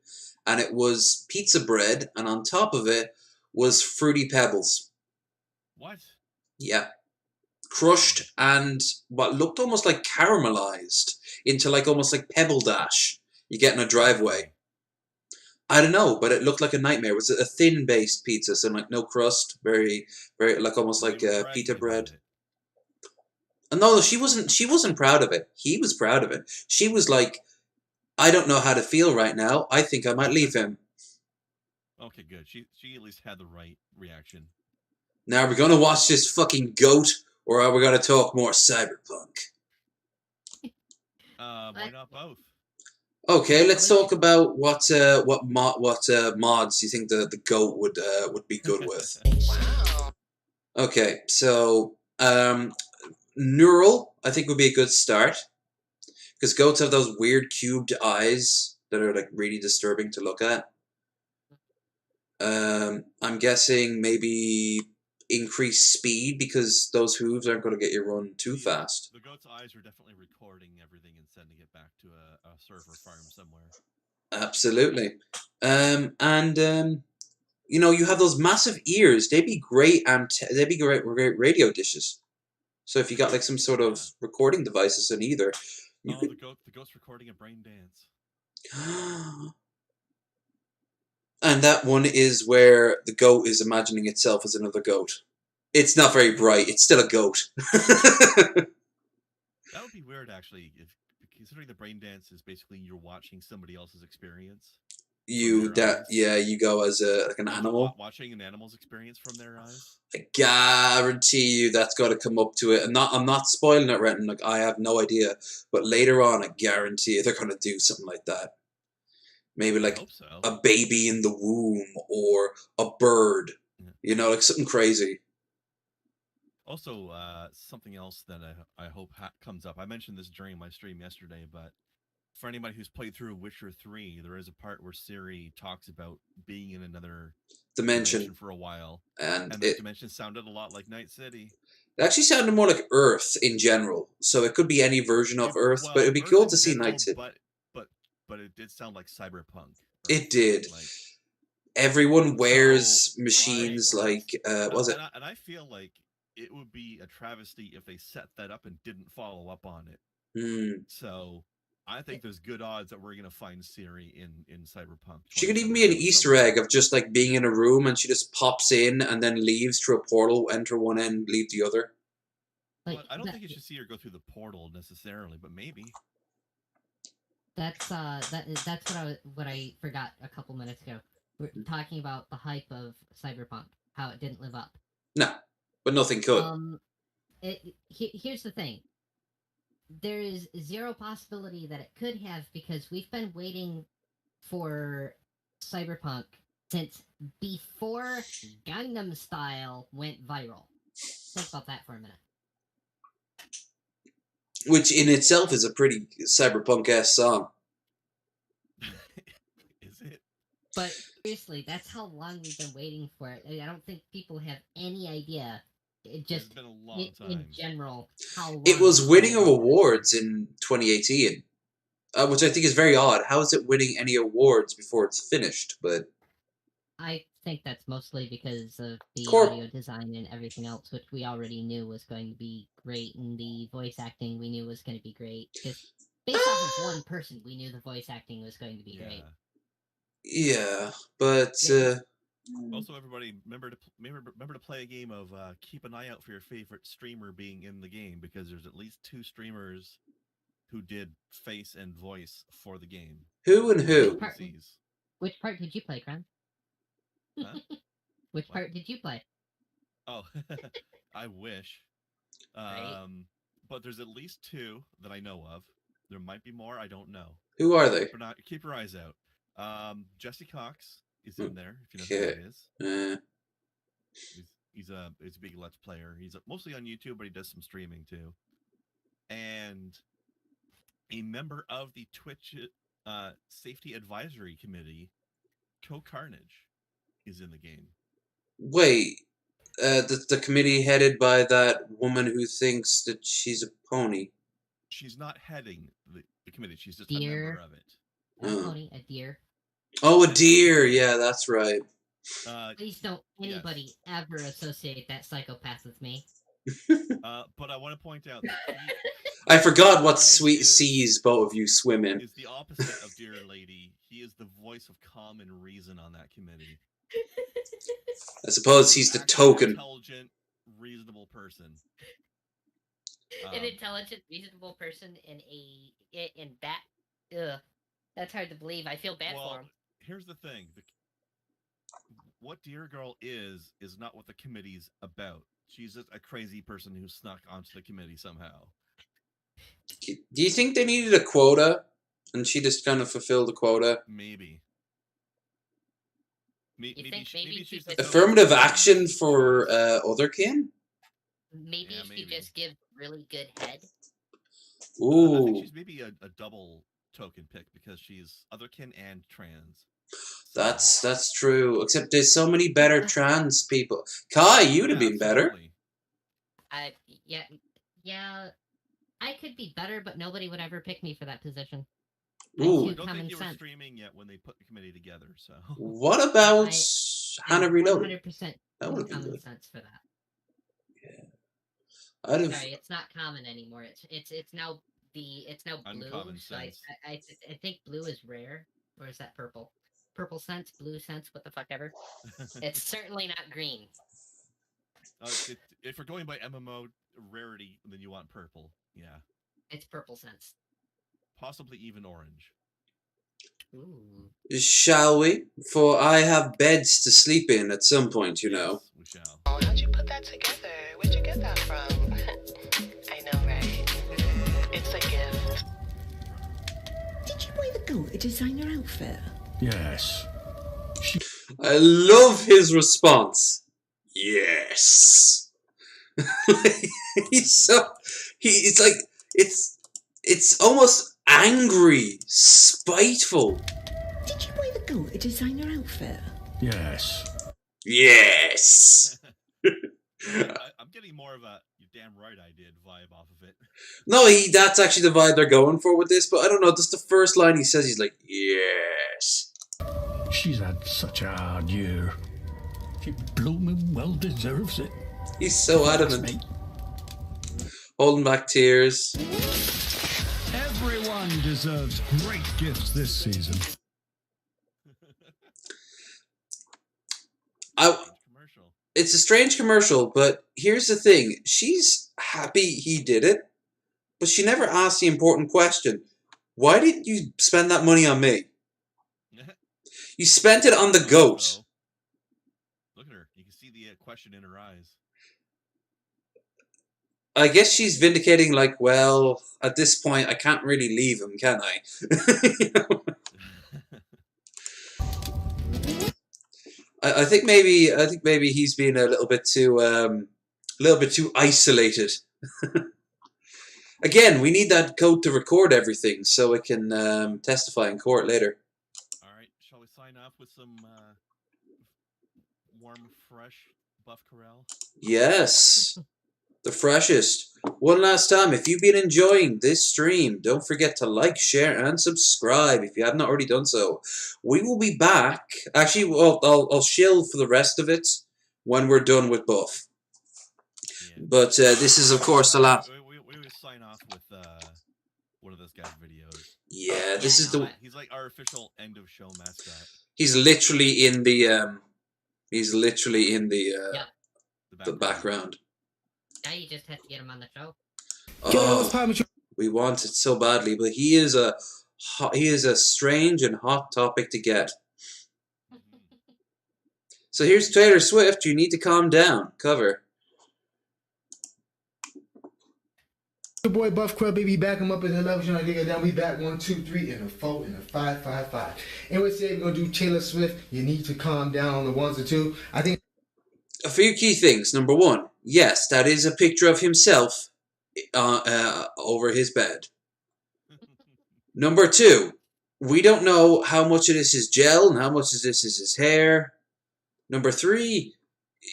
and it was pizza bread, and on top of it was fruity pebbles. What? Yeah, crushed and what looked almost like caramelized into like almost like pebble dash you get in a driveway. I don't know, but it looked like a nightmare. It was a thin based pizza, so like no crust, very like almost They like were bragging pita about bread. it. No, she wasn't proud of it. He was proud of it. She was like, I don't know how to feel right now. I think I might leave him. Okay, good. She at least had the right reaction. Now, are we going to watch this fucking goat, or are we going to talk more Cyberpunk? Why not both? Okay, let's talk about what mods you think the goat would be good with. Okay, so neural I think would be a good start because goats have those weird cubed eyes that are like really disturbing to look at. I'm guessing maybe increase speed because those hooves aren't going to get you run too fast. The goat's eyes are definitely recording everything and sending it back to a server farm somewhere. Absolutely. You know, you have those massive ears. They'd be great they'd be great radio dishes. So if you got like some sort of recording devices in either, you could... the goat's recording a brain dance. And that one is where the goat is imagining itself as another goat. It's not very bright. It's still a goat. That would be weird, actually, if considering the brain dance is basically you're watching somebody else's experience. You go as like an animal. Watching an animal's experience from their eyes. I guarantee you that's got to come up to it. I'm not spoiling it, Renton. Like I have no idea, but later on, I guarantee you they're going to do something like that. Maybe like a baby in the womb or a bird. Yeah. You know, like something crazy. Also, something else that I hope comes up. I mentioned this during my stream yesterday, but for anybody who's played through Witcher 3, there is a part where Ciri talks about being in another dimension for a while. And that dimension sounded a lot like Night City. It actually sounded more like Earth in general. So it could be any version of Earth, but it'd be cool to see Night City. But it did sound like Cyberpunk. It did. Like, everyone wears machines like, was it? And I feel like it would be a travesty if they set that up and didn't follow up on it. So I think there's good odds that we're going to find Ciri in Cyberpunk. She could even be an Easter egg of just like being in a room and she just pops in and then leaves through a portal, enter one end, leave the other. But I don't think you should see her go through the portal necessarily, but maybe. That's what I forgot a couple minutes ago. We're talking about the hype of Cyberpunk, how it didn't live up. No, but nothing could. Here's the thing. There is zero possibility that it could have because we've been waiting for Cyberpunk since before Gangnam Style went viral. Think about that for a minute. Which in itself is a pretty cyberpunk-ass song. Is it? But seriously, that's how long we've been waiting for it. I don't think people have any idea. It just, it's been a long time. In general, how long it was winning awards in 2018, which I think is very odd. How is it winning any awards before it's finished? But I think that's mostly because of the audio design and everything else, which we already knew was going to be great, and the voice acting we knew was going to be great. Just based off of one person, we knew the voice acting was going to be great. Yeah, but also, everybody remember to play a game of keep an eye out for your favorite streamer being in the game, because there's at least 2 streamers who did face and voice for the game. Who and who? Which part did you play, Cran? Huh? Which part did you play? Oh, I wish. Right. But there's at least 2 that I know of. There might be more. I don't know. Who are they? Keep your eyes out. Jesse Cox is in there. If you know who that is. He's a big Let's Player. He's mostly on YouTube, but he does some streaming too. And a member of the Twitch Safety Advisory Committee, Carnage, is in the game. Wait, the committee headed by that woman who thinks that she's a pony. She's not heading the committee. She's just a member of it. A pony, a deer. Oh, a deer. Yeah, that's right. Please don't anybody ever associate that psychopath with me. But I want to point out that I forgot what sweet seas both of you swim in. Is the opposite of Dear Lady. He is the voice of calm and reason on that committee. I suppose he's the token. Intelligent, reasonable person. An intelligent, reasonable person in that. Ugh, that's hard to believe. I feel bad for him. Here's the thing: what Dear Girl is not what the committee's about. She's just a crazy person who snuck onto the committee somehow. Do you think they needed a quota, and she just kind of fulfilled the quota? Maybe. Maybe she's she the just- Affirmative action for otherkin? Maybe Yeah, she maybe. just gives really good head. I Ooh. think she's maybe a double token pick because she's otherkin and trans. So- That's true. Except there's so many better trans people. Kai, you'd have Yeah, been better. absolutely. Yeah. I could be better, but nobody would ever pick me for that position. Ooh. I Too don't common think you were sense. streaming yet when they put the committee together, so. What about Hannah I'm Reloaded? 100% That would have been common good. sense for that. I'd have. Sorry, it's not common anymore. It's now blue. Uncommon So I sense. think blue is rare, or is that purple? Purple sense, blue sense, what the fuck ever. It's certainly not green. If we're going by MMO rarity, then you want purple. Yeah. It's purple sense. Possibly even orange. Ooh. Shall we? For I have beds to sleep in at some point, you know. Yes, we shall. Oh, how'd you put that together? Where'd you get that from? I know, right? It's a gift. Did you buy the girl a designer outfit? Yes. I love his response. Yes. It's like it's almost angry, spiteful. Did you buy the girl a designer outfit? Yes. Yes. I'm getting more of a "you damn right I did" vibe off of it. No, that's actually the vibe they're going for with this, but I don't know, just the first line he says, he's like, yes. She's had such a hard year. She blooming well deserves it. He's so adamant. Holding back tears. Everyone deserves great gifts this season. Commercial. It's a strange commercial, but here's the thing. She's happy he did it, but she never asked the important question. Why didn't you spend that money on me? You spent it on the goat. Look at her. You can see the question in her eyes. I guess she's vindicating, like, well, at this point, I can't really leave him, can I? You know? I think maybe he's been a little bit too isolated. Again, we need that code to record everything so it can testify in court later. All right, shall we sign off with some warm, fresh Buff Corral? Yes, the freshest. One last time, if you've been enjoying this stream, don't forget to like, share, and subscribe if you have not already done so. We will be back. Actually, well, I'll shill for the rest of it when we're done with Buff. Yeah. But this is, of course, the last. We always sign off with one of those guys' videos. Yeah, this is the. He's like our official end of show mascot. He's literally in the. He's literally in the. The background. Now you just have to get him on the show. Oh, we want it so badly, but he is a strange and hot topic to get. So here's Taylor Swift. You need to calm down. Cover. Your boy Buff Crab baby back him up in the level trying to get down. We back 1, 2, 3 and a 4 and a 5, 5, 5. And we say we're gonna do Taylor Swift. You need to calm down on the 1s and 2. I think A few key things. Number one, yes, that is a picture of himself over his bed. Number two, we don't know how much of this is gel and how much of this is his hair. Number three,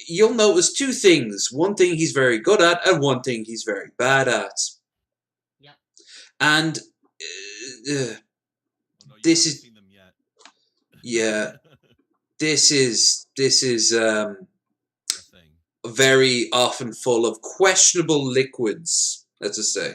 you'll notice two things. One thing he's very good at and one thing he's very bad at. Yep. And this is... Seen them yet. Yeah. This is A thing. very often full of questionable liquids, let's just say.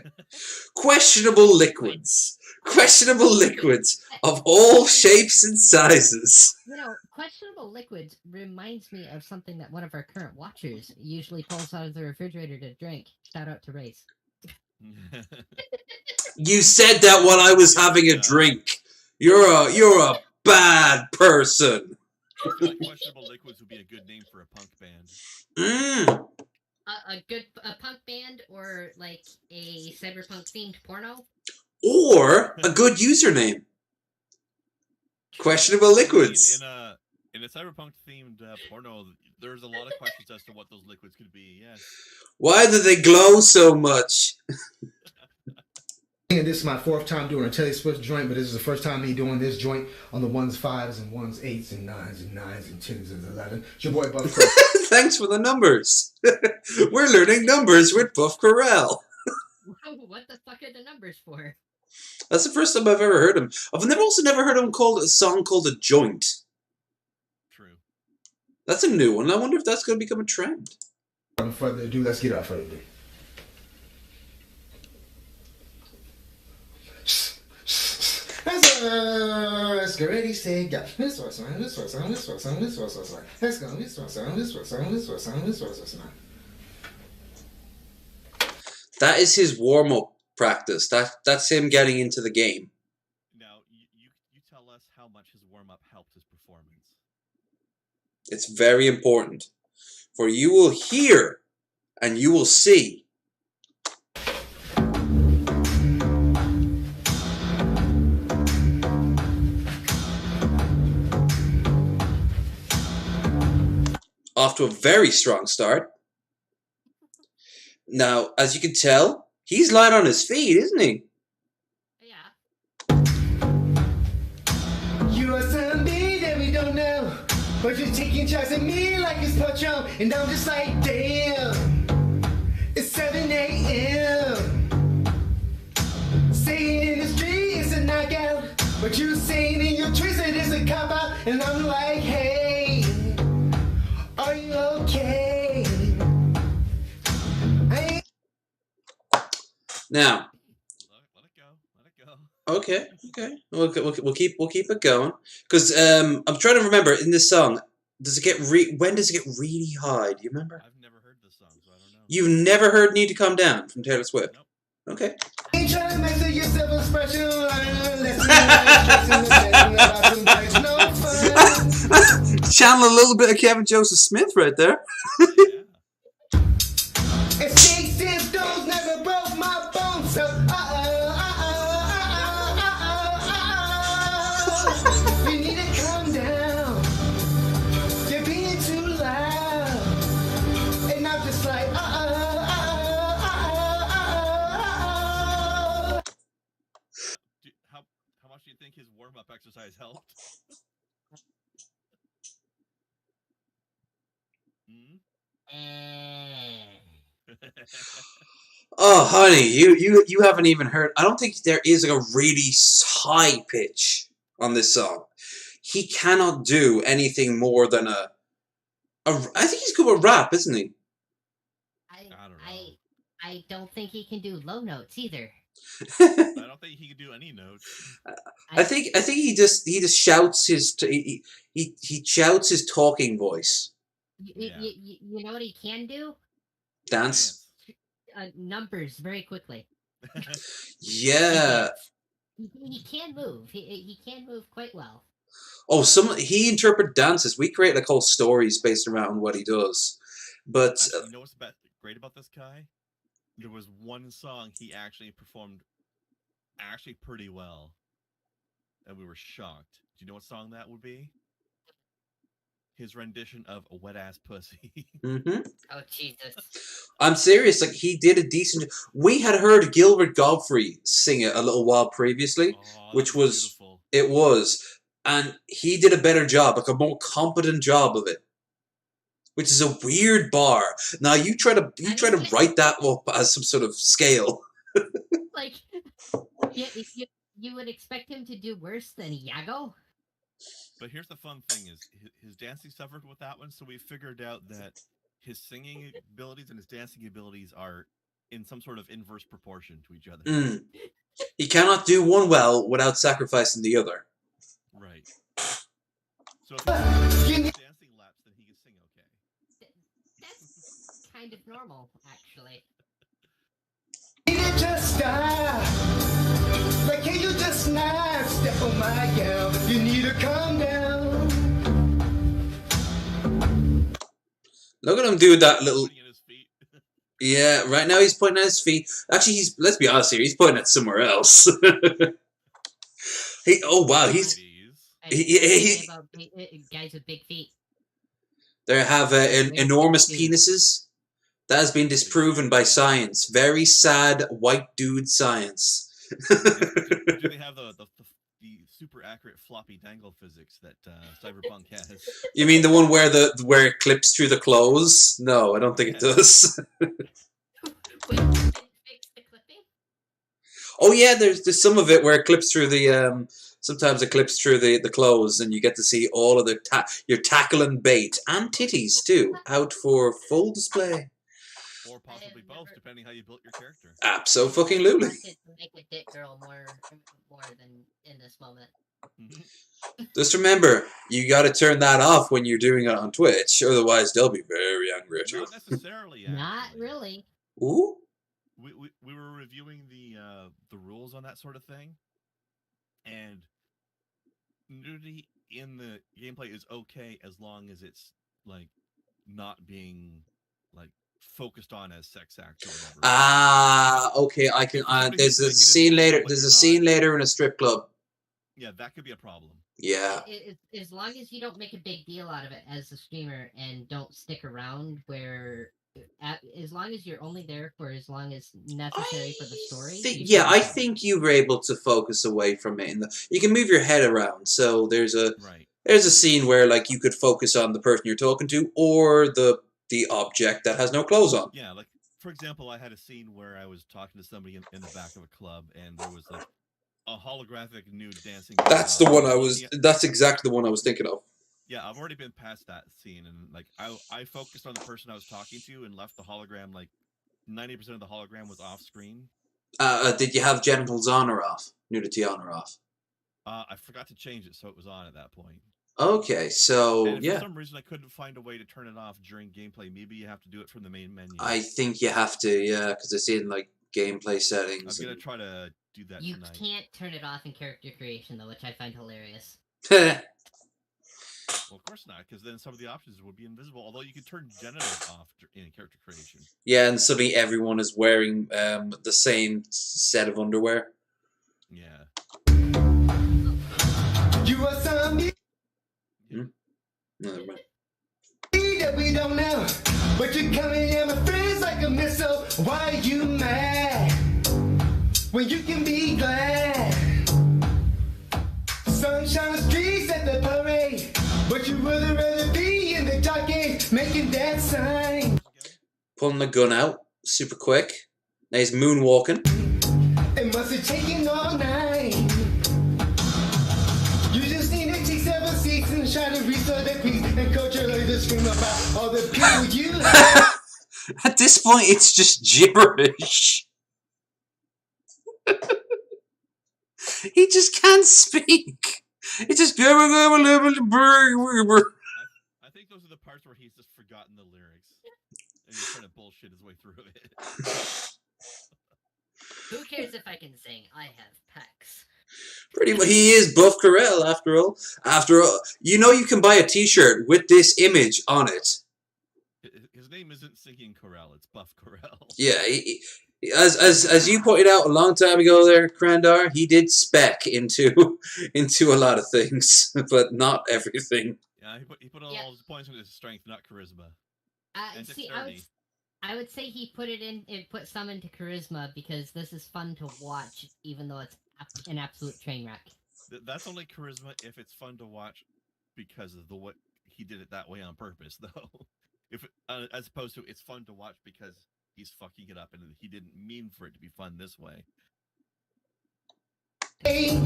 Questionable liquids. Questionable liquids of all shapes and sizes. You know, questionable liquids reminds me of something that one of our current watchers usually pulls out of the refrigerator to drink. Shout out to Race. You said that while I was having a drink. You're a bad person. I feel like Questionable Liquids would be a good name for a punk band. A punk band or like a cyberpunk themed porno? Or a good username. Questionable Liquids. In a cyberpunk themed porno, there's a lot of questions as to what those liquids could be. Yes. Why do they glow so much? And this is my 4th time doing a Telly Swift joint, but this is the first time me doing this joint on the 1s, 5s, and 1s, 8s, and 9s, and 9s, and 10s, and 11s. It's your boy Buff Corral. Thanks for the numbers. We're learning numbers with Buff Corral. What the fuck are the numbers for? That's the first time I've ever heard him. I've also never heard him called a song called A Joint. True. That's a new one. I wonder if that's going to become a trend. Without further ado, let's get out further ado. Let's get ready, say, yeah. This was on, this was on, this was on, this was on. Let's go, this was on, this was on, this was on, this was on. That is his warm-up practice. That's him getting into the game. Now, you tell us how much his warm-up helped his performance. It's very important. For you will hear and you will see. Off to a very strong start. Now, as you can tell, he's light on his feet, isn't he? Yeah. You are somebody that we don't know, but you're taking shots at me like it's Patron, and I'm just like, damn, it's 7 a.m. Saying in the street it's a knockout, but you saying in your tweets that it's a cop-out, and I'm like, hey, are you okay? Now, let it go. Let it go. okay. We'll keep it going because I'm trying to remember in this song. Does it get when does it get really high? Do you remember? I've never heard this song, so I don't know. You've never heard "Need to Calm Down" from Taylor Swift? Nope. Okay. Ain't trying to measure yourself expression. Channel a little bit of Kevin Joseph Smith right there. And sticks and stones never broke my bones, so you need to calm down. You're being too loud, and I'm just like How much do you think his warm-up exercise helped? Oh, honey, you haven't even heard. I don't think there is like a really high pitch on this song. He cannot do anything more than a I think he's good with rap, isn't he? I don't know. I don't think he can do low notes either. I don't think he can do any notes. I think he just shouts his he shouts his talking voice. You know what he can do? Dance. Numbers very quickly. Yeah. He can move. He can move quite well. Oh, he interprets dances. We create like whole stories based around what he does. But you know what's great about this guy? There was one song he actually performed pretty well, and we were shocked. Do you know what song that would be? His rendition of "A Wet Ass Pussy." Mm-hmm. Oh Jesus! I'm serious. Like he did a decent. We had heard Gilbert Godfrey sing it a little while previously, which was beautiful. It was, and he did a better job, like a more competent job of it. Which is a weird bar. Now you try to write that up as some sort of scale. Like, yeah, you would expect him to do worse than Yago. But here's the fun thing: is his dancing suffered with that one, so we figured out that his singing abilities and his dancing abilities are in some sort of inverse proportion to each other. He cannot do one well without sacrificing the other. Right. So if he does dancing laps, then he can sing okay. That's kind of normal, actually. You just stop. Like, can you just not step on my gal? You need to calm down. Look at him do that little. Pointing at his feet. Yeah, right now he's pointing at his feet. Actually, let's be honest here. He's pointing at somewhere else. Oh wow, Ladies. Guys with big feet. They have enormous penises. That has been disproven by science. Very sad white dude science. Do they have the super accurate floppy dangle physics that Cyberpunk has? You mean the one where it clips through the clothes? No, I don't think it does. Oh yeah, there's some of it where it clips through the sometimes it clips through the clothes, and you get to see all of the your tackle and bait and titties too out for full display. Or possibly both, depending how you built your character. Absolutely. Make a dick girl more than in this moment. Just remember, you got to turn that off when you're doing it on Twitch, otherwise they'll be very angry at you. Not necessarily. Actually. Not really. Ooh. We were reviewing the rules on that sort of thing, and nudity in the gameplay is okay as long as it's like not being like focused on as sex act or whatever. Okay. I can. There's a scene later. There's a scene later in a strip club. Yeah, that could be a problem. Yeah. As long as you don't make a big deal out of it as a streamer and don't stick around where. As long as you're only there for as long as necessary for the story. I think you were able to focus away from it. You can move your head around. So there's a scene where like you could focus on the person you're talking to or the object that has no clothes on. Yeah, like for example, I had a scene where I was talking to somebody in the back of a club, and there was like a holographic nude dancing. That's the one I was. That's exactly the one I was thinking of. Yeah, I've already been past that scene, and like I focused on the person I was talking to and left the hologram. Like 90% of the hologram was off screen. Did you have genitals on or off? Nudity on or off? I forgot to change it, so it was on at that point. Okay, so and for some reason I couldn't find a way to turn it off during gameplay. Maybe you have to do it from the main menu. I think you have to, yeah, because it's in like gameplay settings. I'm gonna try to do that. You tonight. can't turn it off in character creation though, which I find hilarious. Well, of course not, because then some of the options would be invisible. Although you could turn genitals off in character creation. Yeah, and suddenly everyone is wearing the same set of underwear. Yeah. You are somebody No, never mind. that we don't know, but you're coming at my friends like a missile. Why are you mad when you can be glad? Sunshine the streets at the parade, but you would rather be in the dark age making that sign. Pulling the gun out super quick. Now he's moonwalking. It must have taken all night. You just need to take 7 seats and try to restore the peace and culturally to scream about all the people you have. At this point, it's just gibberish. He just can't speak. It's just. I think those are the parts where he's just forgotten the lyrics and he's trying to bullshit his way through it. Who cares if I can sing? I have pecs. Pretty much, he is Buff Corell after all. After all, you know you can buy a T-shirt with this image on it. His name isn't Singing Corral; it's Buff Corell. Yeah, as you pointed out a long time ago, there, Krandar, he did spec into a lot of things, but not everything. Yeah, he put all his points into his strength, not charisma. See, I would say he put some into charisma because this is fun to watch, even though it's an absolute train wreck. That's only charisma if it's fun to watch because of what he did it that way on purpose, though. If as opposed to it's fun to watch because he's fucking it up and he didn't mean for it to be fun this way. Hey,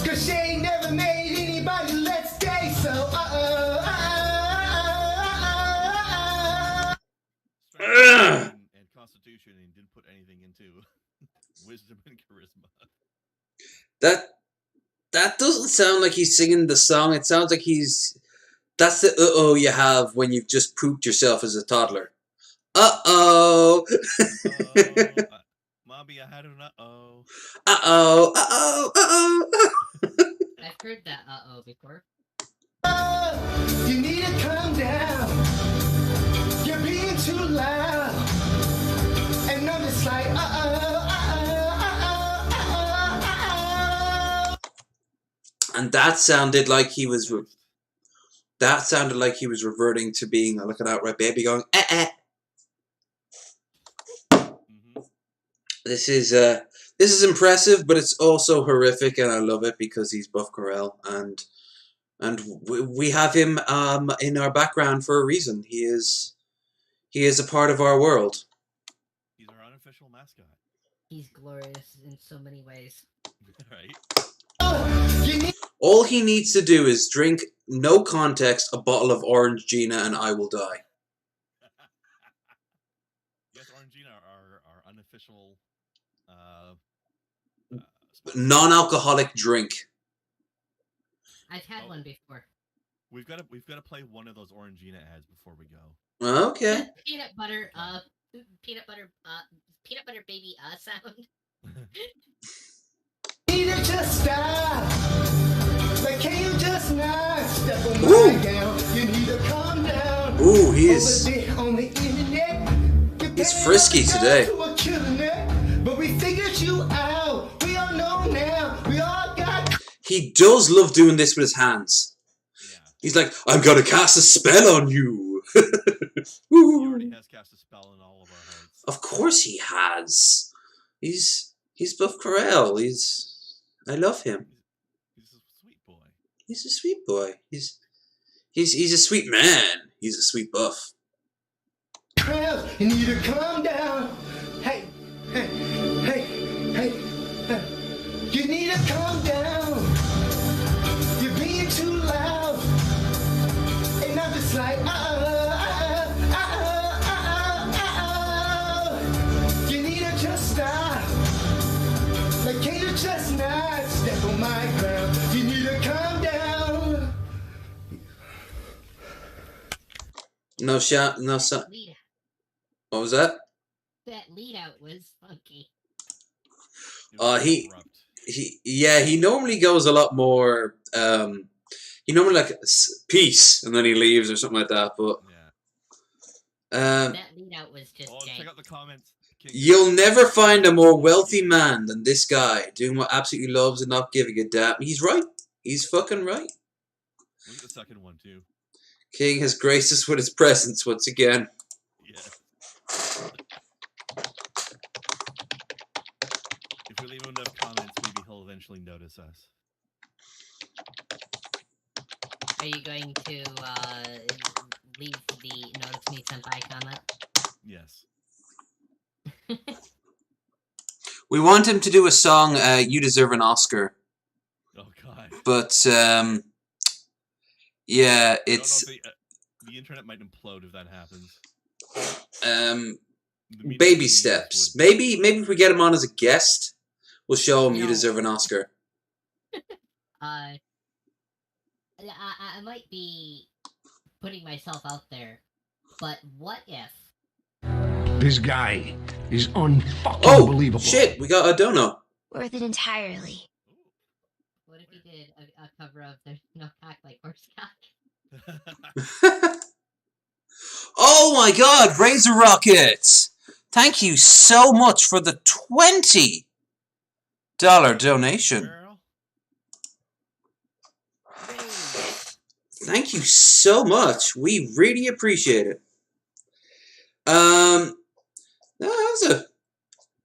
cause she ain't never made anybody let's stay so and Constitution and didn't put anything into wisdom and charisma. That doesn't sound like he's singing the song. It sounds like that's the you have when you've just pooped yourself as a toddler. Mommy, I had an uh-oh. I've heard that uh-oh before. You need to calm down. You're being too loud. And I'm just like, And that sounded like he was. That sounded like he was reverting to being a looking outright baby, going, This is impressive, but it's also horrific, and I love it because he's Buff Corell, and we have him in our background for a reason. He is a part of our world. He's our unofficial mascot. He's glorious in so many ways. Right? All he needs to do is drink, no context, a bottle of Orange Gina, and I will die. Yes, Orange Gina, our unofficial non-alcoholic drink. I've had one before. We've got to play one of those Orangina ads before we go. Okay. Peanut butter baby sound. need to just stop. Like, can you just not step on my gown? You need to calm down. Ooh, he is. On the internet, he's frisky today. But we figured you out. We all know now. We all got. He does love doing this with his hands. Yeah. He's like, I'm gonna cast a spell on you. He already has cast a spell in all of our hearts. Of course he has. He's Buff Corell. I love him. He's a sweet boy. He's a sweet boy. He's a sweet man. He's a sweet buff. You need to calm down. Hey. You need to calm down. You're being too loud. And I'm just like, You need to just stop. Like, can you just not step on my ground? You need to calm down. No shot. No son. What was that? That lead out was funky. He normally goes a lot more. He normally like peace, and then he leaves or something like that. But that lead out was just. Check out the comments. You'll never find a more wealthy man than this guy, doing what absolutely loves and not giving a damn. He's right. He's fucking right. Look at the second one too. King has graced us with his presence once again. Yeah. If we leave him enough comments, maybe he'll eventually notice us. Are you going to leave the notice me senpai comment? Yes. We want him to do a song, You Deserve an Oscar. Oh, God. But, yeah, it's... the internet might implode if that happens. Baby steps. Maybe if we get him on as a guest, we'll show him You Deserve an Oscar. I might be putting myself out there, but what if... This guy is unfucking-believable. Oh, shit, we got a dono. Worth it entirely. What if he did a cover of There's No Cock Like Horse Cock? Oh my god, Razor Rocket! Thank you so much for the $20 donation. Thank you so much. We really appreciate it. That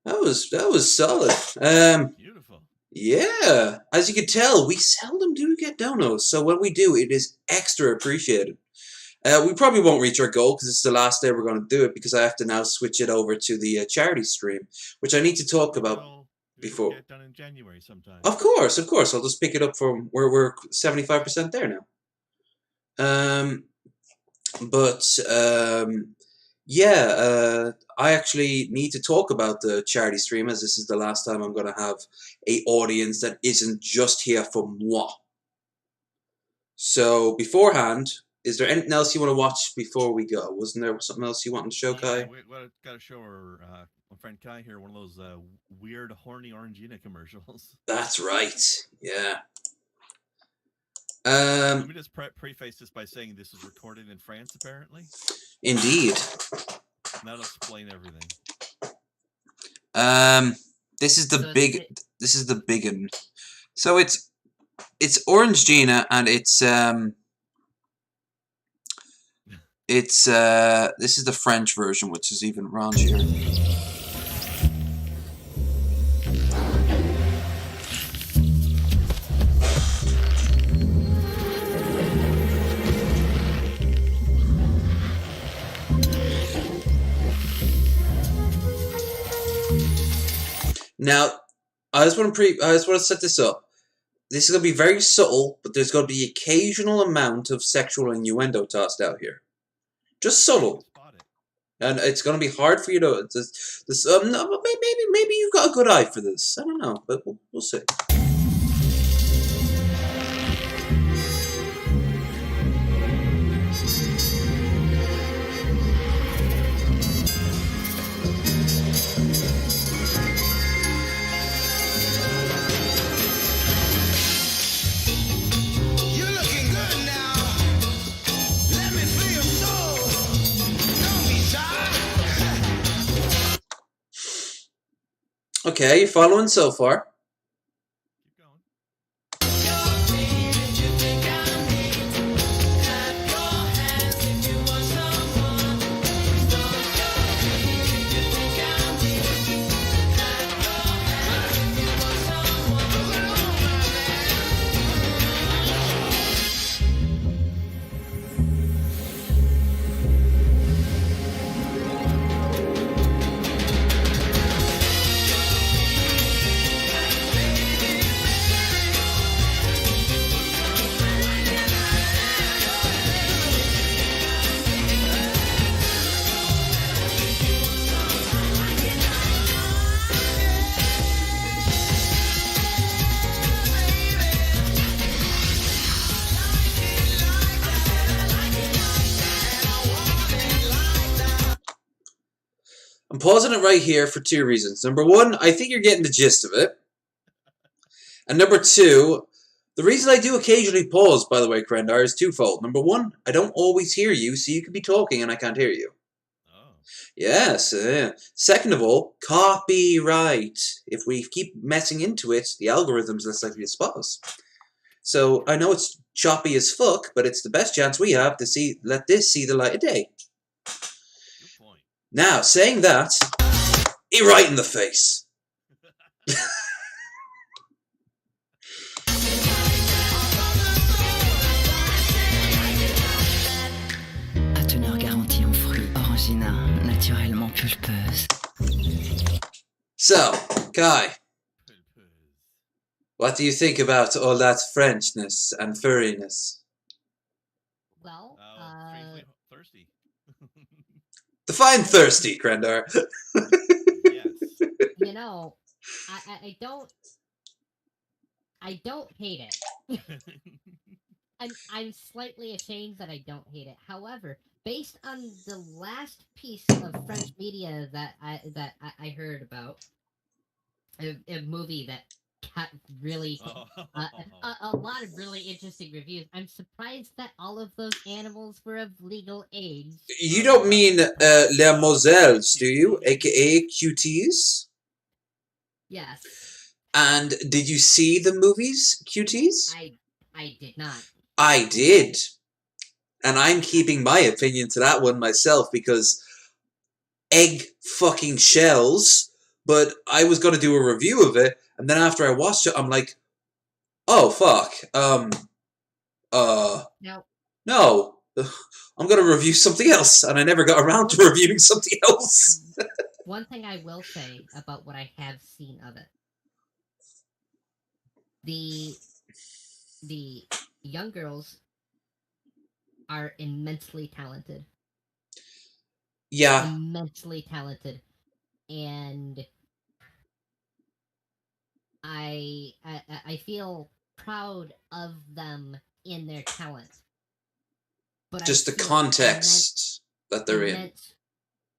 was solid. Beautiful. Yeah. As you can tell, we seldom do get donos, so when we do, it is extra appreciated. We probably won't reach our goal because it's the last day we're going to do it because I have to now switch it over to the charity stream, which I need to talk about before. Get done in January sometime. Of course. I'll just pick it up from where we're 75% there now. I actually need to talk about the charity stream as this is the last time I'm going to have a audience that isn't just here for moi. So beforehand, is there anything else you want to watch before we go? Wasn't there something else you wanted to show, Kai? We got to show our friend Kai here one of those weird, horny Orangina commercials. That's right. Yeah. Let me just preface this by saying this is recorded in France, apparently. Indeed. That'll explain everything. This is the So big. This is the big one. So it's Orange Gina, and it's this is the French version, which is even raunchier. Now, I just want to set this up. This is going to be very subtle, but there's going to be occasional amount of sexual innuendo tossed out here. Just subtle. And it's going to be hard for you to... no, maybe you've got a good eye for this. I don't know, but we'll see. Okay, you following so far? I'm pausing it right here for two reasons. Number one, I think you're getting the gist of it. And number two, the reason I do occasionally pause, by the way, Krendar, is twofold. Number one, I don't always hear you, so you could be talking and I can't hear you. Oh. Yes. Second of all, copyright. If we keep messing into it, the algorithm's less likely to spot us. So I know it's choppy as fuck, but it's the best chance we have to let this see the light of day. Now, saying that, right in the face. À teneur garantie en fruits, orangina, naturellement pulpeuse. So, Kai, what do you think about all that Frenchness and furriness? Well, thirsty. Define thirsty, Krendar. Yes. You know, I don't hate it. I'm slightly ashamed that I don't hate it. However, based on the last piece of French media that I heard about, a movie that got really a lot of really interesting reviews. I'm surprised that all of those animals were of legal age. You don't mean Les Moselles, do you? AKA Cuties? Yes. And did you see the movies, Cuties? I did not. I did. And I'm keeping my opinion to that one myself because egg fucking shells. But I was going to do a review of it, and then after I watched it, I'm like, oh, fuck. No. I'm going to review something else, and I never got around to reviewing something else. One thing I will say about what I have seen of it. The young girls are immensely talented. Yeah. Immensely talented. And I feel proud of them in their talent. But just the context that they're in.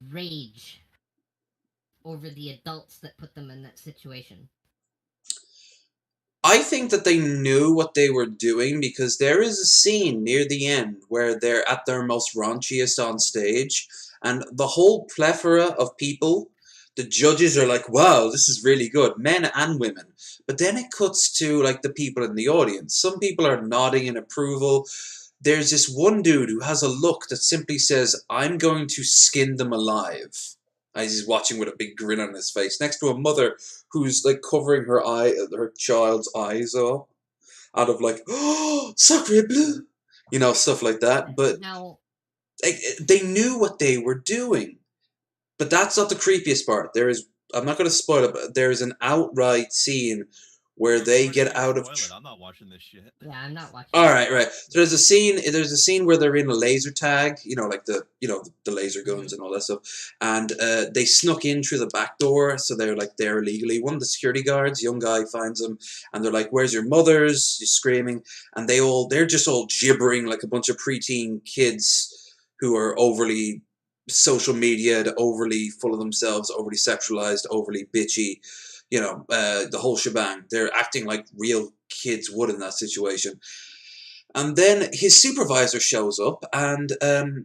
Rage over the adults that put them in that situation. I think that they knew what they were doing because there is a scene near the end where they're at their most raunchiest on stage, and the whole plethora of people, the judges are like, wow, this is really good, men and women. But then it cuts to like the people in the audience. Some people are nodding in approval. There's this one dude who has a look that simply says, I'm going to skin them alive. As he's watching with a big grin on his face, next to a mother who's like covering her child's eyes up, out of like, oh, sacre bleu, stuff like that. But Now, they knew what they were doing. But that's not the creepiest part. I'm not going to spoil it, but there is an outright scene where they get out of. I'm not watching this shit. yeah, I'm not watching. All right, right. So there's a scene where they're in a laser tag, like the laser guns and all that stuff, and they snuck in through the back door, so they're like there illegally. One of the security guards, young guy, finds them, and they're like, "Where's your mothers?" She's screaming, and they're just all gibbering like a bunch of preteen kids who are overly social media, overly full of themselves, overly sexualized, overly bitchy. The whole shebang. They're acting like real kids would in that situation. And then his supervisor shows up, and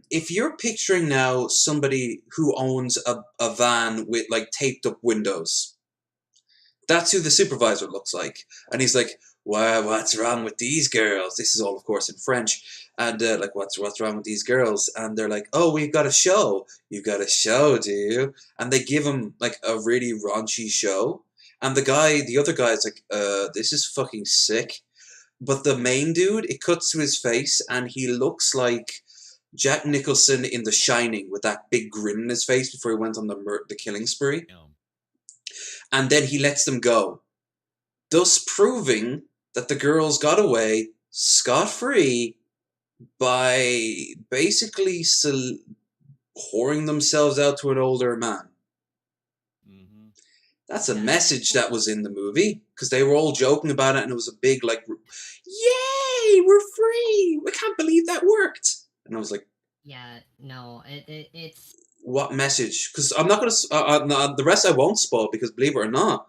if you're picturing now somebody who owns a van with like taped up windows, that's who the supervisor looks like. And he's like, wow, what's wrong with these girls? This is all, of course, in French. And like, what's wrong with these girls? And they're like, oh, we've got a show. You've got a show, do you? And they give him like a really raunchy show. And the other guy is like, this is fucking sick. But the main dude, it cuts to his face, and he looks like Jack Nicholson in The Shining with that big grin on his face before he went on the killing spree. And then he lets them go, thus proving that the girls got away scot-free by basically whoring themselves out to an older man. That's a message that was in the movie, because they were all joking about it, and it was a big, like, yay, we're free! I can't believe that worked! And I was like... Yeah, no, it's... What message? Because I'm not going to... the rest I won't spoil, because believe it or not,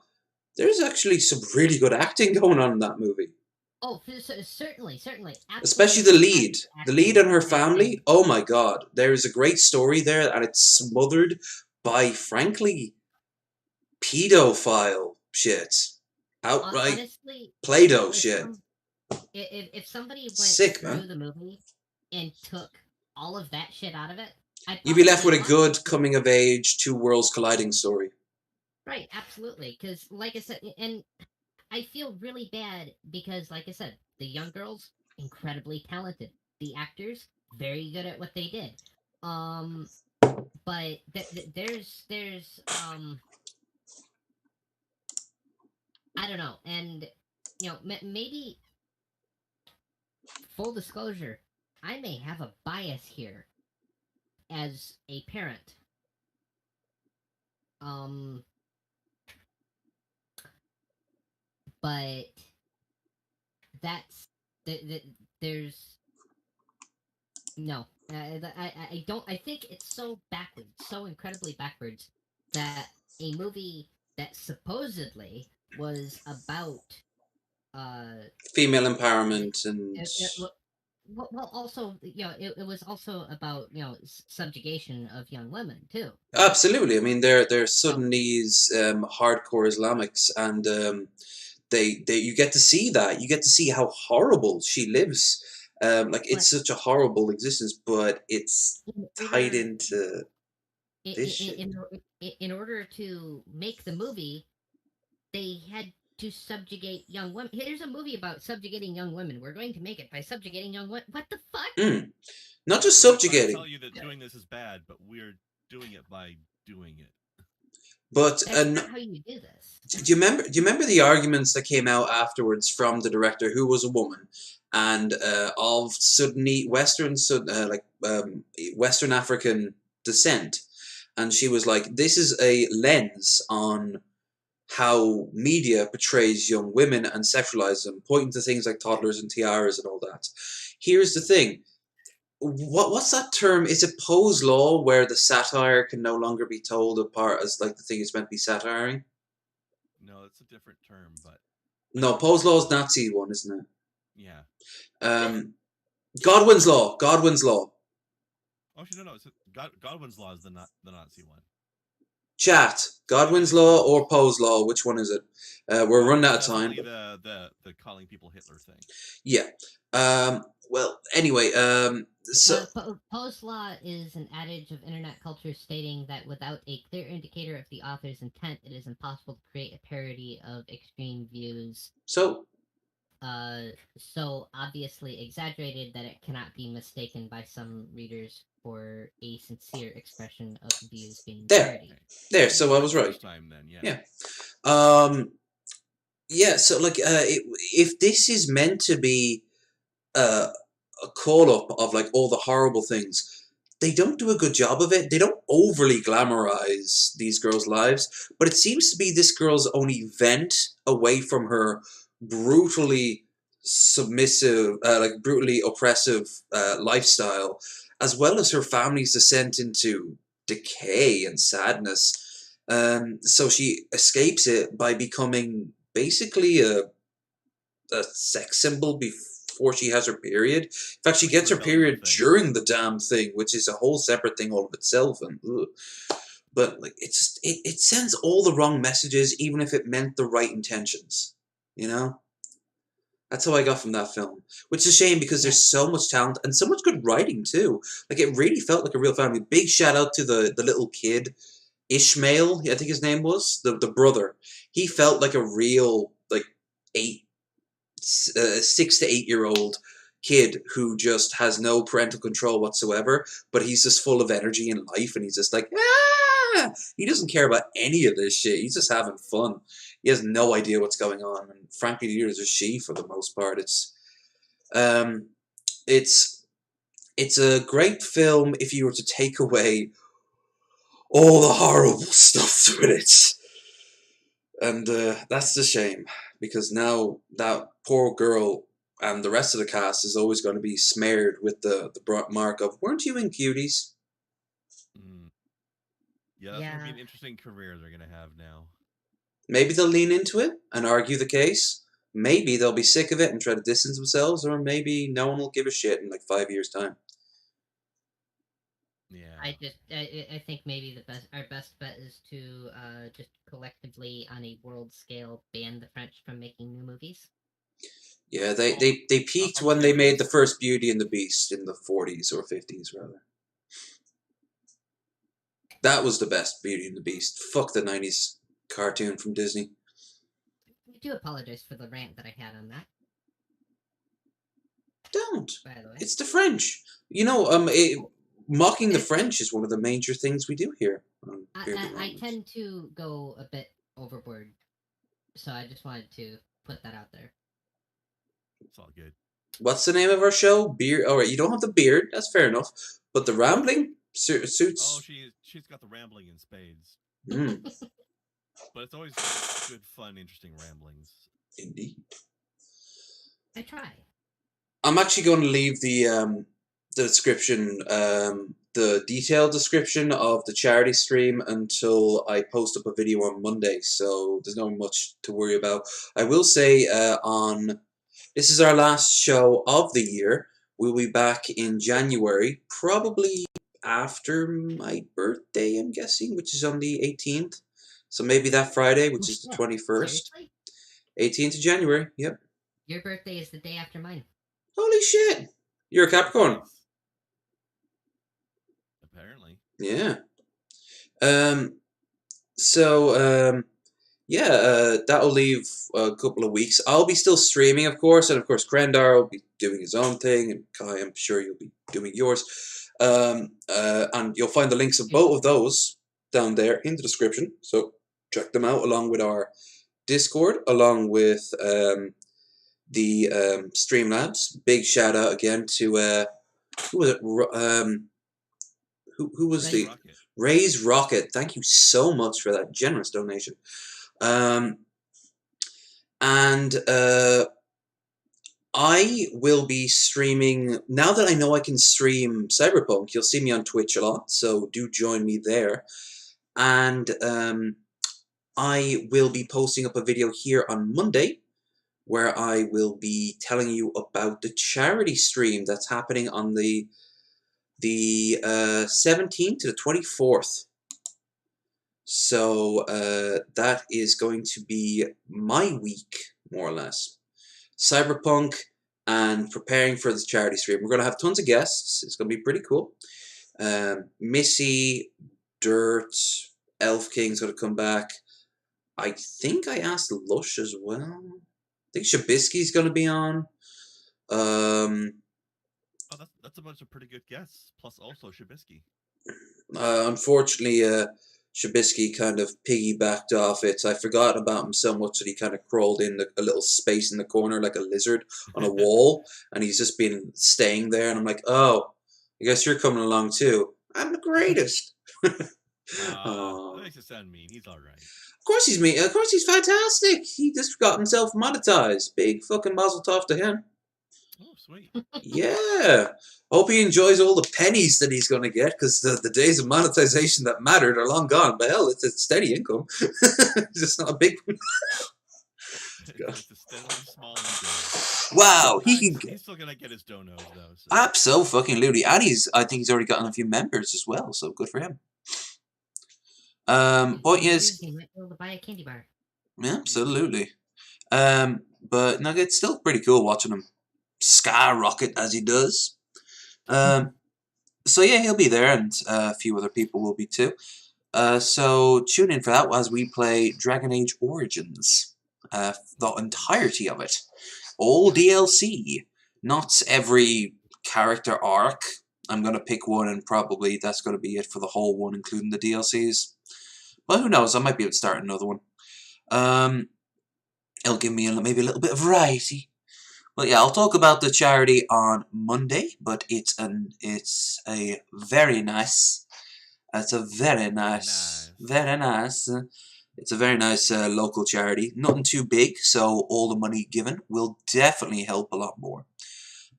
there's actually some really good acting going on in that movie. Oh, certainly. Absolutely. Especially the lead. The lead and her family, oh my god. There is a great story there, and it's smothered by, frankly... pedophile shit. Outright honestly, Play-Doh shit. If somebody went Sick, through man. the movie and took all of that shit out of it, you'd be left with a good coming-of-age, two worlds colliding story. Right, absolutely. Because, like I said, and I feel really bad because, like I said, the young girls, incredibly talented. The actors, very good at what they did. But there's I don't know, and maybe full disclosure, I may have a bias here as a parent. But that's there's no. I don't. I think it's so backwards, so incredibly backwards, that a movie that supposedly was about female empowerment and well, also it was also about subjugation of young women too. Right? Absolutely. I mean, they're Sudanese hardcore Islamics, and you get to see that. You get to see how horrible she lives. It's such a horrible existence, but it's tied into this shit. In order to make the movie, they had to subjugate young women. Here's a movie about subjugating young women. We're going to make it by subjugating young women. What the fuck? Not just subjugating. I tell you that doing this is bad, but we're doing it by doing it. But that's not how you do this. Do you remember the arguments that came out afterwards from the director, who was a woman, and of Sudanese Western African descent, and she was like, "This is a lens on how media portrays young women and sexualizes them, pointing to things like toddlers and tiaras and all that." Here's the thing. What's that term? Is it Poe's law, where the satire can no longer be told apart as like the thing is meant to be satiring? No, it's a different term, but No, Poe's Law is Nazi one, isn't it? Yeah. Godwin's Law. Godwin's Law. Oh, actually, no. It's Godwin's Law is the Nazi one. Chat. Godwin's Law or Poe's Law? Which one is it? We're running out of time. Definitely the calling people Hitler thing. Yeah. Well, anyway, so Poe's law is an adage of internet culture stating that without a clear indicator of the author's intent, it is impossible to create a parody of extreme views. So obviously exaggerated that it cannot be mistaken by some readers for a sincere expression of views being parodied. There. So I was right. Time then, Yeah. Yeah. So like, if this is meant to be a call up of like all the horrible things, they don't do a good job of it. They don't overly glamorize these girls' lives, but it seems to be this girl's only vent away from her brutally submissive, like brutally oppressive lifestyle, as well as her family's descent into decay and sadness. So she escapes it by becoming basically a sex symbol before she has her period. In fact, she gets her period during the damn thing, which is a whole separate thing all of itself. And but like, it's just, it sends all the wrong messages, even if it meant the right intentions. You know, that's how I got from that film, which is a shame because there's so much talent and so much good writing too. Like, it really felt like a real family. Big shout out to the little kid, Ishmael, I think his name was, the brother. He felt like a real, like, 6 to 8 year old kid who just has no parental control whatsoever, but he's just full of energy and life, and he's just like, ah! He doesn't care about any of this shit. He's just having fun. He has no idea what's going on, and frankly, neither does she for the most part. It's a great film if you were to take away all the horrible stuff with it. And that's a shame, because now that poor girl and the rest of the cast is always going to be smeared with the mark of, weren't you in Cuties? Yeah, that's going to be an interesting career they're going to have now. Maybe they'll lean into it and argue the case. Maybe they'll be sick of it and try to distance themselves, or maybe no one will give a shit in like 5 years' time. Yeah. I think maybe our best bet is to just collectively on a world scale ban the French from making new movies. Yeah, they peaked when they made the first Beauty and the Beast in the 40s or 50s rather. That was the best Beauty and the Beast. Fuck the 90s cartoon from Disney. I do apologize for the rant that I had on that. Don't. By the way. It's the French. You know, mocking the French is one of the major things we do here. I tend to go a bit overboard, so I just wanted to put that out there. It's all good. What's the name of our show? Beard. All right, you don't have the beard. That's fair enough. But the rambling suits. Oh, she's got the rambling in spades. But it's always good, fun, interesting ramblings. Indeed. I try. I'm actually going to leave the description, the detailed description of the charity stream until I post up a video on Monday, so there's not much to worry about. I will say this is our last show of the year. We'll be back in January, probably after my birthday, I'm guessing, which is on the 18th. So maybe that Friday, which is the 21st. Seriously? 18th of January, yep. Your birthday is the day after mine. Holy shit! You're a Capricorn. Apparently. Yeah. That'll leave a couple of weeks. I'll be still streaming, of course, and of course Krendar will be doing his own thing, and Kai, I'm sure you'll be doing yours. And you'll find the links of both of those down there in the description, so check them out along with our Discord, along with the Streamlabs. Big shout out again to who was it? Who was the Ray's Rocket? Thank you so much for that generous donation. I will be streaming now that I know I can stream Cyberpunk. You'll see me on Twitch a lot, so do join me there. And I will be posting up a video here on Monday where I will be telling you about the charity stream that's happening on the 17th to the 24th. So that is going to be my week, more or less. Cyberpunk and preparing for the charity stream. We're going to have tons of guests. It's going to be pretty cool. Missy, Dirt, Elf King's going to come back. I think I asked Lush as well. I think Shabisky's going to be on. Oh, that's a bunch of pretty good guests. Plus also Shabisky. Unfortunately, Shabisky kind of piggybacked off it. I forgot about him so much that he kind of crawled in a little space in the corner like a lizard on a wall, and he's just been staying there. And I'm like, oh, I guess you're coming along too. I'm the greatest. That makes it sound mean. He's all right. Of course he's mean. Of course he's fantastic. He just got himself monetized. Big fucking mazel tov to him. Oh, sweet. Yeah. Hope he enjoys all the pennies that he's going to get, because the days of monetization that mattered are long gone. But hell, it's a steady income. It's just not a big... It's a steadily small income. Wow, He's still going to get his donos, though. So. Absolutely. And I think he's already gotten a few members as well, so good for him. But yes... You might be able to buy a candy bar. Yeah, absolutely. But no, it's still pretty cool watching him skyrocket as he does. So yeah, he'll be there, and a few other people will be too. So tune in for that as we play Dragon Age Origins. The entirety of it. All DLC. Not every character arc. I'm going to pick one, and probably that's going to be it for the whole one, including the DLCs. But who knows, I might be able to start another one. It'll give me maybe a little bit of variety. Well, yeah, I'll talk about the charity on Monday, but it's a very nice. It's a very nice. It's a very nice local charity. Nothing too big, so all the money given will definitely help a lot more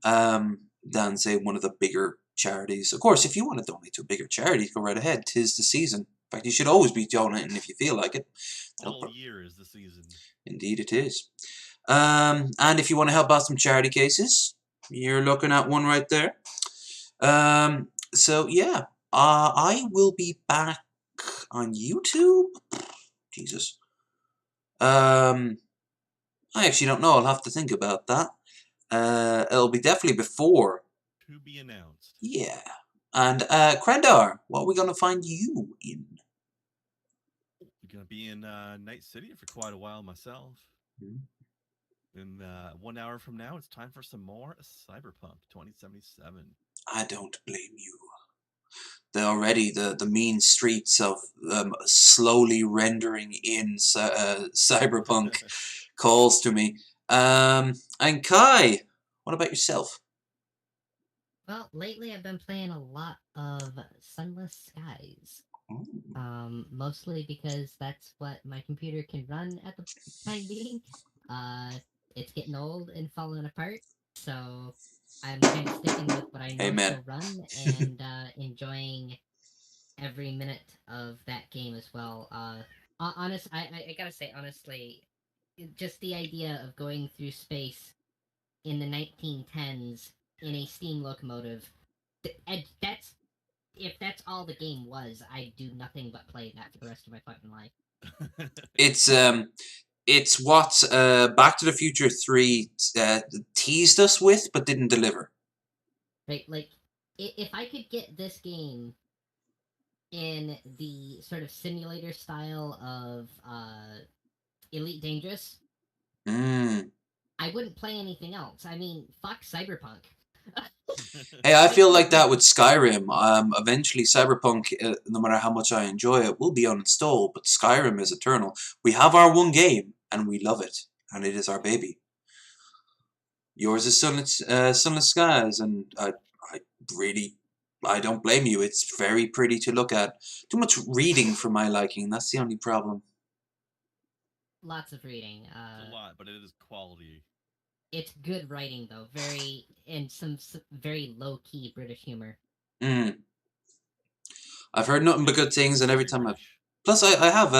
than, say, one of the bigger charities. Of course, if you want to donate to a bigger charity, go right ahead. 'Tis the season. In fact, you should always be donating if you feel like it. All year is the season. Indeed, it is. And if you want to help out some charity cases, you're looking at one right there. So yeah, I will be back on YouTube. Jesus. I actually don't know. I'll have to think about that. It'll be definitely before. To be announced. Yeah. And Krendar, what are we going to find you in? I'm going to be in Night City for quite a while myself. Mm-hmm. In 1 hour from now, it's time for some more Cyberpunk 2077. I don't blame you. The mean streets of slowly rendering in Cyberpunk calls to me. And Kai, what about yourself? Well, lately I've been playing a lot of Sunless Skies. Mostly because that's what my computer can run at the time being. It's getting old and falling apart, so I'm kind of sticking with what I know will run and enjoying every minute of that game as well. I gotta say, honestly, just the idea of going through space in the 1910s in a steam locomotive, if that's all the game was, I'd do nothing but play that for the rest of my fucking life. It's what Back to the Future 3 teased us with, but didn't deliver. Right, like, if I could get this game in the sort of simulator style of Elite Dangerous, I wouldn't play anything else. I mean, fuck Cyberpunk. Hey, I feel like that with Skyrim. Eventually, Cyberpunk, no matter how much I enjoy it, will be uninstalled, but Skyrim is eternal. We have our one game, and we love it, and it is our baby. Yours is Sunless Skies, and I don't blame you. It's very pretty to look at. Too much reading for my liking. That's the only problem. Lots of reading. It's a lot, but it is quality. It's good writing, though. And some very low-key British humor. I've heard nothing but good things, and every time Plus, I have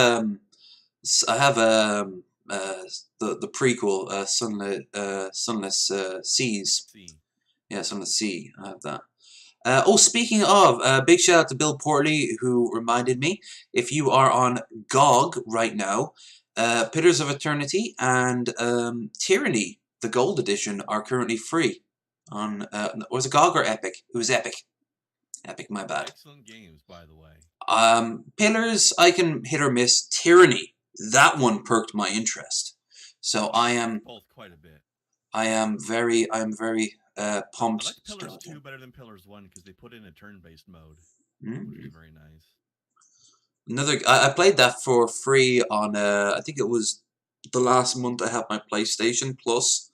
the prequel, Sunless Seas. See. Yeah, Sunless Sea. I have that. Speaking of, big shout out to Bill Portley, who reminded me, if you are on GOG right now, Pillars of Eternity and Tyranny, the Gold Edition, are currently free. On was it GOG or Epic? It was Epic. Epic, my bad. Excellent games, by the way. Pillars, I can hit or miss. Tyranny, that one perked my interest. So I am both quite a bit. I am very pumped. I like Pillars 2 better than Pillars 1 because they put in a turn-based mode, which is very nice. I played that for free on I think it was the last month I had my PlayStation Plus,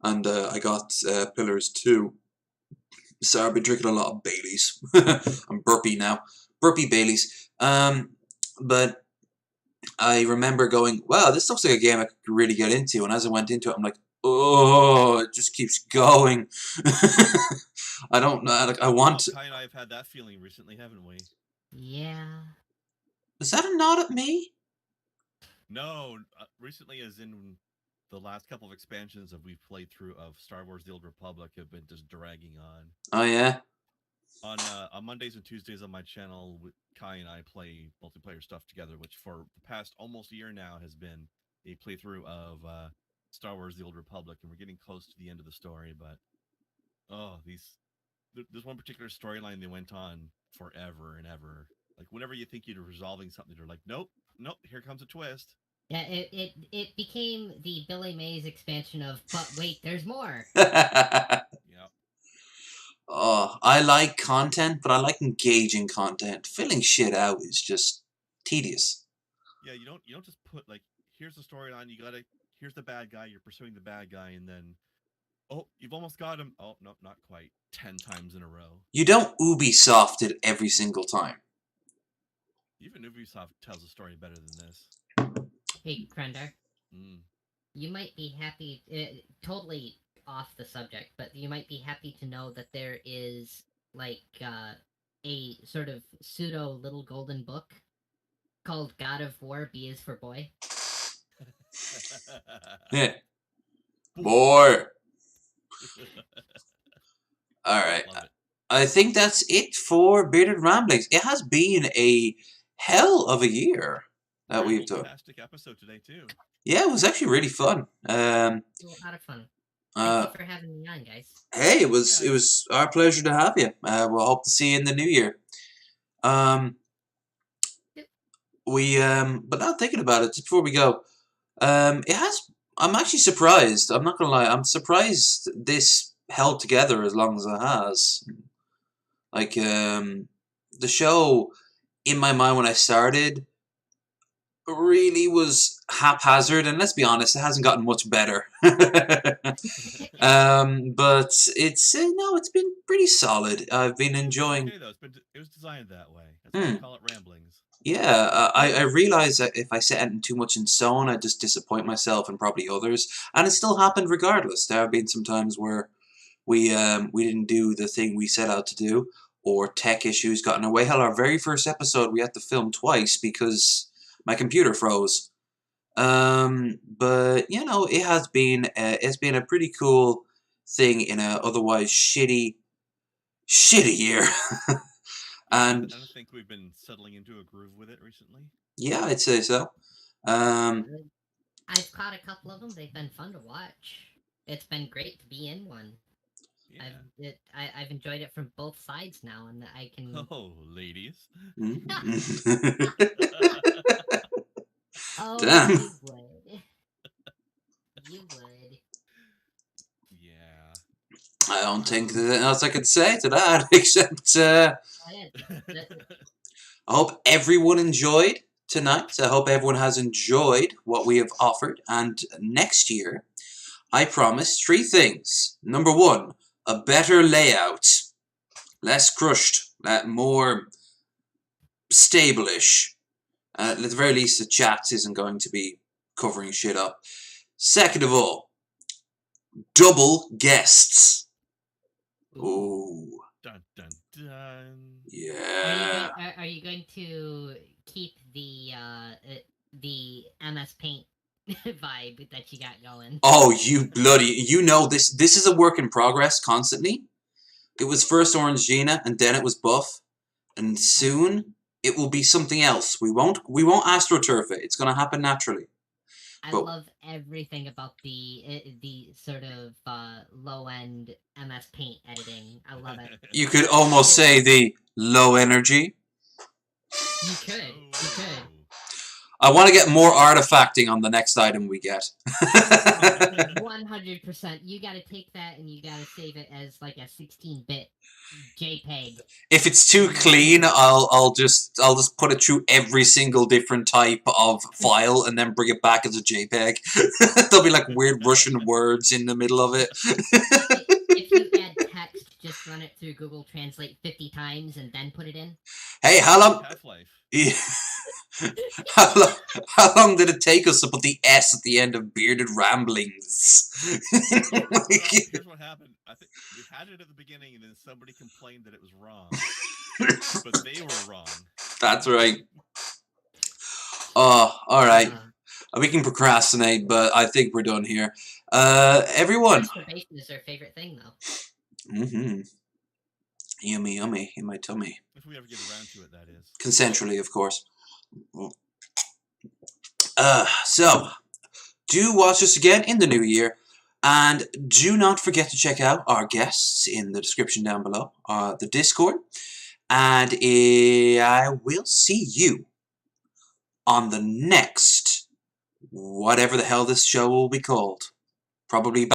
and I got Pillars 2. So I've been drinking a lot of Baileys. I'm burpy now. Burpy Baileys. But I remember going, wow, this looks like a game I could really get into. And as I went into it, I'm like, oh, it just keeps going. I don't know. Like, I want. Kai and I have had that feeling recently, haven't we? Yeah. Is that a nod at me? No, recently, as in the last couple of expansions that we've played through of Star Wars: The Old Republic, have been just dragging on. Oh yeah. On Mondays and Tuesdays on my channel, Kai and I play multiplayer stuff together, which for the past almost a year now has been a playthrough of Star Wars: The Old Republic, and we're getting close to the end of the story. But there's one particular storyline they went on forever and ever. Like whenever you think you're resolving something, they're like, nope, here comes a twist. Yeah, it became the Billy Mays expansion of, but wait, there's more. Yeah. Oh, I like content, but I like engaging content. Filling shit out is just tedious. Yeah, you don't just put like, here's the storyline, here's the bad guy, you're pursuing the bad guy, and then you've almost got him. Oh no, not quite. 10 times in a row. You don't Ubisoft it every single time. Even Ubisoft tells a story better than this. Hey, Krender. You might be happy, totally off the subject, but you might be happy to know that there is, like, a sort of pseudo little golden book called God of War, B is for Boy. Yeah. Boy. Alright. I think that's it for Bearded Ramblings. It has been a hell of a year that we've done. Fantastic episode today too. Yeah, it was actually really fun. It was a lot of fun. Thank you for having me on, guys. Hey, it was our pleasure to have you. We'll hope to see you in the new year. But now thinking about it, just before we go, I'm actually surprised. I'm not gonna lie. I'm surprised this held together as long as it has. Like, the show, in my mind when I started, really was haphazard, and let's be honest, it hasn't gotten much better. But it's been pretty solid. I've been enjoying. Okay, though. It was designed that way. That's why we call it ramblings. Yeah, I realize that if I set anything too much in stone, I just disappoint myself and probably others, and it still happened regardless. There have been some times where we didn't do the thing we set out to do, or tech issues got in our way. Hell, our very first episode we had to film twice because my computer froze. But you know, it's been a pretty cool thing in a otherwise shitty year. And I don't think we've been settling into a groove with it recently. Yeah, I'd say so. I've caught a couple of them. They've been fun to watch. It's been great to be in one. Yeah. I've enjoyed it from both sides now, and I can. Oh, ladies. Oh, Damn. you would. You would. Yeah. I don't think there's anything else I could say to that, except I hope everyone enjoyed tonight. I hope everyone has enjoyed what we have offered. And next year, I promise 3 things. Number 1, a better layout. Less crushed. More stable-ish. At the very least, the chat isn't going to be covering shit up. Second of all, double guests. Ooh. Dun, dun, dun. Yeah. Are you going to keep the MS Paint vibe that you got going. Oh, you bloody... You know, this is a work in progress constantly. It was first Orange Gina, and then it was Buff. And soon, it will be something else. We won't AstroTurf it. It's going to happen naturally. I But love everything about the sort of low end MS Paint editing. I love it. you could almost say the low energy. You could. I want to get more artifacting on the next item we get. 100%. You gotta take that and you gotta save it as like a 16-bit JPEG. If it's too clean, I'll just put it through every single different type of file and then bring it back as a JPEG. There'll be like weird Russian words in the middle of it. If you add text, just run it through Google Translate 50 times and then put it in. Hey, how long? Half-Life. How long did it take us to put the S at the end of Bearded Ramblings? Here's what happened. I think we had it at the beginning, and then somebody complained that it was wrong, but they were wrong. That's right. Oh, all right. We can procrastinate, but I think we're done here. Everyone. Masturbation is their favorite thing, though. Mm-hmm. Yummy, yummy in my tummy. If we ever get around to it, that is. Consensually, of course. So, do watch us again in the new year. And do not forget to check out our guests in the description down below. The Discord. And I will see you on the next, whatever the hell this show will be called. Probably